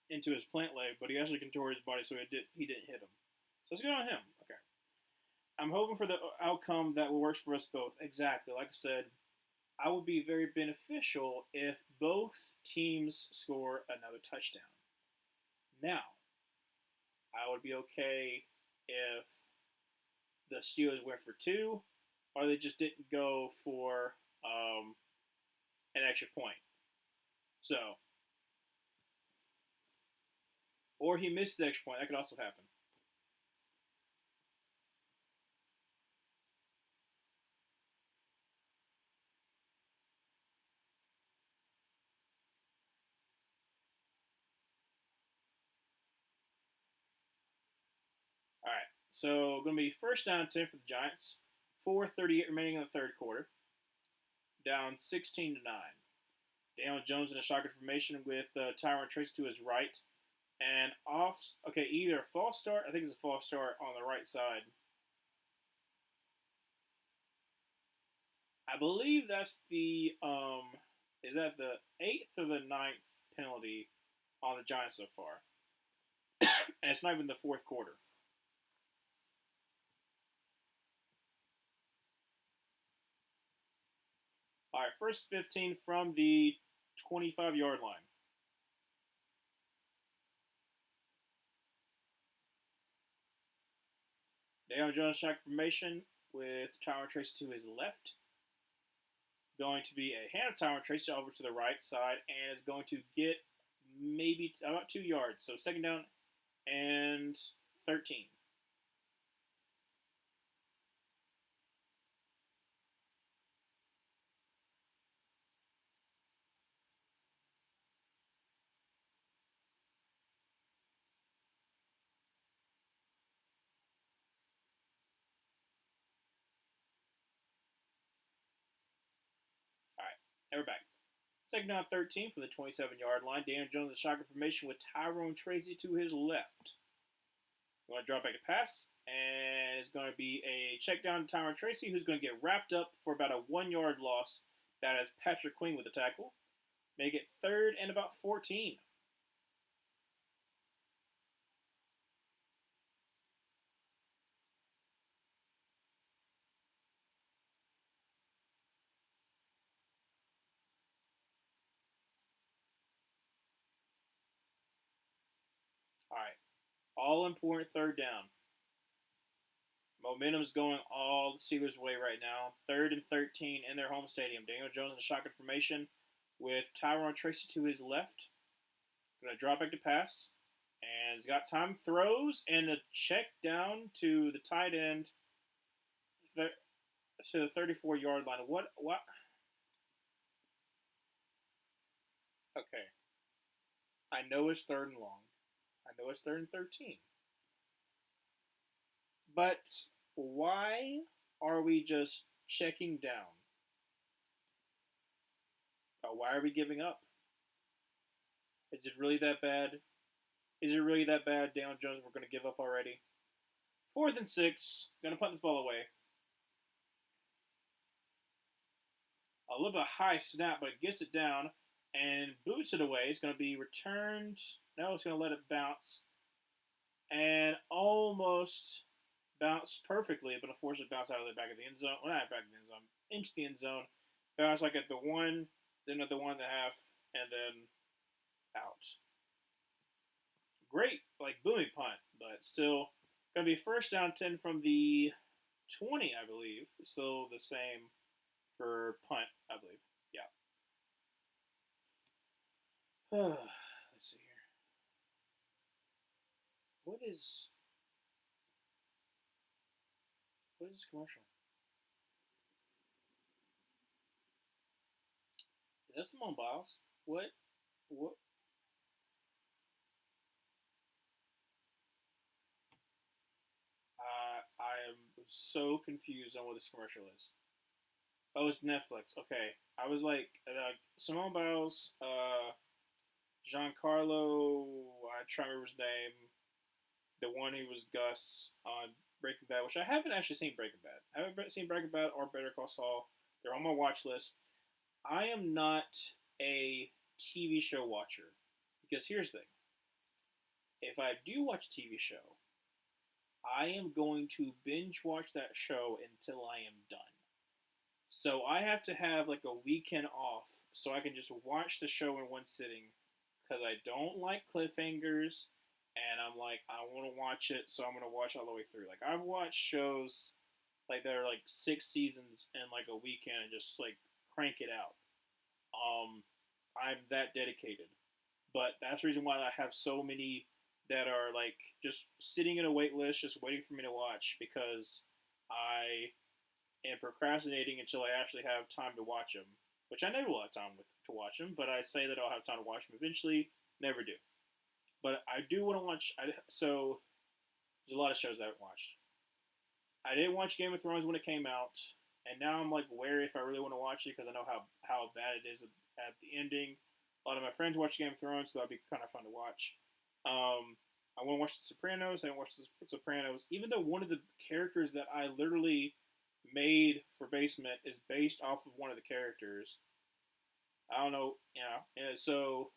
into his plant leg, but he actually contorted his body, so he didn't hit him. So it's good on him. Okay. I'm hoping for the outcome that will work for us both. Exactly. Like I said, I would be very beneficial if both teams score another touchdown. Now, I would be okay if the Steelers went for two, or they just didn't go for an extra point. So, or he missed the extra point. That could also happen. All right. So, going to be first down 10 for the Giants. 4:38 remaining in the third quarter. Down 16 to 9. Daniel Jones in a shotgun formation with Tyron Tracy to his right. And off, okay, either a false start, I think it's a false start on the right side. I believe that's is that the 8th or the ninth penalty on the Giants so far? And it's not even the fourth quarter. All right, first 15 from the 25-yard line. Daniel Jones shotgun formation with Tyron Tracy to his left. Going to be a hand of Tyron Tracy over to the right side, and is going to get maybe about 2 yards. So second down and 13. All right, and we're back. Second down 13 from the 27-yard line. Daniel Jones in shotgun formation with Tyrone Tracy to his left. Going to drop back to pass, and it's going to be a check down to Tyrone Tracy, who's going to get wrapped up for about a 1 yard loss. That is Patrick Queen with the tackle. Make it third and about 14. All right, all important third down. Momentum's going all the Steelers' way right now. Third and 13 in their home stadium. Daniel Jones in a shotgun formation with Tyrone Tracy to his left. Going to drop back to pass. And he's got time, throws, and a check down to the tight end to the 34-yard line. What? Okay. I know it's third and long. I know it's third and 13. But why are we just checking down? Why are we giving up? Is it really that bad? Is it really that bad, Daniel Jones? We're going to give up already. Fourth and 6. Going to punt this ball away. A little bit high snap, but it gets it down and boots it away. It's going to be returned. No, it's going to let it bounce. And almost bounced perfectly, but unfortunately bounced out of the back of the end zone. Well, not back of the end zone, into the end zone. Bounced like at the 1, then at the 1.5, and then out. Great, like booming punt, but still going to be first down 10 from the 20, I believe. Still the same for punt, I believe. Yeah. Let's see here. What is this commercial? Is that Simone Biles? What What? I am so confused on what this commercial is. Oh, it's Netflix. Okay, I was like Simone Biles, Giancarlo. I try to remember his name. The one who was Gus on Breaking Bad, which I haven't actually seen Breaking Bad. I haven't seen Breaking Bad or Better Call Saul. They're on my watch list. I am not a TV show watcher because here's the thing: if I do watch a TV show, I am going to binge watch that show until I am done. So I have to have like a weekend off so I can just watch the show in one sitting because I don't like cliffhangers and I'm like I want to watch it so I'm gonna watch all the way through. Like I've watched shows like that are like 6 seasons in like a weekend and just like crank it out. Um, I'm that dedicated, but that's the reason why I have so many that are like just sitting in a wait list, just waiting for me to watch because I am procrastinating until I actually have time to watch them, which I never will have time to watch them. But I say that I'll have time to watch them eventually, never do. But I do want to watch. So there's a lot of shows I haven't watched. I didn't watch Game of Thrones when it came out, and now I'm like wary if I really want to watch it because I know how bad it is at the ending. A lot of my friends watch Game of Thrones, so that'd be kind of fun to watch. I want to watch The Sopranos. I haven't watched The Sopranos, even though one of the characters that I literally made for Basement is based off of one of the characters. I don't know, and so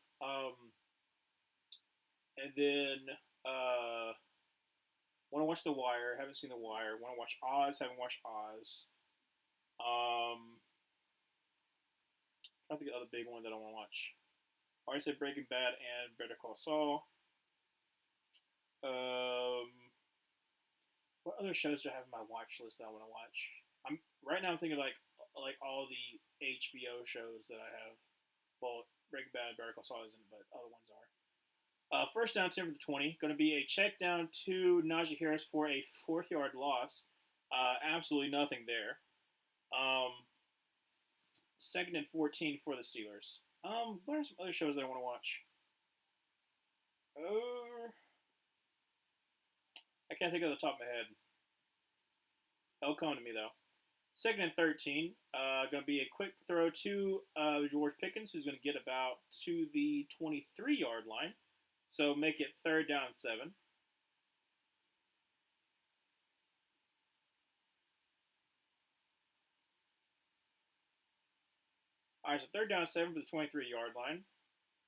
and then want to watch The Wire. Haven't seen The Wire. Want to watch Oz. Haven't watched Oz. I think the other big one that I want to watch. I already said Breaking Bad and Better Call Saul. Um, what other shows do I have in my watch list that I want to watch? I'm right now. I'm thinking like all the HBO shows that I have. Well, Breaking Bad, Better Call Saul isn't, but other ones are. First down 10 for the 20. Going to be a check down to Najee Harris for a 4-yard loss. Absolutely nothing there. Second and 14 for the Steelers. What are some other shows that I want to watch? I can't think of the top of my head. It'll come to me though. Second and 13. Going to be a quick throw to George Pickens, who's going to get about to the 23-yard line. So make it third down and 7. All right, so third down and 7 for the 23-yard line.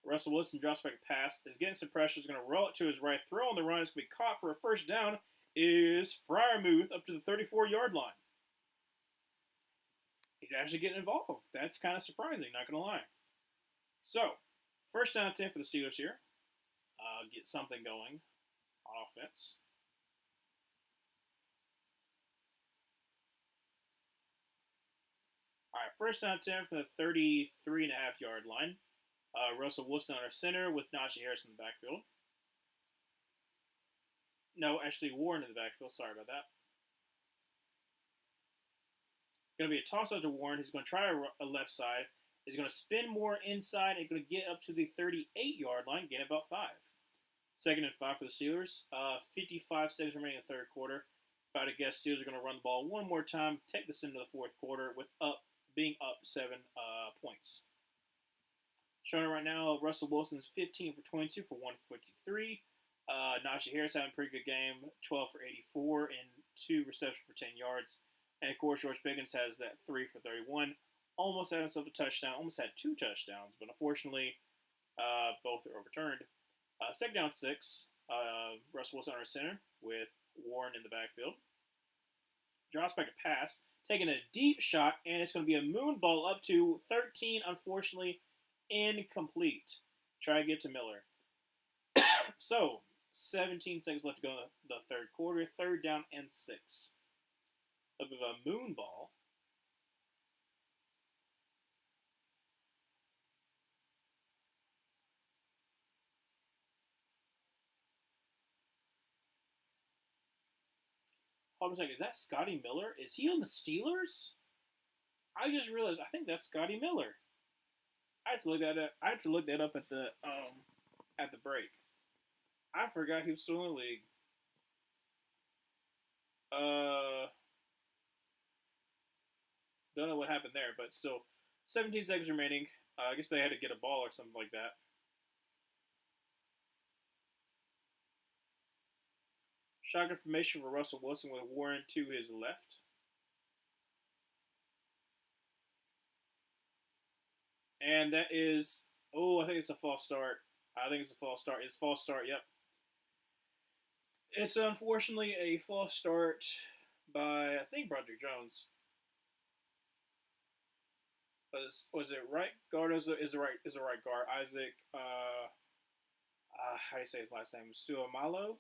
Russell Wilson drops back a pass, is getting some pressure, is going to roll it to his right, throw on the run, is going to be caught for a first down, is Freiermuth up to the 34-yard line. He's actually getting involved. That's kind of surprising, not going to lie. So, first down 10 for the Steelers here. Get something going on offense. All right, first down 10 for the 33.5-yard line. Russell Wilson under center with Najee Harris in the backfield. No, actually Warren in the backfield. Sorry about that. Going to be a toss up to Warren. He's going to try a left side. He's going to spin more inside and going to get up to the 38-yard line, gain about 5. Second and 5 for the Steelers. 55 seconds remaining in the third quarter. If I had to guess, Steelers are going to run the ball one more time, take this into the fourth quarter with being up 7 points. Showing it right now, Russell Wilson's 15 for 22 for 153. Najee Harris having a pretty good game, 12 for 84 and 2 receptions for 10 yards. And of course, George Pickens has that 3 for 31. Almost had himself a touchdown, almost had 2 touchdowns, but unfortunately, both are overturned. Second down 6, Russell Wilson under center with Warren in the backfield. Drops back a pass, taking a deep shot, and it's going to be a moon ball up to 13, unfortunately, incomplete. Try to get to Miller. So, 17 seconds left to go in the third quarter. Third down and 6. A bit of a moon ball. Hold on a second. Is that Scotty Miller? Is he on the Steelers? I just realized I think that's Scotty Miller. I have to look that up. I have to look that up at the break. I forgot he was still in the league. Uh, don't know what happened there, but still, 17 seconds remaining. I guess they had to get a ball or something like that. Shotgun formation for Russell Wilson with Warren to his left. And that is, oh, I think it's a false start. I think it's a false start. It's a false start, yep. It's unfortunately a false start by, I think, Broderick Jones. Was it right guard? Is the right guard? Isaac, how do you say his last name? Suamalo?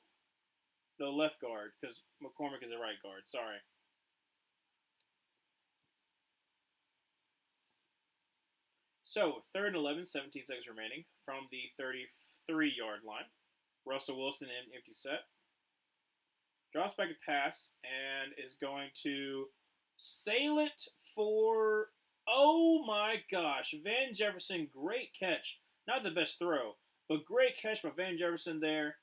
No, left guard, because McCormick is the right guard. Sorry. So, third and 11, 17 seconds remaining from the 33-yard line. Russell Wilson in empty set. Drops back a pass and is going to sail it for, oh my gosh, Van Jefferson, great catch. Not the best throw, but great catch by Van Jefferson there.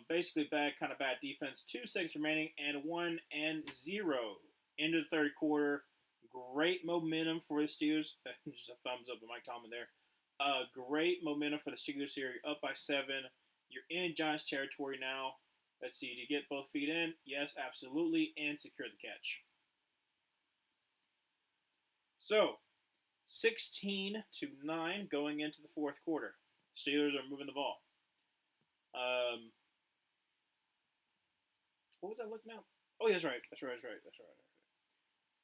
Basically kind of bad defense. 2 seconds remaining and 1-0 into the third quarter. Great momentum for the Steelers. Just a thumbs up to Mike Tomlin there. Great momentum for the Steelers here. You're up by 7. You're in Giants territory now. Let's see. Do you get both feet in? Yes, absolutely. And secure the catch. So, 16-9 going into the fourth quarter. Steelers are moving the ball. What was I looking at? Oh, yeah, that's right.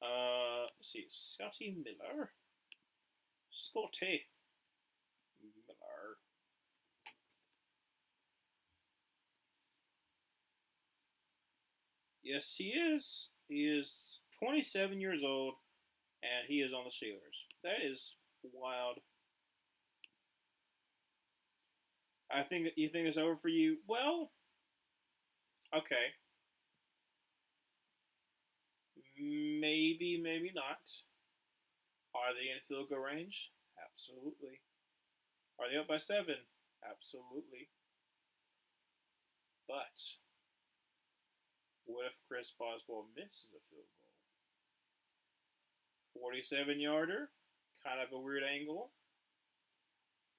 Let's see. Scotty Miller. Scotty Miller. Yes, he is. He is 27 years old, and he is on the Steelers. That is wild. I think you think it's over for you. Well, okay. Maybe, maybe not. Are they in field goal range? Absolutely. Are they up by 7? Absolutely. But what if Chris Boswell misses a field goal? 47-yarder, kind of a weird angle.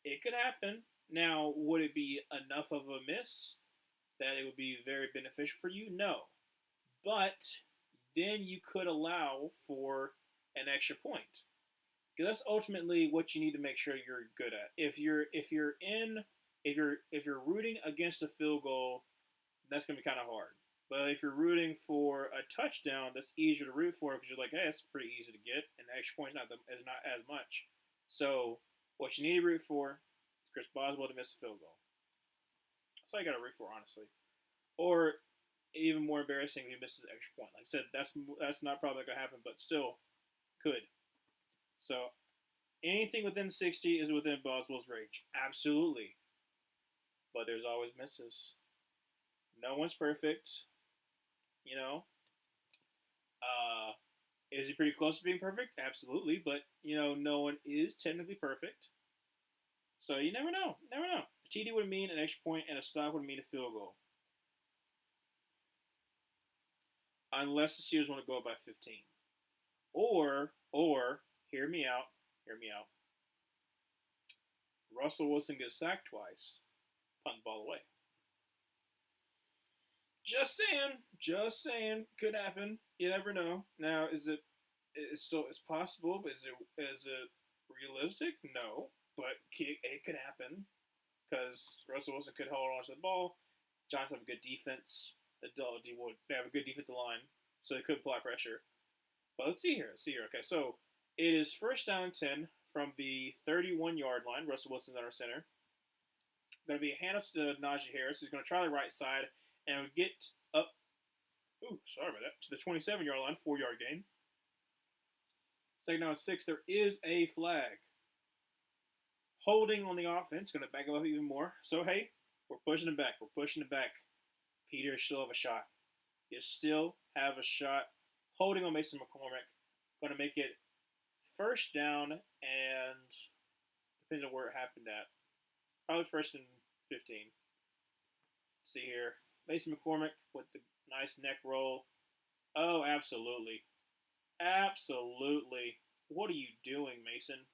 It could happen. Now, would it be enough of a miss that it would be very beneficial for you? No. But then you could allow for an extra point. Because that's ultimately what you need to make sure you're good at. If you're rooting against a field goal, that's gonna be kind of hard. But if you're rooting for a touchdown, that's easier to root for because you're like, hey, it's pretty easy to get, and the extra point's not as much. So what you need to root for is Chris Boswell to miss a field goal. That's all you got to root for, honestly. Or even more embarrassing, if he misses an extra point. Like I said, that's not probably gonna happen, but still could. So anything within 60 is within Boswell's range. Absolutely. But there's always misses. No one's perfect. You know? Is he pretty close to being perfect? Absolutely. But, no one is technically perfect. So you never know. Never know. A TD would mean an extra point, and a stop would mean a field goal. Unless the Steelers want to go up by 15. Or, hear me out. Russell Wilson gets sacked twice. Punt the ball away. Just saying. Could happen. You never know. Now, it's possible, but is it realistic? No. But it could happen. Because Russell Wilson could hold on to the ball. Giants have a good defense. They have a good defensive line. So they could apply pressure. But let's see here. Okay, so it is first down and 10 from the 31-yard line. Russell Wilson's on our center. Going to be a handoff to Najee Harris. He's going to try the right side and get up. Ooh, sorry about that. To the 27-yard line, 4-yard gain. Second down and 6. There is a flag. Holding on the offense. Going to back up even more. So, hey, we're pushing it back. Peter still have a shot. You still have a shot. Holding on Mason McCormick. Going to make it first down and Depends on where it happened at. Probably first and 15. See here. Mason McCormick with the nice neck roll. Oh, absolutely. Absolutely. What are you doing, Mason?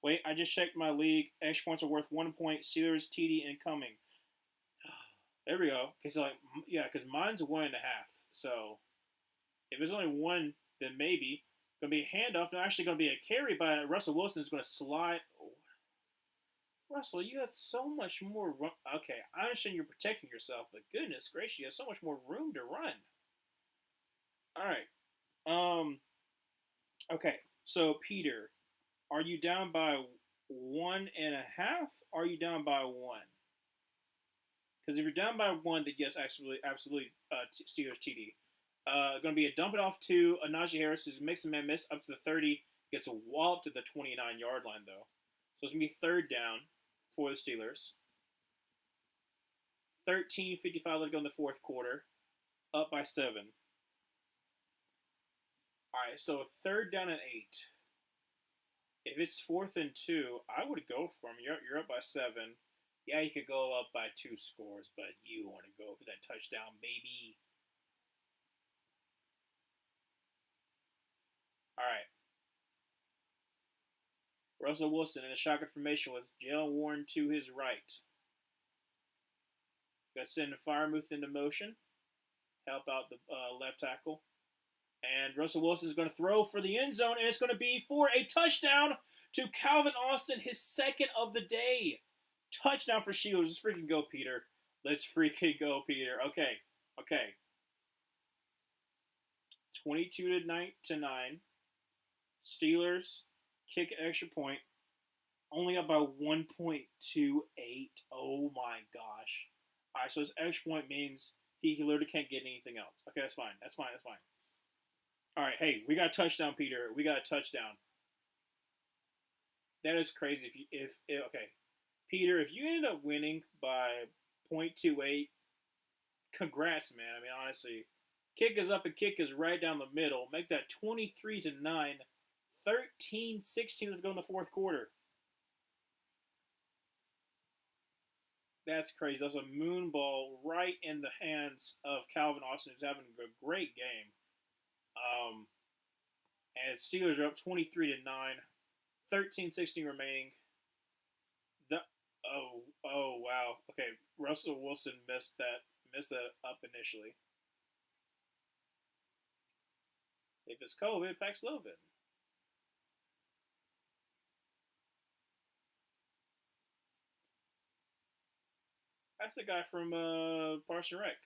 Wait, I just checked my league. Extra points are worth 1 point. Steelers, TD, incoming. There we go. Okay, so like, yeah, because mine's 1.5. So if it's only one, then maybe gonna be a handoff. No, actually gonna be a carry by Russell Wilson. Is gonna slide. Oh. Russell, you had so much more. Okay, I understand you're protecting yourself, but goodness gracious, you have so much more room to run. All right. Okay. So Peter, are you down by 1.5? Or are you down by 1? Because if you're down by 1, then yes, absolutely, Steelers TD. Going to be a dump it off to Najee Harris, who's mix and man miss up to the 30, gets a wallop to the 29-yard line though. So it's going to be third down for the Steelers. 13:55 left to go in the fourth quarter, up by 7. All right, so third down and 8. If it's 4th and 2, I would go for him. You're up by 7. Yeah, you could go up by 2 scores, but you want to go for that touchdown, baby. All right. Russell Wilson in a shotgun formation with Jaylen Warren to his right. Got to send Freiermuth into motion. Help out the left tackle. And Russell Wilson is going to throw for the end zone, and it's going to be for a touchdown to Calvin Austin, his second of the day. Touchdown for Shields. Let's freaking go, Peter. Let's freaking go, Peter. Okay. 22-9. Steelers kick an extra point. Only up by 1.28. Oh my gosh. All right, so this extra point means he literally can't get anything else. Okay, that's fine. All right, hey, we got a touchdown, Peter. We got a touchdown. That is crazy. If okay, Peter, if you end up winning by 0.28, congrats, man. I mean, honestly, kick is up and kick is right down the middle. Make that 23-9, 13-16 to go in the fourth quarter. That's crazy. That's a moon ball right in the hands of Calvin Austin, who's having a great game. And Steelers are up 23-9, 13-16 remaining. Oh wow. Okay, Russell Wilson missed that up initially. If it's COVID, Paxlovid. That's the guy from Parks and Rec.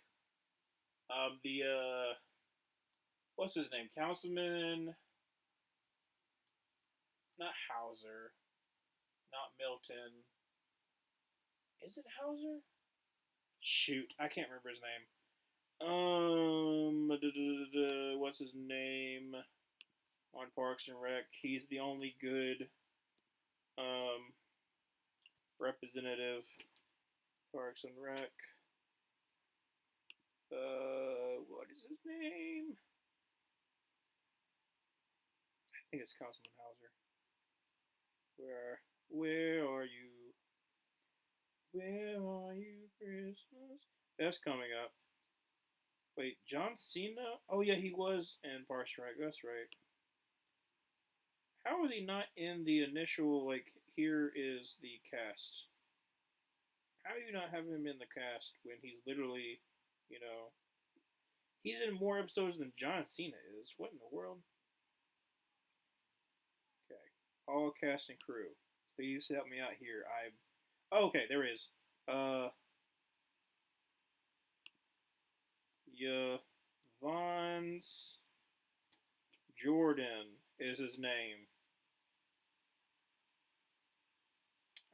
What's his name? Councilman. Not Hauser. Not Milton. Is it Hauser? Shoot, I can't remember his name. What's his name? On Parks and Rec. He's the only good representative. Parks and Rec. What is his name? I think it's Councilman Hauser. Where are you? Where are you, Christmas? That's coming up. Wait, John Cena? Oh yeah, he was in Parks and Rec. That's right. How is he not in the initial, like, here is the cast? How do you not have him in the cast when he's literally, he's in more episodes than John Cena is? What in the world? Okay. All cast and crew. Please help me out here. Okay, there is. Vance Jordan is his name.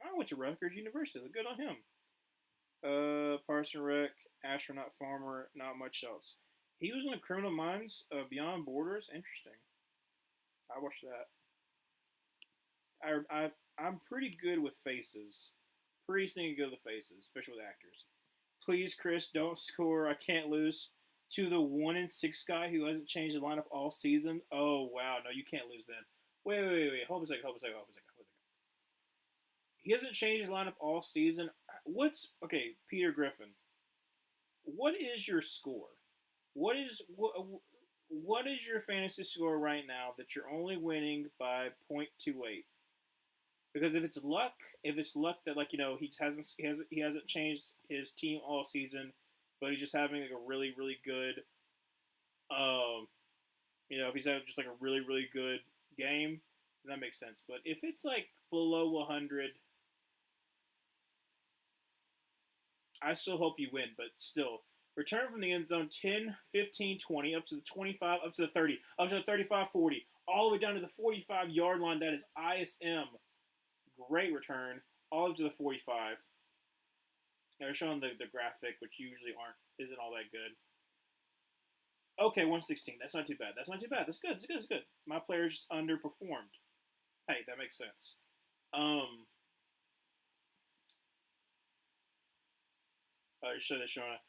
I went to Rutgers University. Good on him. Parks and Rec, astronaut, farmer, not much else. He was in the Criminal Minds Beyond Borders. Interesting. I watched that. I'm pretty good with faces. Pretty sneaky good with faces, especially with actors. Please, Chris, don't score. I can't lose to the 1-6 guy who hasn't changed the lineup all season. Oh wow, no, you can't lose then. Wait. Hold on a second. He hasn't changed his lineup all season. Okay? Peter Griffin, what is your score? What is your fantasy score right now that you're only winning by 0.28? Because if it's luck that he hasn't changed his team all season, but he's just having like a really good um if he's having just like a really good game, then that makes sense. But if it's like below 100, I still hope you win, but still. Return from the end zone 10, 15, 20, up to the 25, up to the 30, up to the 35, 40, all the way down to the 45-yard line. That is ISM. Great return, all up to the 45. They're showing the graphic, which usually isn't all that good. Okay, 116. That's not too bad. That's good. That's good. My players just underperformed. Hey, that makes sense. You should have shown it.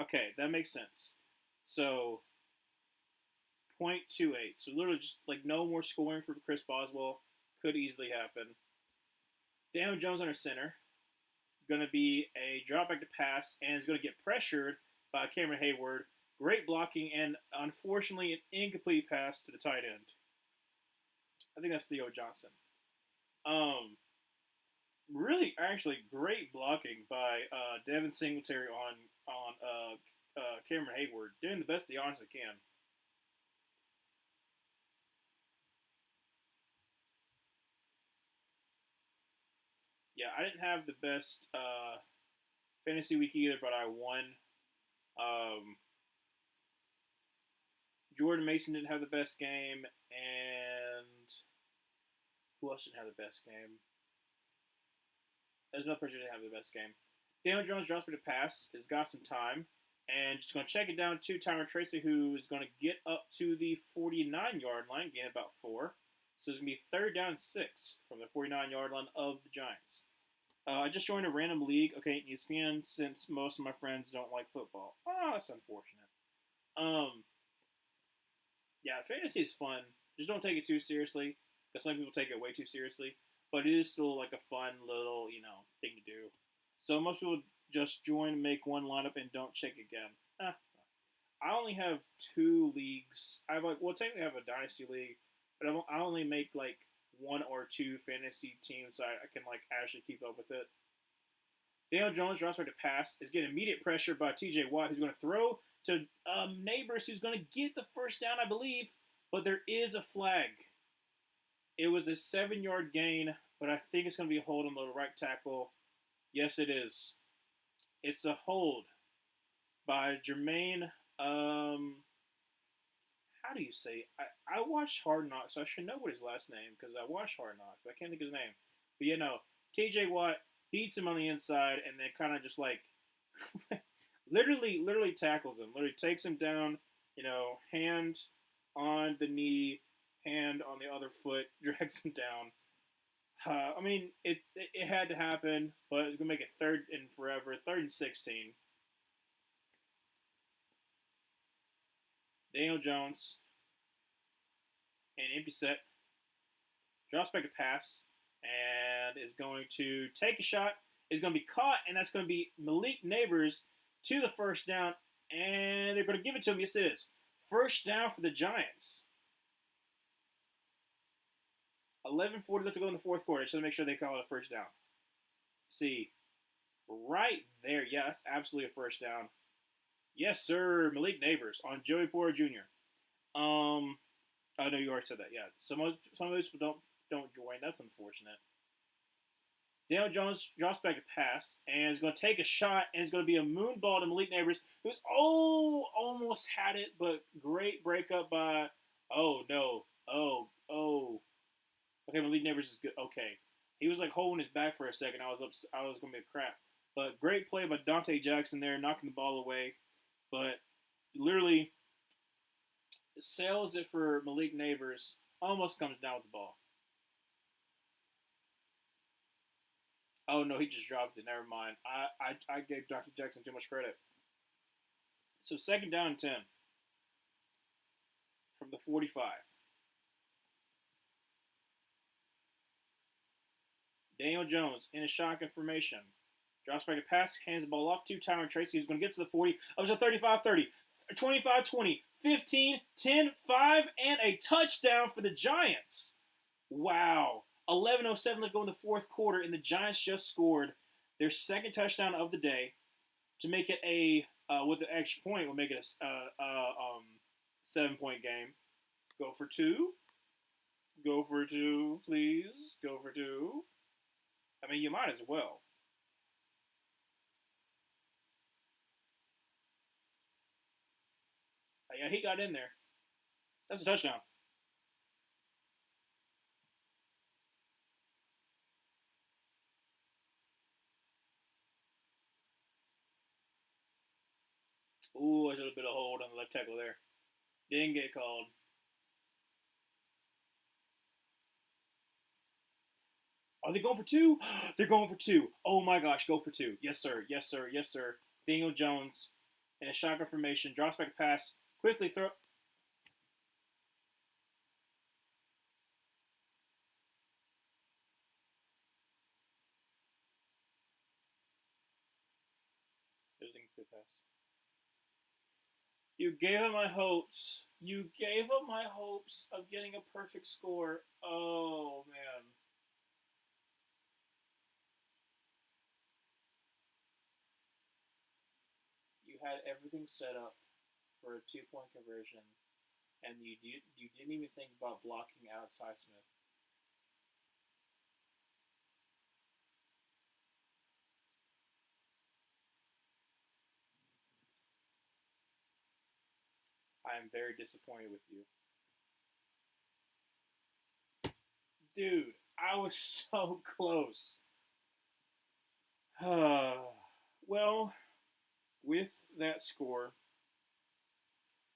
Okay, that makes sense. So 0.28. So literally just like no more scoring for Chris Boswell. Could easily happen. Daniel Jones under center. Going to be a drop back to pass, and is going to get pressured by Cameron Hayward. Great blocking, and unfortunately, an incomplete pass to the tight end. I think that's Theo Johnson. Really, actually, great blocking by Devin Singletary on Cameron Hayward, doing the best they honestly can. Yeah, I didn't have the best fantasy week either, but I won. Um, Jordan Mason didn't have the best game, and who else didn't have the best game? There's no person didn't have the best game. Daniel Jones drops me to pass. Has got some time, and just going to check it down to Tyron Tracy, who is going to get up to the 49-yard line, gain about 4. So it's going to be 3rd down 6 from the 49-yard line of the Giants. I just joined a random league. Okay, ESPN, since most of my friends don't like football. Oh, that's unfortunate. Yeah, fantasy is fun. Just don't take it too seriously, because some people take it way too seriously. But it is still like a fun little, thing to do. So most people just join, make one lineup, and don't check again. I only have 2 leagues. Technically I have a dynasty league, but I only make like 1 or 2 fantasy teams, so I can like actually keep up with it. Daniel Jones drops back to pass, is getting immediate pressure by T.J. Watt, who's going to throw to Neighbors, who's going to get the first down, I believe, but there is a flag. It was a 7-yard gain, but I think it's going to be a hold on the right tackle. Yes, it is. It's a hold by Jermaine. How do you say? I watched Hard Knocks, so I should know what his last name, because I watched Hard Knocks, but I can't think of his name. But TJ Watt beats him on the inside, and then kind of just like literally tackles him. Literally takes him down. Hand on the knee, hand on the other foot, drags him down. I mean, it had to happen, but it's gonna make it 3rd and forever, 3rd and 16. Daniel Jones, an empty set, drops back to pass, and is going to take a shot. Is going to be caught, and that's going to be Malik Neighbors to the first down, and they're going to give it to him. Yes, it is. First down for the Giants. 11:40 left to go in the 4th quarter. Just to make sure they call it a first down. See, right there. Yeah, that's absolutely a first down. Yes, sir. Malik Neighbors on Joey Porter Jr. I know you already said that. Yeah, some of those people don't join. That's unfortunate. Daniel Jones drops back to pass and is going to take a shot, and it's going to be a moon ball to Malik Neighbors, who's almost had it, but great breakup by. Oh no! Oh. Okay, Malik Neighbors is good. Okay, he was like holding his back for a second. I was going to be a crap, but great play by Dante Jackson there, knocking the ball away. But literally, sails it for Malik Neighbors. Almost comes down with the ball. Oh no, he just dropped it. Never mind. I gave Dr. Jackson too much credit. So 2nd down and 10 from the 45. Daniel Jones in a shotgun formation. Drops back to pass, hands the ball off to Tyron Tracy, who's going to get to the 40, up to 35-30, 25-20, 15, 10, 5, and a touchdown for the Giants. Wow. 11:07 to go in the fourth quarter, and the Giants just scored their second touchdown of the day to make it with the extra point, will make it a 7-point game. Go for two. Go for two, please. Go for two. I mean, you might as well. Yeah, he got in there. That's a touchdown. Ooh, I should have been a hold on the left tackle there. Didn't get called. Are they going for two? They're going for two. Oh my gosh, go for two. Yes, sir. Yes, sir. Yes, sir. Daniel Jones in a shotgun formation, drops back pass, quickly throw. There's a good pass. You gave up my hopes. You gave up my hopes of getting a perfect score. Oh, man. You had everything set up for a 2-point conversion, and you didn't even think about blocking Alex Highsmith. I am very disappointed with you. Dude, I was so close. Well, with that score,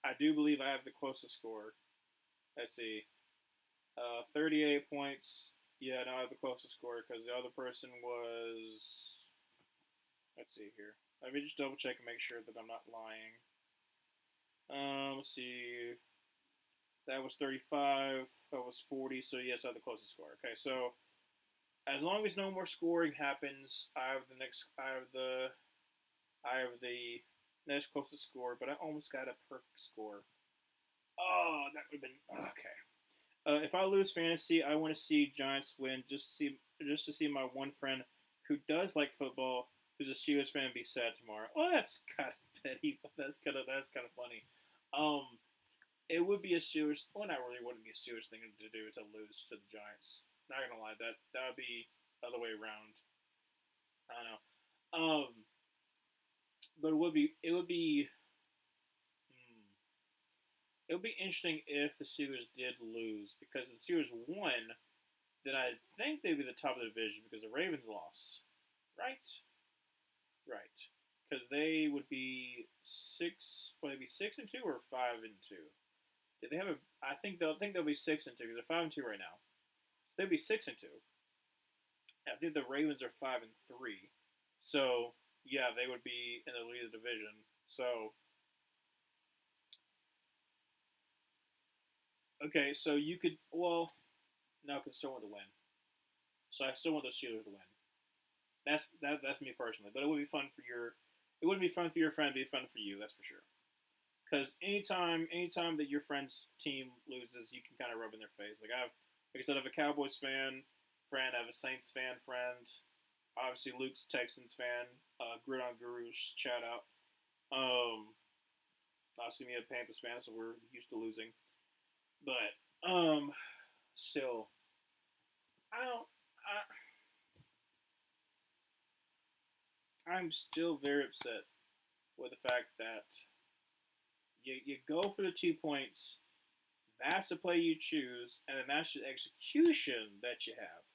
I do believe I have the closest score. Let's see. 38 points. Yeah, no, I have the closest score because the other person was. Let's see here. Let me just double check and make sure that I'm not lying. Let's see. That was 35. That was 40. So yes, I have the closest score. Okay, so as long as no more scoring happens, I have the next closest score. But I almost got a perfect score. Oh, that would have been okay. If I lose fantasy, I want to see Giants win just to see my one friend who does like football, who's a Steelers fan, be sad tomorrow. Well, that's kind of petty, but that's kind of funny. It would be a Steelers. Well, not really. Wouldn't be a Steelers thing to do to lose to the Giants. Not gonna lie, that would be the other way around. I don't know. But it would be interesting if the Steelers did lose, because if the Steelers won, then I think they'd be the top of the division because the Ravens lost, right? Right, because they would be six. Well, they'd be 6-2 or 5-2. Did they have a? I think they'll be 6-2 because they're 5-2 right now. So they'd be 6-2. I think the Ravens are 5-3. So yeah, they would be in the lead of the division. So okay, so you could no, because I still want to win. So I still want the Steelers to win. That's me personally, but it would be fun for your. It wouldn't be fun for your friend. It'd be fun for you. That's for sure. Because anytime that your friend's team loses, you can kind of rub in their face. Like I said, I have a Cowboys friend. I have a Saints friend. Obviously, Luke's a Texans fan. Gridiron Gurus, shout out. Obviously, me a Panthers fan, so we're used to losing. But still, I don't. I'm still very upset with the fact that you go for the 2 points. That's the play you choose, and then that's the execution that you have.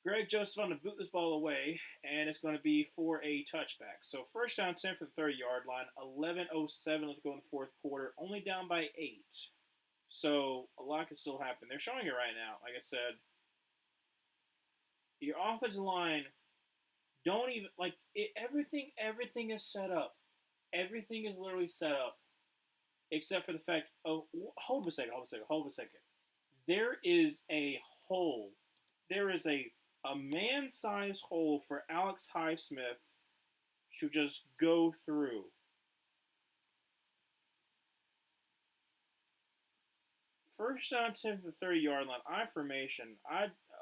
Greg Joseph on to boot this ball away, and it's going to be for a touchback. So first down 10 for the 30-yard line. 11:07 let's go in the fourth quarter. Only down by 8. So a lot can still happen. They're showing it right now. Like I said, your offensive line don't even like it, everything. Everything is set up. Everything is literally set up, except for the fact. Oh, hold a second. There is a hole. There is a man-sized hole for Alex Highsmith to just go through. First down 10 to the 30-yard line. I formation.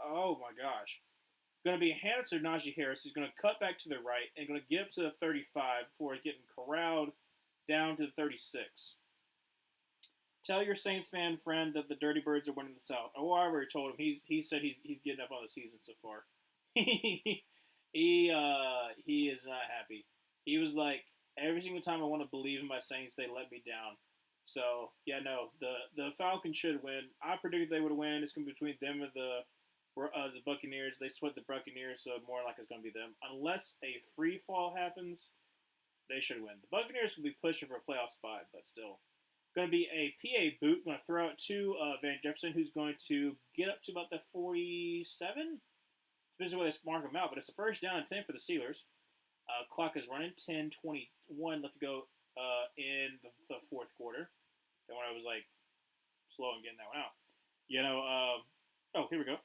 Oh my gosh. Going to be handed to Najee Harris. He's going to cut back to the right and going to get up to the 35 before getting corralled down to the 36. Tell your Saints fan friend that the Dirty Birds are winning the South. Oh, I already told him. He said he's getting up on the season so far. he is not happy. He was like, every single time I want to believe in my Saints, they let me down. So yeah, no, the Falcons should win. I predicted they would win. It's going to be between them and the Buccaneers. They split the Buccaneers, so more like it's going to be them. Unless a free fall happens, they should win. The Buccaneers will be pushing for a playoff spot, but still. Going to be a PA boot. Going to throw out to Van Jefferson, who's going to get up to about the 47. Depends on where they mark him out, but it's a first down and 10 for the Steelers. Clock is running. 10:21 left to go in the fourth quarter. Then when I was like slow in getting that one out. You know, oh, here we go.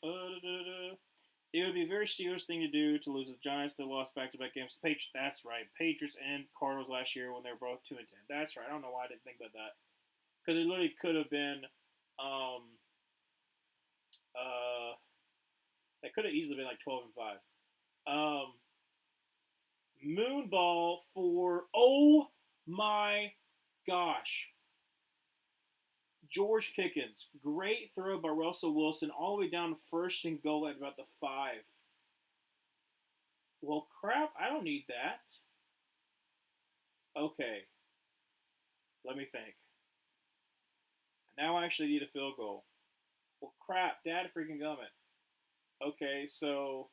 It would be a very Steelers thing to do to lose the Giants that lost back-to-back games. Patriots, that's right. Patriots and Cardinals last year when they were both 2-10. That's right. I don't know why I didn't think about that. Because it literally could have been, it could have easily been like 12-5. Moonball for, oh my gosh. George Pickens, great throw by Russell Wilson, all the way down to first and goal at about the 5. Well, crap, I don't need that. Okay. Let me think. Now I actually need a field goal. Well, crap, dad freaking gummit. Okay, so,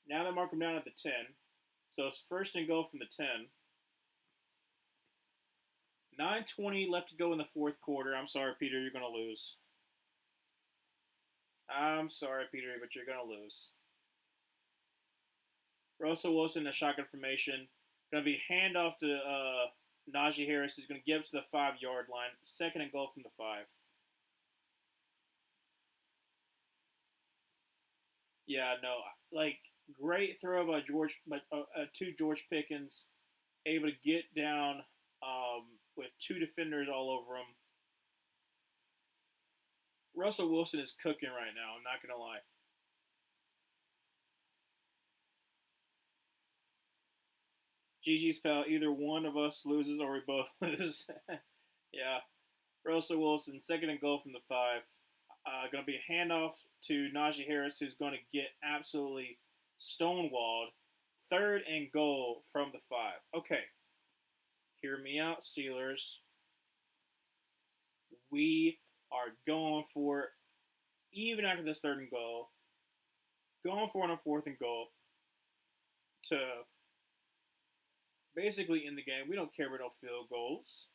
now they mark him down at the 10. So it's first and goal from the 10. 9:20 left to go in the fourth quarter. I'm sorry, Peter, you're going to lose. I'm sorry, Peter, but you're going to lose. Russell Wilson in a shotgun formation. Going to be handoff to Najee Harris. He's going to get up to the 5-yard line. Second and goal from the 5. Yeah, no, like great throw by George Pickens, able to get down with 2 defenders all over him. Russell Wilson is cooking right now. I'm not gonna lie. GG's pal. Either one of us loses or we both lose. Yeah. Russell Wilson, second and goal from the 5. Going to be a handoff to Najee Harris, who's going to get absolutely stonewalled. Third and goal from the 5. Okay. Hear me out, Steelers. We are going for, even after this third and goal, going for it on fourth and goal to basically end the game. We don't care about no field goals.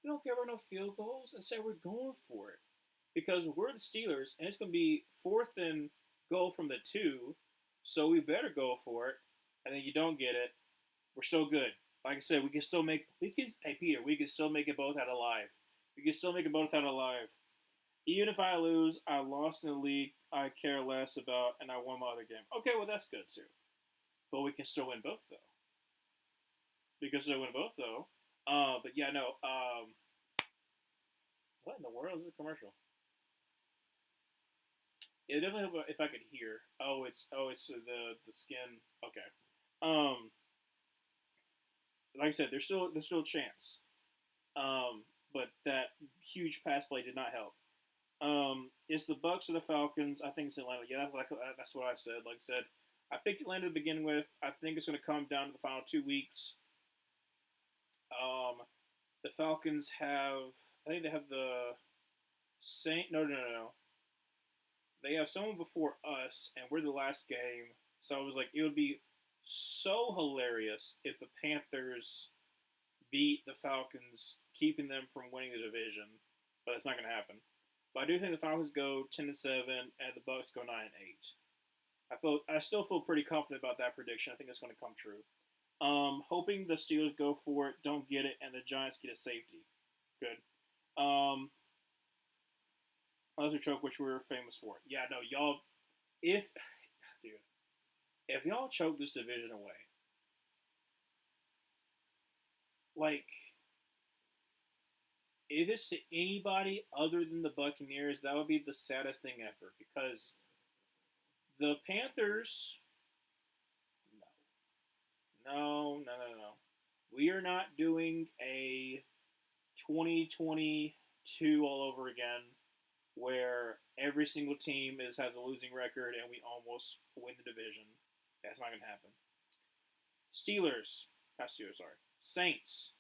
We don't care about no field goals. And say we're going for it. Because we're the Steelers, and it's going to be fourth and goal from the 2, so we better go for it. And then you don't get it, we're still good. Like I said, we can still make, hey Peter, we can still make it both out alive. We can still make it both out alive. Even if I lose, I lost in the league, I care less about, and I won my other game. Okay, well that's good too. But we can still win both though. We can still win both though. But yeah, no, what in the world is this commercial? It definitely help if I could hear. It's the skin. Okay. Like I said, there's still a chance. But that huge pass play did not help. It's the Bucks or the Falcons. I think it's Atlanta. Yeah, that's what I said. Like I said, I picked Atlanta to begin with. I think it's going to come down to the final 2 weeks. The Falcons have. I think they have the Saint. No. They have someone before us, and we're the last game. So I was like, it would be so hilarious if the Panthers beat the Falcons, keeping them from winning the division. But it's not going to happen. But I do think the Falcons go 10-7, and the Bucks go 9-8. I still feel pretty confident about that prediction. I think it's going to come true. Hoping the Steelers go for it, don't get it, and the Giants get a safety. Good. unless we choke, which we're famous for. Yeah, no, y'all. If dude, if y'all choke this division away, like if it's to anybody other than the Buccaneers, that would be the saddest thing ever because the Panthers. No, no, no, no, no. We are not doing a 2022 all over again where every single team has a losing record and we almost win the division. That's not going to happen. Steelers, not Steelers, sorry. Saints.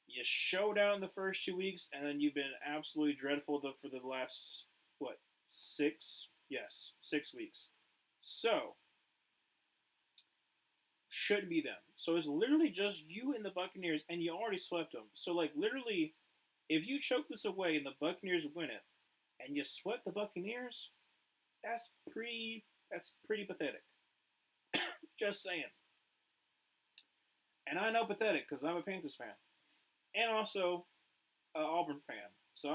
You showed out in the first 2 weeks, and then you've been absolutely dreadful for the last, what, 6? Yes, 6 weeks. So, shouldn't be them. So it's literally just you and the Buccaneers, and you already swept them. So, like, literally, if you choke this away and the Buccaneers win it, and you swept the Buccaneers, that's pretty pathetic. Just saying. And I know pathetic because I'm a Panthers fan, and also an Auburn fan. So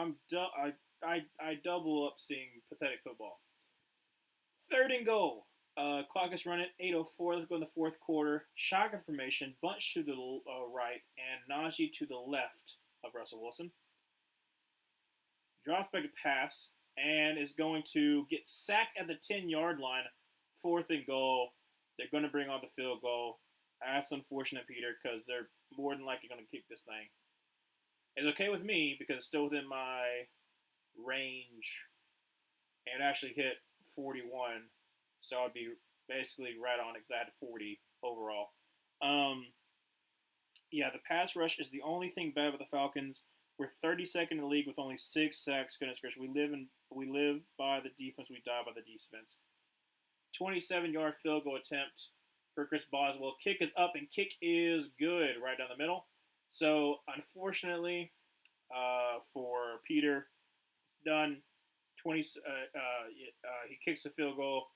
I double up seeing pathetic football. Third and goal. Clock is running 8:04. Let's go in the fourth quarter. Shotgun formation. Bunch to the right and Najee to the left of Russell Wilson. Drops back to pass and is going to get sacked at the 10-yard line. Fourth and goal. They're going to bring on the field goal. That's unfortunate, Peter, because they're more than likely going to keep this thing. It's okay with me because it's still within my range. And actually hit 41. So I'd be basically right on exact 40 overall. Yeah, the pass rush is the only thing bad with the Falcons. We're 32nd in the league with only 6 sacks. Goodness gracious, we live by the defense. We die by the defense. 27-yard field goal attempt for Chris Boswell. Kick is up and kick is good right down the middle. So unfortunately, for Peter, it's done. He kicks the field goal,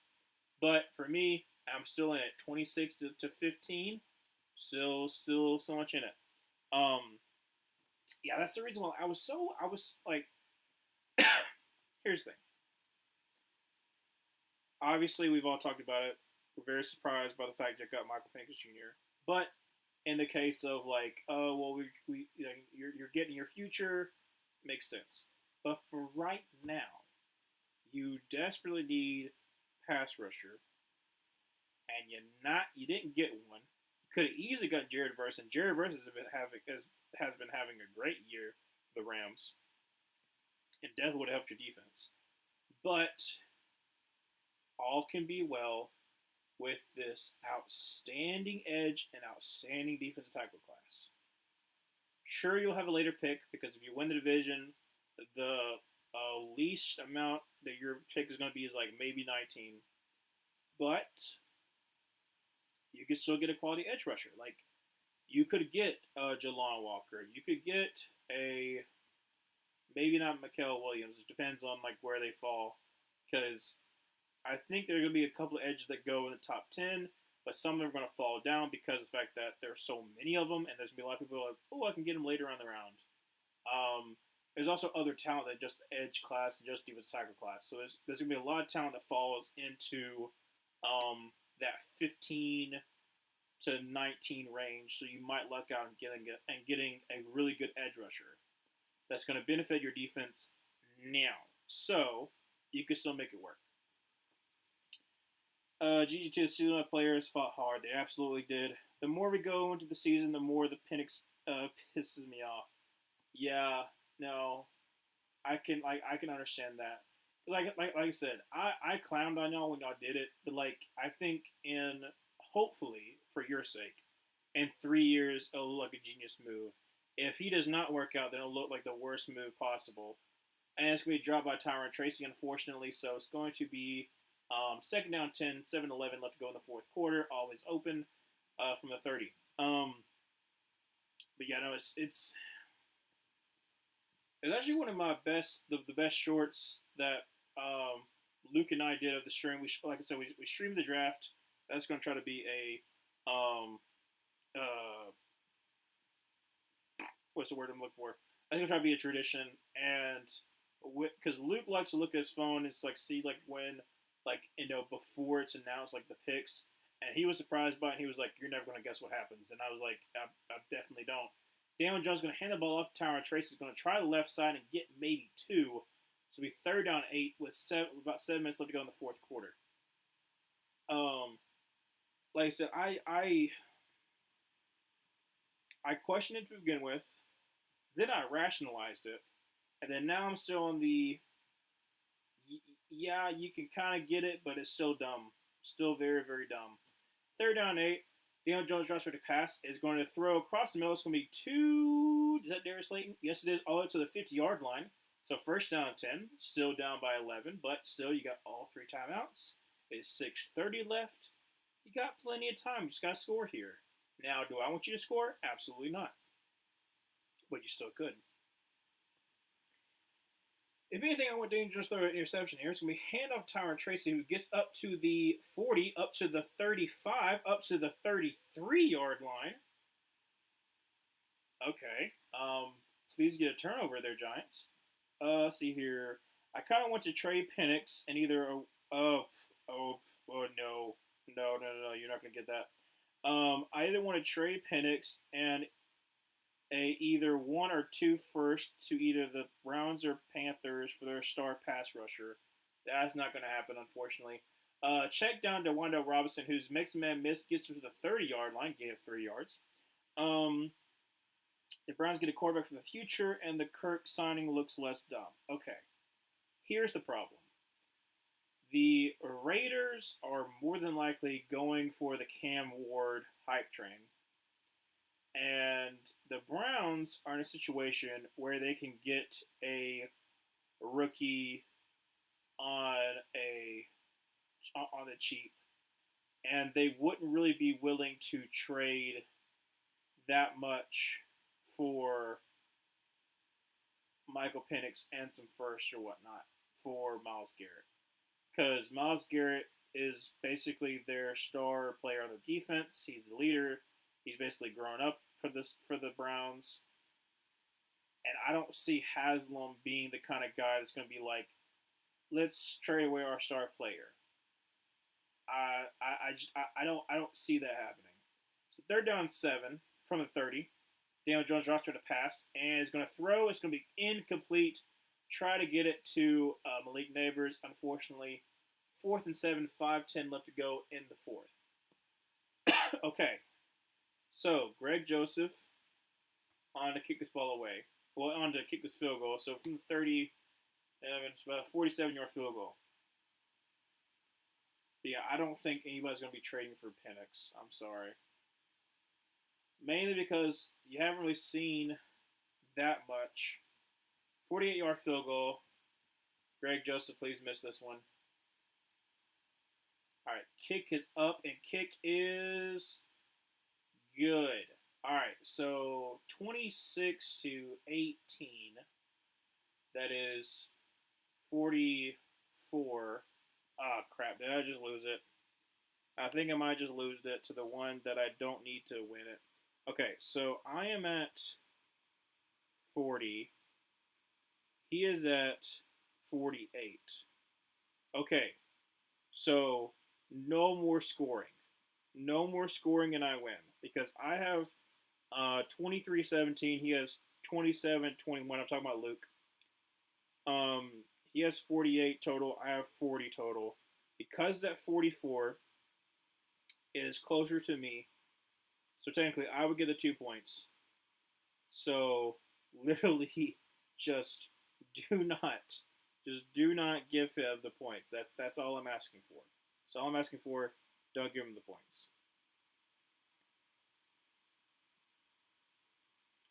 but for me, I'm still in it. 26 to 15. Still so much in it. Yeah, that's the reason why I was like, here's the thing. Obviously, we've all talked about it. We're very surprised by the fact you got Michael Pincus Jr. But in the case of like, oh well, you're getting your future, makes sense. But for right now, you desperately need pass rusher, and you didn't get one. You could have easily got Jared Verse, and Jared Verse has been having a great year for the Rams, and definitely would have helped your defense. But all can be well with this outstanding edge and outstanding defensive tackle class. Sure, you'll have a later pick because if you win the division, the least amount that your pick is going to be is like maybe 19. But you could still get a quality edge rusher. Like, you could get Jalon Walker. You could get a maybe not Mikael Williams. It depends on like where they fall, because I think there are going to be a couple of edges that go in the top 10, but some of them are going to fall down because of the fact that there are so many of them, and there's going to be a lot of people like, oh, I can get them later on the round. There's also other talent than just edge class and just defensive tackle class. So there's going to be a lot of talent that falls into that 15 to 19 range. So you might luck out and getting a really good edge rusher that's going to benefit your defense now. So you can still make it work. GG2 Steelers players fought hard. They absolutely did. The more we go into the season, the more the Penix pisses me off. Yeah, no, I can understand that. Like I said, I clowned on y'all when y'all did it, but like I think hopefully for your sake, in 3 years it'll look like a genius move. If he does not work out, then it'll look like the worst move possible. And it's going to be dropped by Tyron Tracy, unfortunately. So it's going to be second down 10, 7-11 left to go in the fourth quarter. Always open from the 30. But yeah, no, it's actually one of my best, the best shorts that Luke and I did of the stream. Like I said, we streamed the draft. That's going to try to be a what's the word I'm looking for? That's going to try to be a tradition, and because Luke likes to look at his phone. It's like see like when before it's announced like the picks, and he was surprised by it. And he was like, "You're never gonna guess what happens," and I was like, "I definitely don't." Daniel Jones is gonna hand the ball off to Tyron Trace. Is gonna try the left side and get maybe two. So we third down 8 with about 7 minutes left to go in the fourth quarter. Like I said, I questioned it to begin with. Then I rationalized it, and then now I'm still on the yeah, you can kind of get it, but it's still dumb. Still very, very dumb. Third down 8. Daniel Jones drops for the pass. Is going to throw across the middle. It's going to be two. Is that Darius Slayton? Yes, it is. All the way to the 50-yard line. So first down 10. Still down by 11, but still you got all 3 timeouts. It's 6:30 left. You got plenty of time. You just got to score here. Now, do I want you to score? Absolutely not. But you still could. If anything, I want Daniel Jones to throw an interception here. It's going to be handoff Tyron Tracy, who gets up to the 40, up to the 35, up to the 33-yard line. Okay. Please get a turnover there, Giants. See here. I kind of want to trade Penix and either no, you're not going to get that. I either want to trade Penix and either 1 or 2 first to either the Browns or Panthers for their star pass rusher. That's not going to happen, unfortunately. Check down to Wan'Dale Robinson, whose mix man miss, gets to the 30-yard line, gain of 3 yards. The Browns get a quarterback for the future, and the Kirk signing looks less dumb. Okay, here's the problem. The Raiders are more than likely going for the Cam Ward hype train. And the Browns are in a situation where they can get a rookie on the cheap, and they wouldn't really be willing to trade that much for Michael Penix and some first or whatnot for Myles Garrett, because Myles Garrett is basically their star player on the defense. He's the leader. He's basically grown up for the Browns, and I don't see Haslam being the kind of guy that's going to be like, let's trade away our star player. I don't see that happening. So third down 7 from the 30. Daniel Jones drops for the pass and is going to throw. It's going to be incomplete. Try to get it to Malik Neighbors. Unfortunately, 4th and 7, 5:10 left to go in the fourth. Okay. So, Greg Joseph on to kick this ball away. Well, on to kick this field goal. So, from the 30, it's about a 47-yard field goal. But yeah, I don't think anybody's going to be trading for Penix. I'm sorry. Mainly because you haven't really seen that much. 48-yard field goal. Greg Joseph, please miss this one. All right, kick is up, and kick is good. All right, so 26-18. That is 44. Ah, crap. Did I just lose it? I think I might just lose it to the one that I don't need to win it. Okay, so I am at 40. He is at 48. Okay, so no more scoring. No more scoring and I win. Because I have 23-17. He has 27-21. I'm talking about Luke. He has 48 total. I have 40 total. Because that 44 is closer to me, so technically I would get the 2 points. So literally just do not give him the points. That's all I'm asking for. So all I'm asking for, don't give him the points.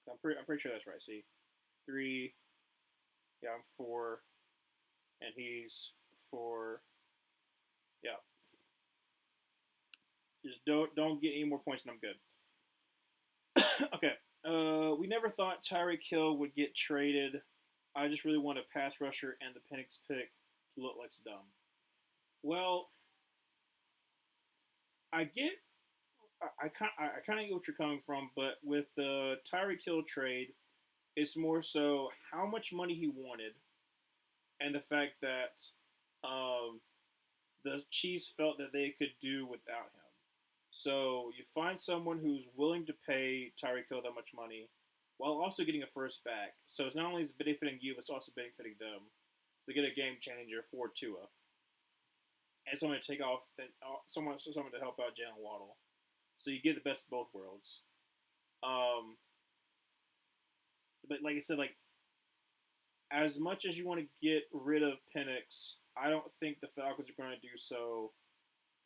I'm pretty sure that's right. See, 3. Yeah, I'm 4, and he's 4. Yeah. Just don't get any more points, and I'm good. Okay. We never thought Tyreek Hill would get traded. I just really want a pass rusher and the Penix pick to look like it's dumb. Well, I get. I kind of get what you're coming from, but with the Tyreek Hill trade, it's more so how much money he wanted and the fact that um, the Chiefs felt that they could do without him. So you find someone who's willing to pay Tyreek Hill that much money while also getting a first back. So it's not only is benefiting you, but it's also benefiting them. So they get a game changer for Tua. And someone to take off, and someone to help out Jalen Waddle. So you get the best of both worlds. Um, but like I said, like as much as you want to get rid of Penix, I don't think the Falcons are going to do so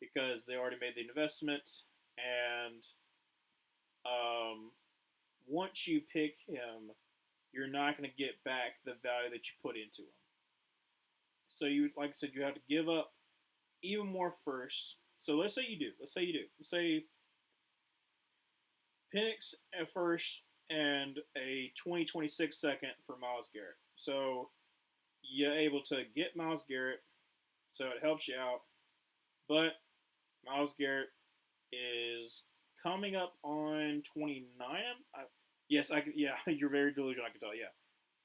because they already made the investment, and um, once you pick him, you're not going to get back the value that you put into him. So you, like I said, you have to give up even more first. So let's say you do. Let's say you do. Let's say Penix at first and a 2026 second for Myles Garrett. So you're able to get Myles Garrett, so it helps you out. But Myles Garrett is coming up on 29. Yes, I can. Yeah, you're very delusional. I can tell. Yeah,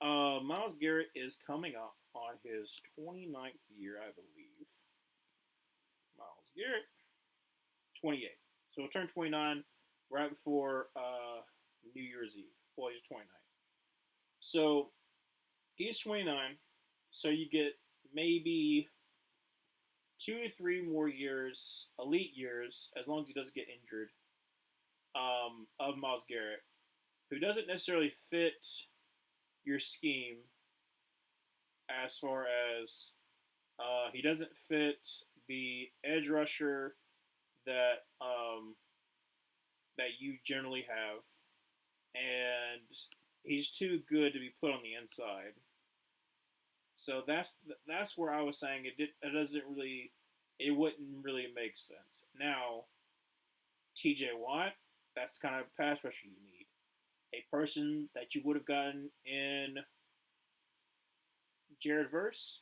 Myles Garrett is coming up on his 29th year, I believe. Myles Garrett, 28. So he'll turn 29 right before New Year's Eve. Well, he's 29th. So he's 29. So you get maybe 2 to 3 more years, elite years, as long as he doesn't get injured, of Myles Garrett, who doesn't necessarily fit your scheme as far as he doesn't fit the edge rusher that that you generally have, and he's too good to be put on the inside. So that's where I was saying it doesn't really, it wouldn't really make sense. Now, T.J. Watt, that's the kind of pass rusher you need. A person that you would have gotten in Jared Verse,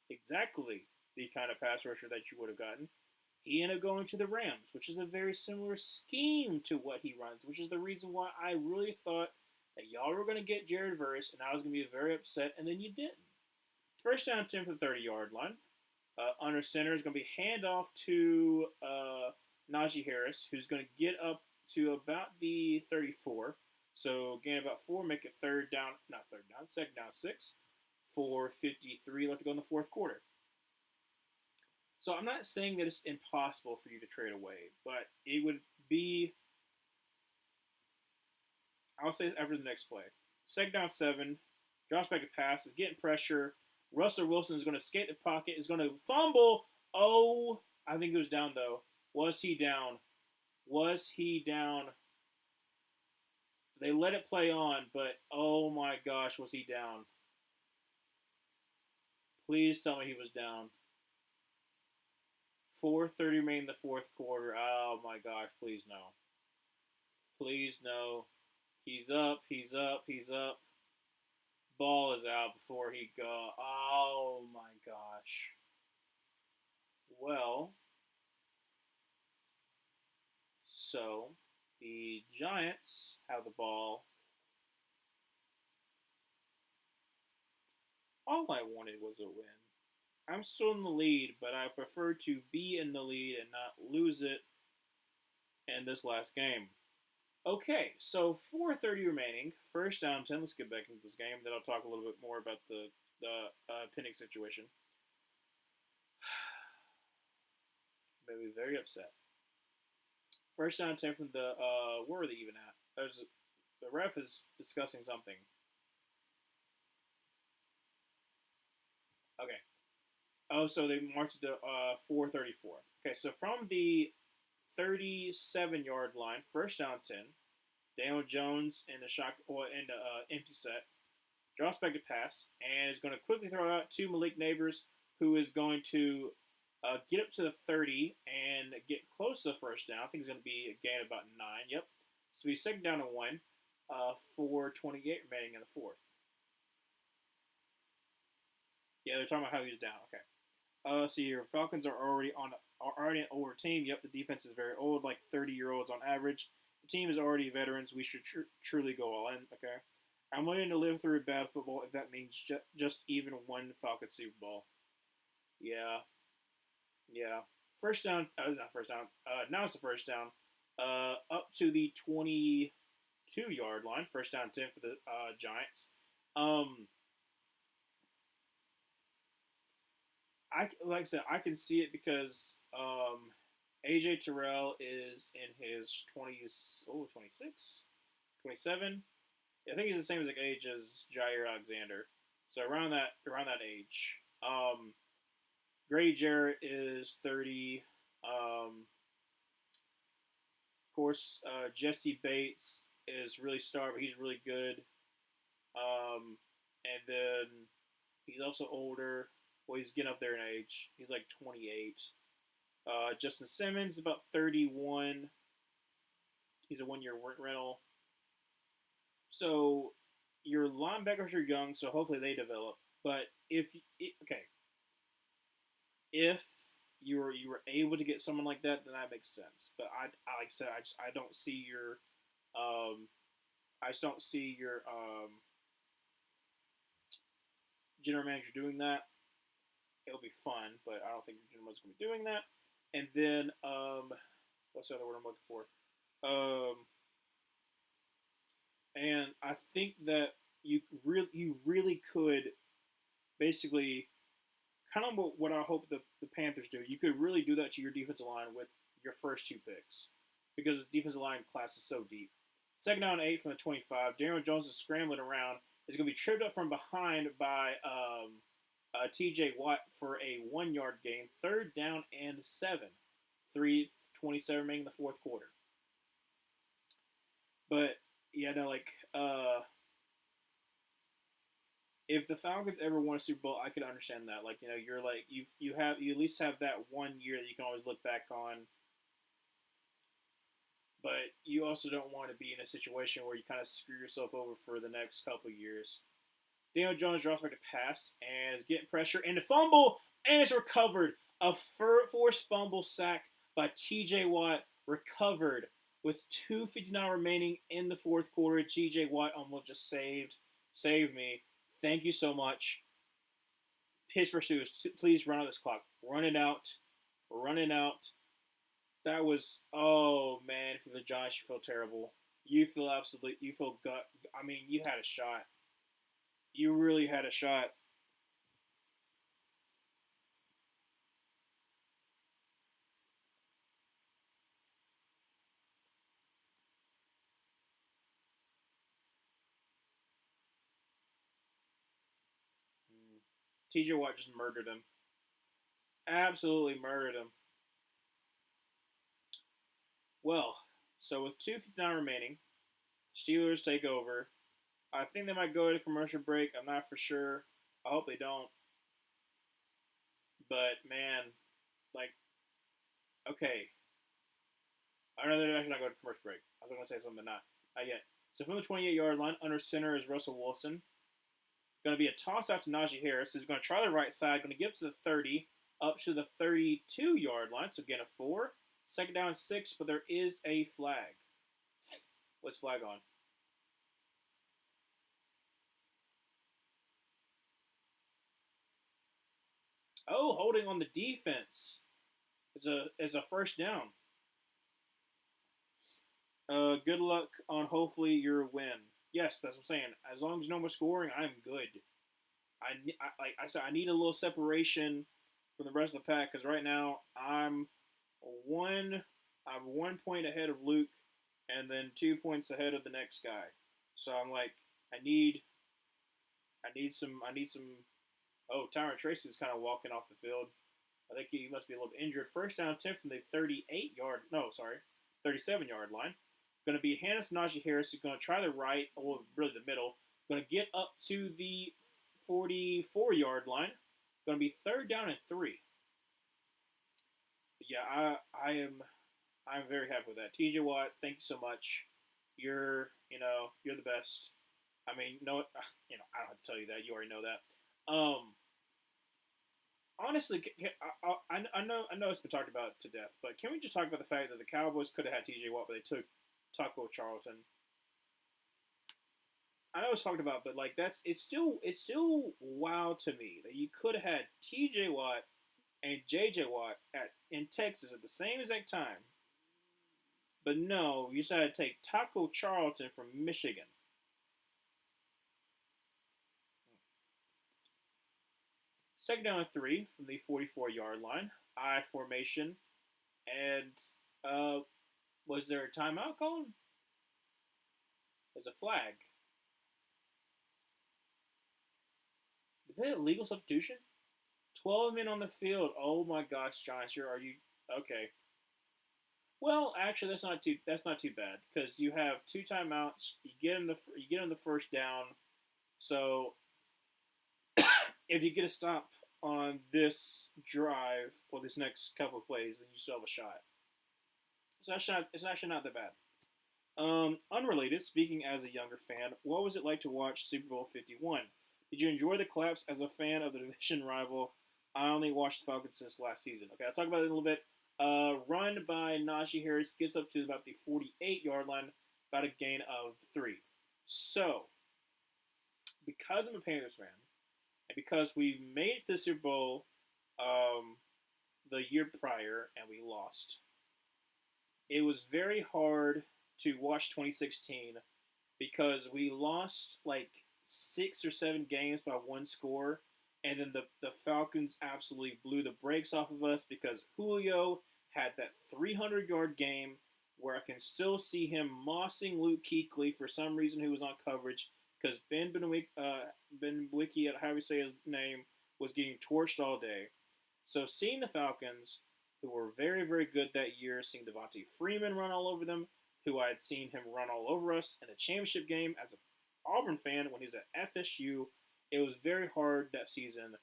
exactly the kind of pass rusher that you would have gotten. He ended up going to the Rams, which is a very similar scheme to what he runs, which is the reason why I really thought that y'all were going to get Jared Verse, and I was going to be very upset, and then you didn't. First down 10 for the 30-yard line. Under center is going to be handoff to Najee Harris, who's going to get up to about the 34. So gain about 4, make it second down 6 for 53 left to go in the fourth quarter. So I'm not saying that it's impossible for you to trade away, but it would be, I'll say after the next play. Second down 7, drops back a pass, is getting pressure. Russell Wilson is going to skate the pocket, is going to fumble. Oh, I think he was down, though. Was he down? Was he down? They let it play on, but oh my gosh, was he down? Please tell me he was down. 4:30 remain in the fourth quarter. Oh my gosh, please no. Please no. He's up, he's up, he's up. Ball is out before he go. Oh my gosh. Well, so the Giants have the ball. All I wanted was a win. I'm still in the lead, but I prefer to be in the lead and not lose it in this last game. Okay, so 4:30 remaining. First down 10. Let's get back into this game. Then I'll talk a little bit more about the Penix situation. Made me very upset. First down 10 from the where are they even at? The ref is discussing something. Okay. Oh, so they marked it to 4:34. Okay, so from the 37-yard line, first down 10. Daniel Jones in the empty set, drops back to pass, and is going to quickly throw out to Malik Nabers, who is going to get up to the 30 and get close to the first down. I think it's going to be a gain of about 9. Yep. So he's second down and 1 for 28 remaining in the fourth. Yeah, they're talking about how he's down. Okay. So your Falcons are already an older team. Yep, the defense is very old, like 30-year-olds on average. The team is already veterans. We should truly go all in. Okay. I'm willing to live through bad football if that means just even one Falcons Super Bowl. Yeah, yeah. First down. Not first down. Now it's the first down. Up to the 22-yard line. First down 10 for the Giants. Um, I like I said, I can see it because AJ Terrell is in his 20s. Oh, 26, 27. I think he's the same as age as Jair Alexander. So around that age. Grady Jarrett is 30. Of course, Jesse Bates is really star, but he's really good. And then he's also older. Well, he's getting up there in age. He's like 28. Justin Simmons about 31. He's a 1 year rental. So your linebackers are young, so hopefully they develop. But if you were able to get someone like that, then that makes sense. But like I said, I don't see your I just don't see your general manager doing that. It'll be fun, but I don't think your general manager's gonna be doing that. And then what's the other word I'm looking for? And I think that you really could basically kind of what I hope the Panthers do. You could really do that to your defensive line with your first two picks because the defensive line class is so deep. Second down 8 from the 25. Daniel Jones is scrambling around. Is going to be tripped up from behind by T.J. Watt for a 1 yard gain. Third down and 7. 3:27 remaining in the fourth quarter. But yeah, no, like if the Falcons ever won a Super Bowl, I could understand that. Like, you're like you at least have that 1 year that you can always look back on. But you also don't want to be in a situation where you kind of screw yourself over for the next couple of years. Daniel Jones drops back to pass and is getting pressure and the fumble and it's recovered. A forced fumble sack by T.J. Watt recovered with 2:59 remaining in the fourth quarter. T.J. Watt almost just saved me. Thank you so much. Pittsburgh Steelers, please run out this clock. Run it out. Run it out. That was, oh man, for the Giants, you feel terrible. You feel gut. I mean, you had a shot. You really had a shot. TJ Watt just murdered him. Absolutely murdered him. Well, so with 2:59 remaining, Steelers take over. I think they might go to commercial break. I'm not for sure. I hope they don't. But man, like, okay. I know they're actually not going to commercial break. I was going to say something, not yet. So from the 28-yard line, under center is Russell Wilson. Going to be a toss out to Najee Harris, who's going to try the right side. Going to get up to the 30, up to the 32-yard line. So again, a 4. Second down 6, but there is a flag. What's flag on? Oh, holding on the defense is a first down. Good luck on hopefully your win. Yes, that's what I'm saying. As long as no more scoring, I'm good. Like I said, I need a little separation from the rest of the pack because right now I'm 1 point ahead of Luke, and then 2 points ahead of the next guy. So I'm like, I need some. Oh, Tyron Tracy is kind of walking off the field. I think he must be a little injured. First down 10 from the 37-yard line. Going to be handed to Najee Harris. He's going to try the right, or really the middle. Going to get up to the 44-yard line. Going to be third down and 3. Yeah, I'm very happy with that. TJ Watt, thank you so much. You're the best. I mean, no, I don't have to tell you that. You already know that. Honestly, I know it's been talked about to death, but can we just talk about the fact that the Cowboys could have had TJ Watt, but they took Taco Charlton? I know it's talked about, but like it's still wild to me that you could have had T.J. Watt and J.J. Watt in Texas at the same exact time, but no, you decided to take Taco Charlton from Michigan. Second down and 3 from the 44-yard line, I formation, and uh, was there a timeout called? There's a flag. Is that a legal substitution? 12 men on the field. Oh my gosh, Giants, are you okay? Well, actually, that's not too bad because you have two timeouts. You get in the first down. So if you get a stop on this drive or this next couple of plays, then you still have a shot. So it's actually not that bad. Unrelated. Speaking as a younger fan, what was it like to watch Super Bowl 51? Did you enjoy the collapse as a fan of the division rival? I only watched the Falcons since last season. Okay, I'll talk about it in a little bit. Run by Najee Harris gets up to about the 48-yard line, about a gain of 3. So, because I'm a Panthers fan, and because we made it to the Super Bowl um, the year prior and we lost, it was very hard to watch 2016 because we lost like 6 or 7 games by one score, and then the Falcons absolutely blew the brakes off of us because Julio had that 300-yard game where I can still see him mossing Luke Kuechly for some reason who was on coverage because Ben Wiki, however you say his name, was getting torched all day. So seeing the Falcons, who were very, very good that year, seeing Devontae Freeman run all over them, who I had seen him run all over us in the championship game as an Auburn fan when he was at FSU. It was very hard that season.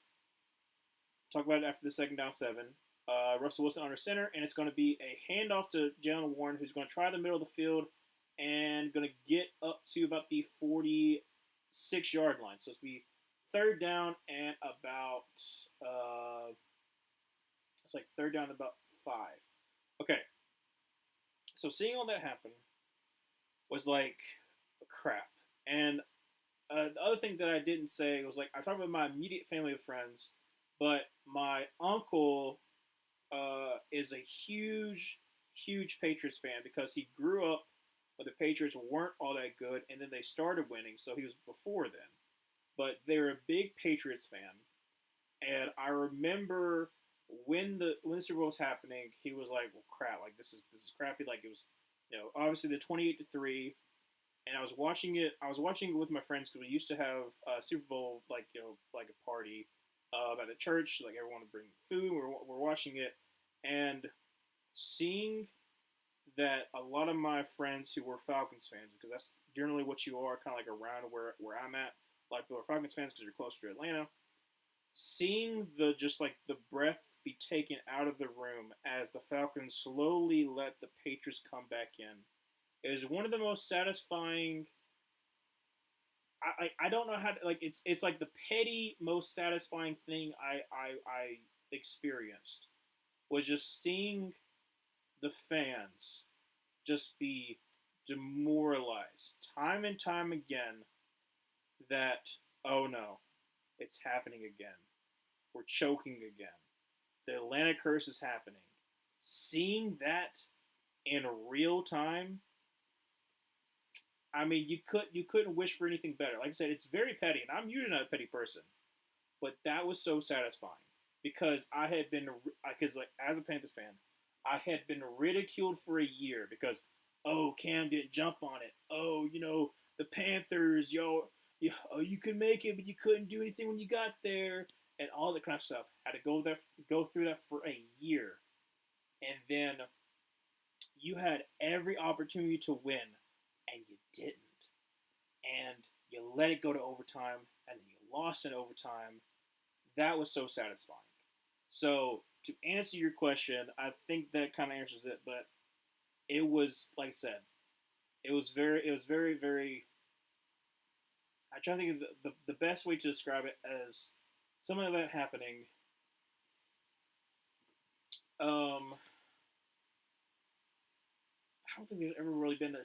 Talk about it after the second down 7. Russell Wilson under center, and it's going to be a handoff to Jalen Warren, who's going to try the middle of the field and going to get up to about the 46-yard line. So it's be third down and about it's like third down and about 5. Okay, so seeing all that happen was like crap. And the other thing that I didn't say was like I talked about my immediate family of friends, but my uncle is a huge, huge Patriots fan because he grew up when the Patriots weren't all that good, and then they started winning, so he was before then. But they were a big Patriots fan, and I remember when the Super Bowl was happening, he was like, "Well, crap! Like this is crappy." Like it was, obviously the 28-3, and I was watching it. I was watching it with my friends because we used to have a Super Bowl like a party at the church. Like everyone would bring food. We're watching it, and seeing that a lot of my friends who were Falcons fans, because that's generally what you are, kind of like around where I'm at. A lot of people are Falcons fans because you're closer to Atlanta. Seeing the breath be taken out of the room as the Falcons slowly let the Patriots come back in is one of the most satisfying. I don't know how to, like it's like the petty most satisfying thing I experienced was just seeing the fans just be demoralized time and time again that oh no, it's happening again. We're choking again. The Atlanta curse is happening. Seeing that in real time, I mean, you couldn't wish for anything better. Like I said, it's very petty, and I'm usually not a petty person, but that was so satisfying because I had been because like as a Panthers fan, I had been ridiculed for a year because oh Cam didn't jump on it. Oh the Panthers, you could make it, but you couldn't do anything when you got there, and all that kind of stuff. Had to go through that for a year, and then you had every opportunity to win, and you didn't, and you let it go to overtime, and then you lost in overtime. That was so satisfying. So to answer your question, I think that kind of answers it. But it was like I said, it was very, very. I try to think of the best way to describe it as some of that happening. Um, I don't think there's ever really been a.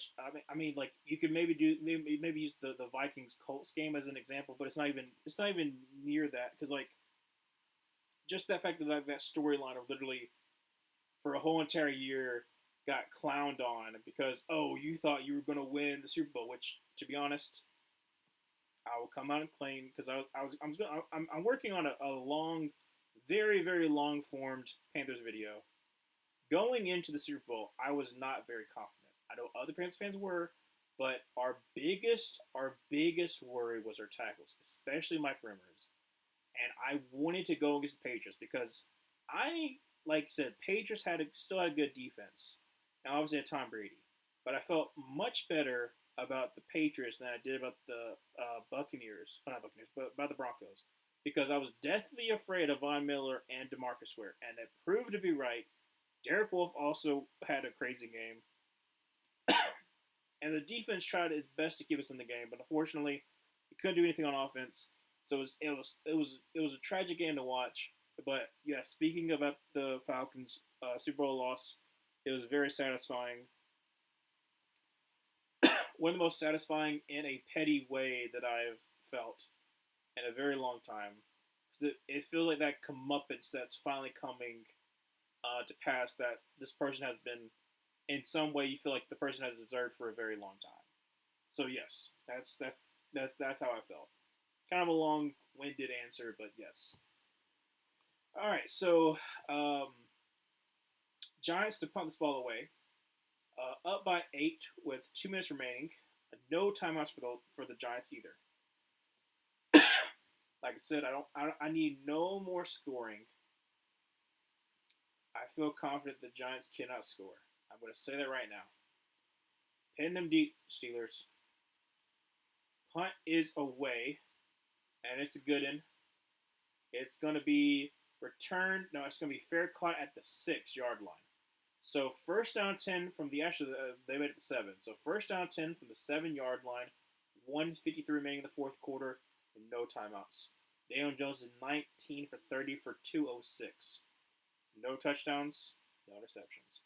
I mean, like you could maybe use the Vikings Colts game as an example, but it's not even near that because like just that fact that that storyline of literally for a whole entire year got clowned on because oh you thought you were going to win the Super Bowl, which to be honest I will come out and claim because I'm working on a long, very very long formed Panthers video. Going into the Super Bowl, I was not very confident. I know other Panthers fans were, but our biggest worry was our tackles, especially Mike Remmers. And I wanted to go against the Patriots because I, like I said, Patriots still had a good defense, and obviously had Tom Brady. But I felt much better about the Patriots than I did about the Buccaneers. Well, not Buccaneers, but about the Broncos. Because I was deathly afraid of Von Miller and DeMarcus Ware, and it proved to be right. Derek Wolf also had a crazy game, and the defense tried its best to keep us in the game, but unfortunately, he couldn't do anything on offense. So it was a tragic game to watch. But yeah, speaking about the Falcons Super Bowl loss, it was very satisfying. One of the most satisfying in a petty way that I've felt in a very long time. It feels like that comeuppance that's finally coming to pass that this person has been, in some way, you feel like the person has deserved for a very long time. So yes, that's how I felt. Kind of a long-winded answer, but yes. All right, so um, Giants to punt this ball away, up by 8 with 2 minutes remaining. No timeouts for the Giants either. Like I said, I need no more scoring. I feel confident the Giants cannot score. I'm going to say that right now. Pin them deep, Steelers. Punt is away, and it's a good one. It's going to be returned. No, it's going to be fair caught at the 6-yard line. So first down 10 from the actually they made it to 7. So first down 10 from the 7-yard line. 1:53 remaining in the fourth quarter, and no timeouts. Daniel Jones is 19 for 30 for 206. No touchdowns, no interceptions.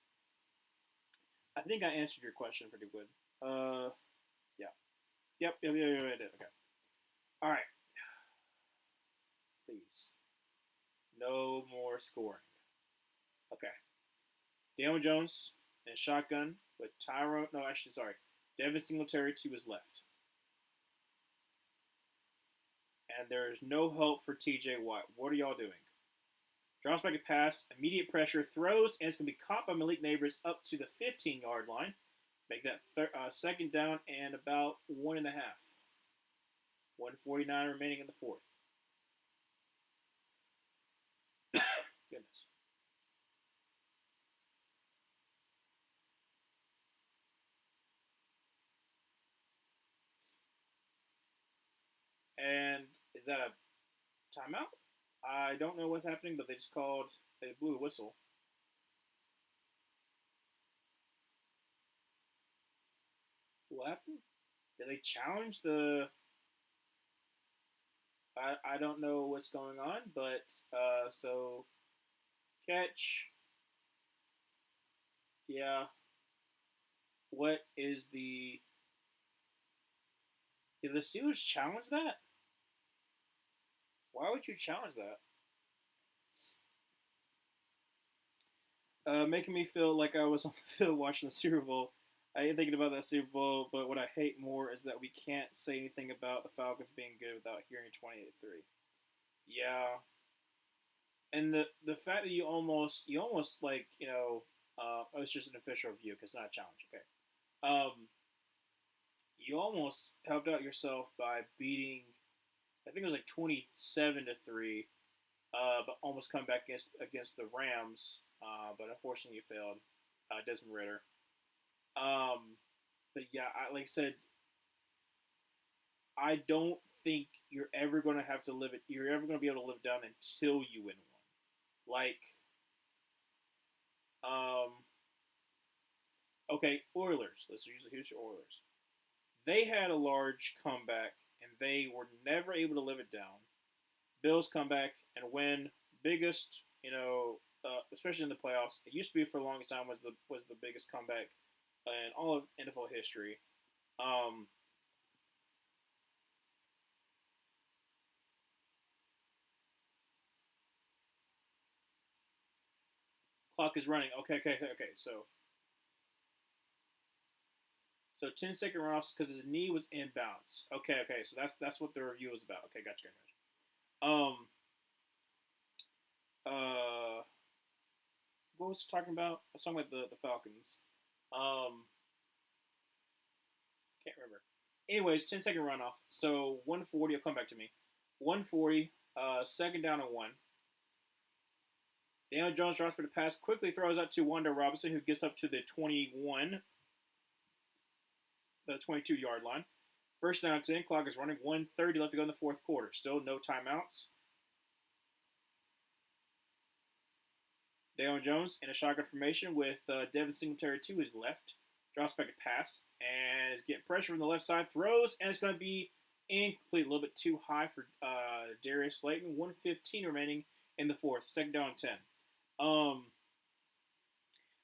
I think I answered your question pretty good. Yeah. Yep, I did. Okay. All right. Please. No more scoring. Okay. Daniel Jones in shotgun with Tyrone. No, actually, sorry. Devin Singletary to his left. And there is no help for TJ Watt. What are y'all doing? Drops back a pass, immediate pressure, throws, and it's going to be caught by Malik Nabers up to the 15-yard line. Make that second down and about 1.5. 1:49 remaining in the fourth. Goodness. And is that a timeout? I don't know what's happening, but they blew the whistle. What happened? Did they challenge the? I don't know what's going on, but so catch. Yeah. What is the? Did the Steelers challenge that? Why would you challenge that? Making me feel like I was on the field watching the Super Bowl. I ain't thinking about that Super Bowl, but what I hate more is that we can't say anything about the Falcons being good without hearing 28-3. Yeah, and the fact that you almost like oh, it's just an official review because it's not a challenge. Okay, you almost helped out yourself by beating. I think it was like 27-3, but almost come back against the Rams. But unfortunately, you failed. Desmond Ritter. But yeah, like I said, I don't think you're ever going to have to live it. You're ever going to be able to live down until you win one. Like, um, okay, Oilers. Let's use the Houston Oilers. They had a large comeback, and they were never able to live it down. Bills come back and win. Biggest, especially in the playoffs. It used to be for a long time was the biggest comeback in all of NFL history. Um, Clock is running. Okay. So 10-second runoffs because his knee was inbounds. Okay. So that's what the review was about. Okay, gotcha. Uh, what was I talking about? I was talking about the Falcons. Um, can't remember. Anyways, 10-second runoff. So 140. Will come back to me. 140. Second down and one. Daniel Jones drops for the pass. Quickly throws out to Wanda Robinson, who gets up to the 21, the 22-yard line. First down 10. Clock is running. 1:30 left to go in the fourth quarter. Still no timeouts. Daniel Jones in a shotgun formation with Devin Singletary to his left. Drops back a pass and is getting pressure from the left side. Throws, and it's going to be incomplete. A little bit too high for Darius Slayton. 1:15 remaining in the fourth. Second down 10.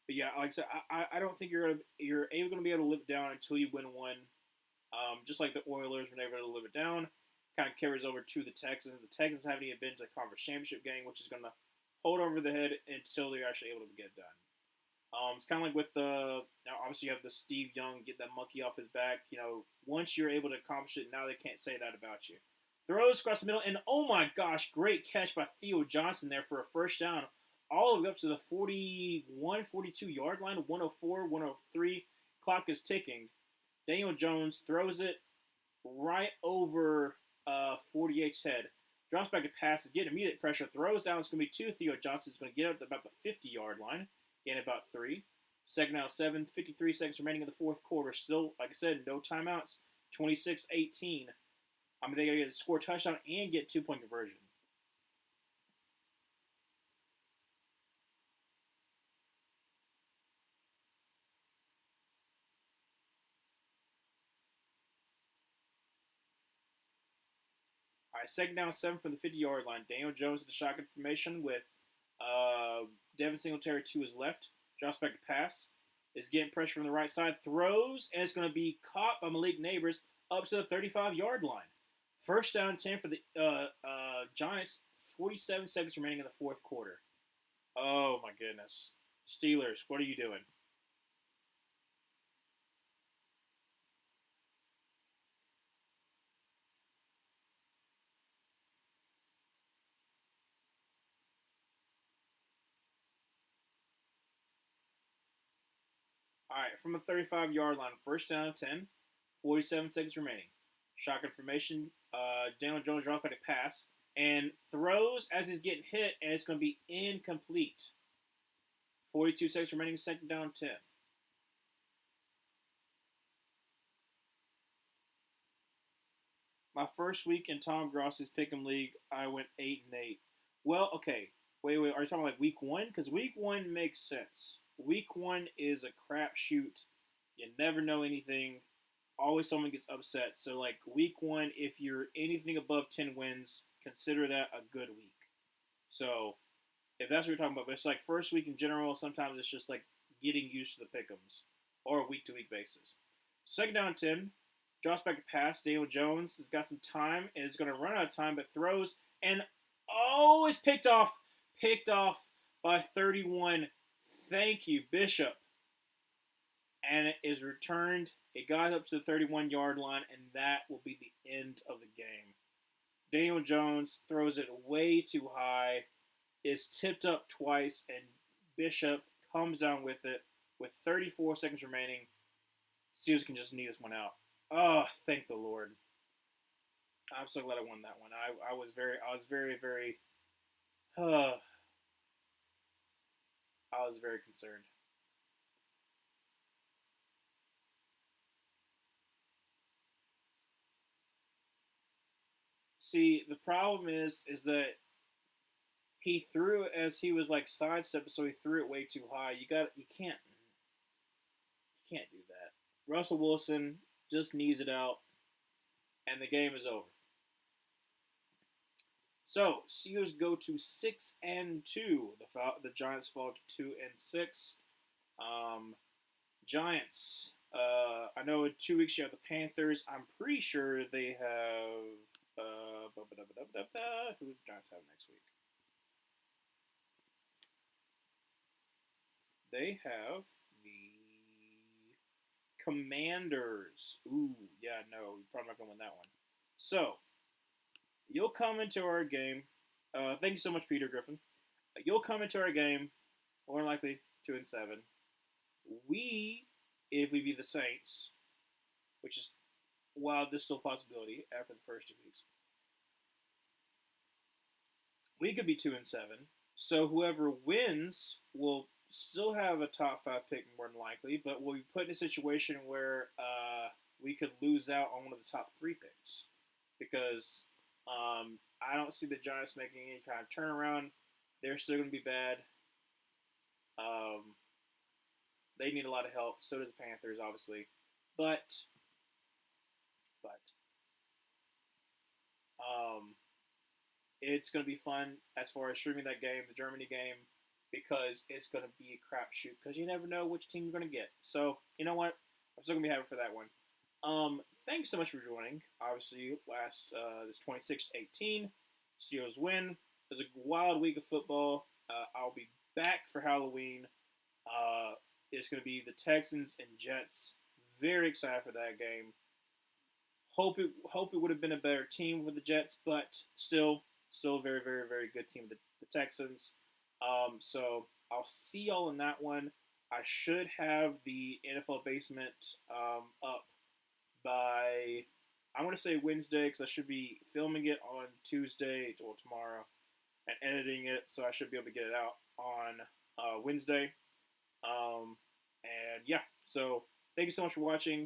But yeah, like I said, I don't think you're able going to be able to live it down until you win one. Just like the Oilers were never able to live it down, kind of carries over to the Texans. The Texans haven't even been to the conference championship game, which is going to hold over the head until they're actually able to get it done. It's kind of like with the now. Obviously, you have the Steve Young get that monkey off his back. Once you're able to accomplish it, now they can't say that about you. Throws across the middle, and oh my gosh, great catch by Theo Johnson there for a first down, all the way up to the 41, 42-yard line. 104, 103. Clock is ticking. Daniel Jones throws it right over 48's head. Drops back to passes, get immediate pressure, throws down. It's going to be two. Theo Johnson is going to get up to about the 50-yard line, gain about 3. Second out 7, 53 seconds remaining in the fourth quarter. Still, like I said, no timeouts. 26-18. I mean, they got to score a touchdown and get 2-point conversion. All right, second down 7 from the 50-yard line. Daniel Jones in the shotgun formation with Devin Singletary to his left. Drops back to pass. Is getting pressure from the right side. Throws, and it's going to be caught by Malik Nabers up to the 35-yard line. First down 10 for the Giants. 47 seconds remaining in the fourth quarter. Oh, my goodness. Steelers, what are you doing? All right, from the 35-yard line, first down 10, 47 seconds remaining. Shotgun formation. Daniel Jones drops back a pass and throws as he's getting hit, and it's going to be incomplete. 42 seconds remaining, second down 10. My first week in Tom Gross's Pick'em League, I went 8-8. Well, okay. Wait. Are you talking like week 1? Because week 1 makes sense. Week 1 is a crapshoot. You never know anything. Always someone gets upset. So, like, week 1, if you're anything above 10 wins, consider that a good week. So, if that's what you're talking about, but it's like first week in general, sometimes it's just like getting used to the pick'ems or a week-to-week basis. Second down 10, drops back to pass. Daniel Jones has got some time and is going to run out of time, but throws and it's picked off. Picked off by 31. Thank you, Bishop. And it is returned. It got up to the 31-yard line, and that will be the end of the game. Daniel Jones throws it way too high, is tipped up twice, and Bishop comes down with it with 34 seconds remaining. Steelers can just knee this one out. Oh, thank the Lord. I'm so glad I won that one. I was very, I was very concerned. See, the problem is that he threw it as he was like sidestepping, so he threw it way too high. You can't do that. Russell Wilson just knees it out, and the game is over. So Steelers go to 6-2. The Giants fall to 2-6. Giants. I know in 2 weeks you have the Panthers. I'm pretty sure they have. Who do the Giants have next week? They have the Commanders. Ooh, yeah, no, you're probably not gonna win that one. So you'll come into our game. Thank you so much, Peter Griffin. You'll come into our game more than likely 2-7. We, if we be the Saints, which is while there's still a possibility after the first 2 weeks, we could be 2-7. So whoever wins will still have a top five pick more than likely, but we'll be put in a situation where we could lose out on one of the top three picks because I don't see the Giants making any kind of turnaround. They're still going to be bad. Um, they need a lot of help. So does the Panthers, obviously, but um, it's going to be fun as far as streaming that game, the Germany game, because it's going to be a crapshoot because you never know which team you're going to get. So you know what? I'm still going to be happy for that one. Thanks so much for joining. Obviously, this 26-18, Steelers win. It was a wild week of football. I'll be back for Halloween. It's going to be the Texans and Jets. Very excited for that game. Hope it would have been a better team with the Jets, but still a very very very good team, the Texans. So I'll see y'all in that one. I should have the NFL basement up by I want to say Wednesday because I should be filming it on Tuesday or tomorrow and editing it, so I should be able to get it out on Wednesday. And yeah, so thank you so much for watching.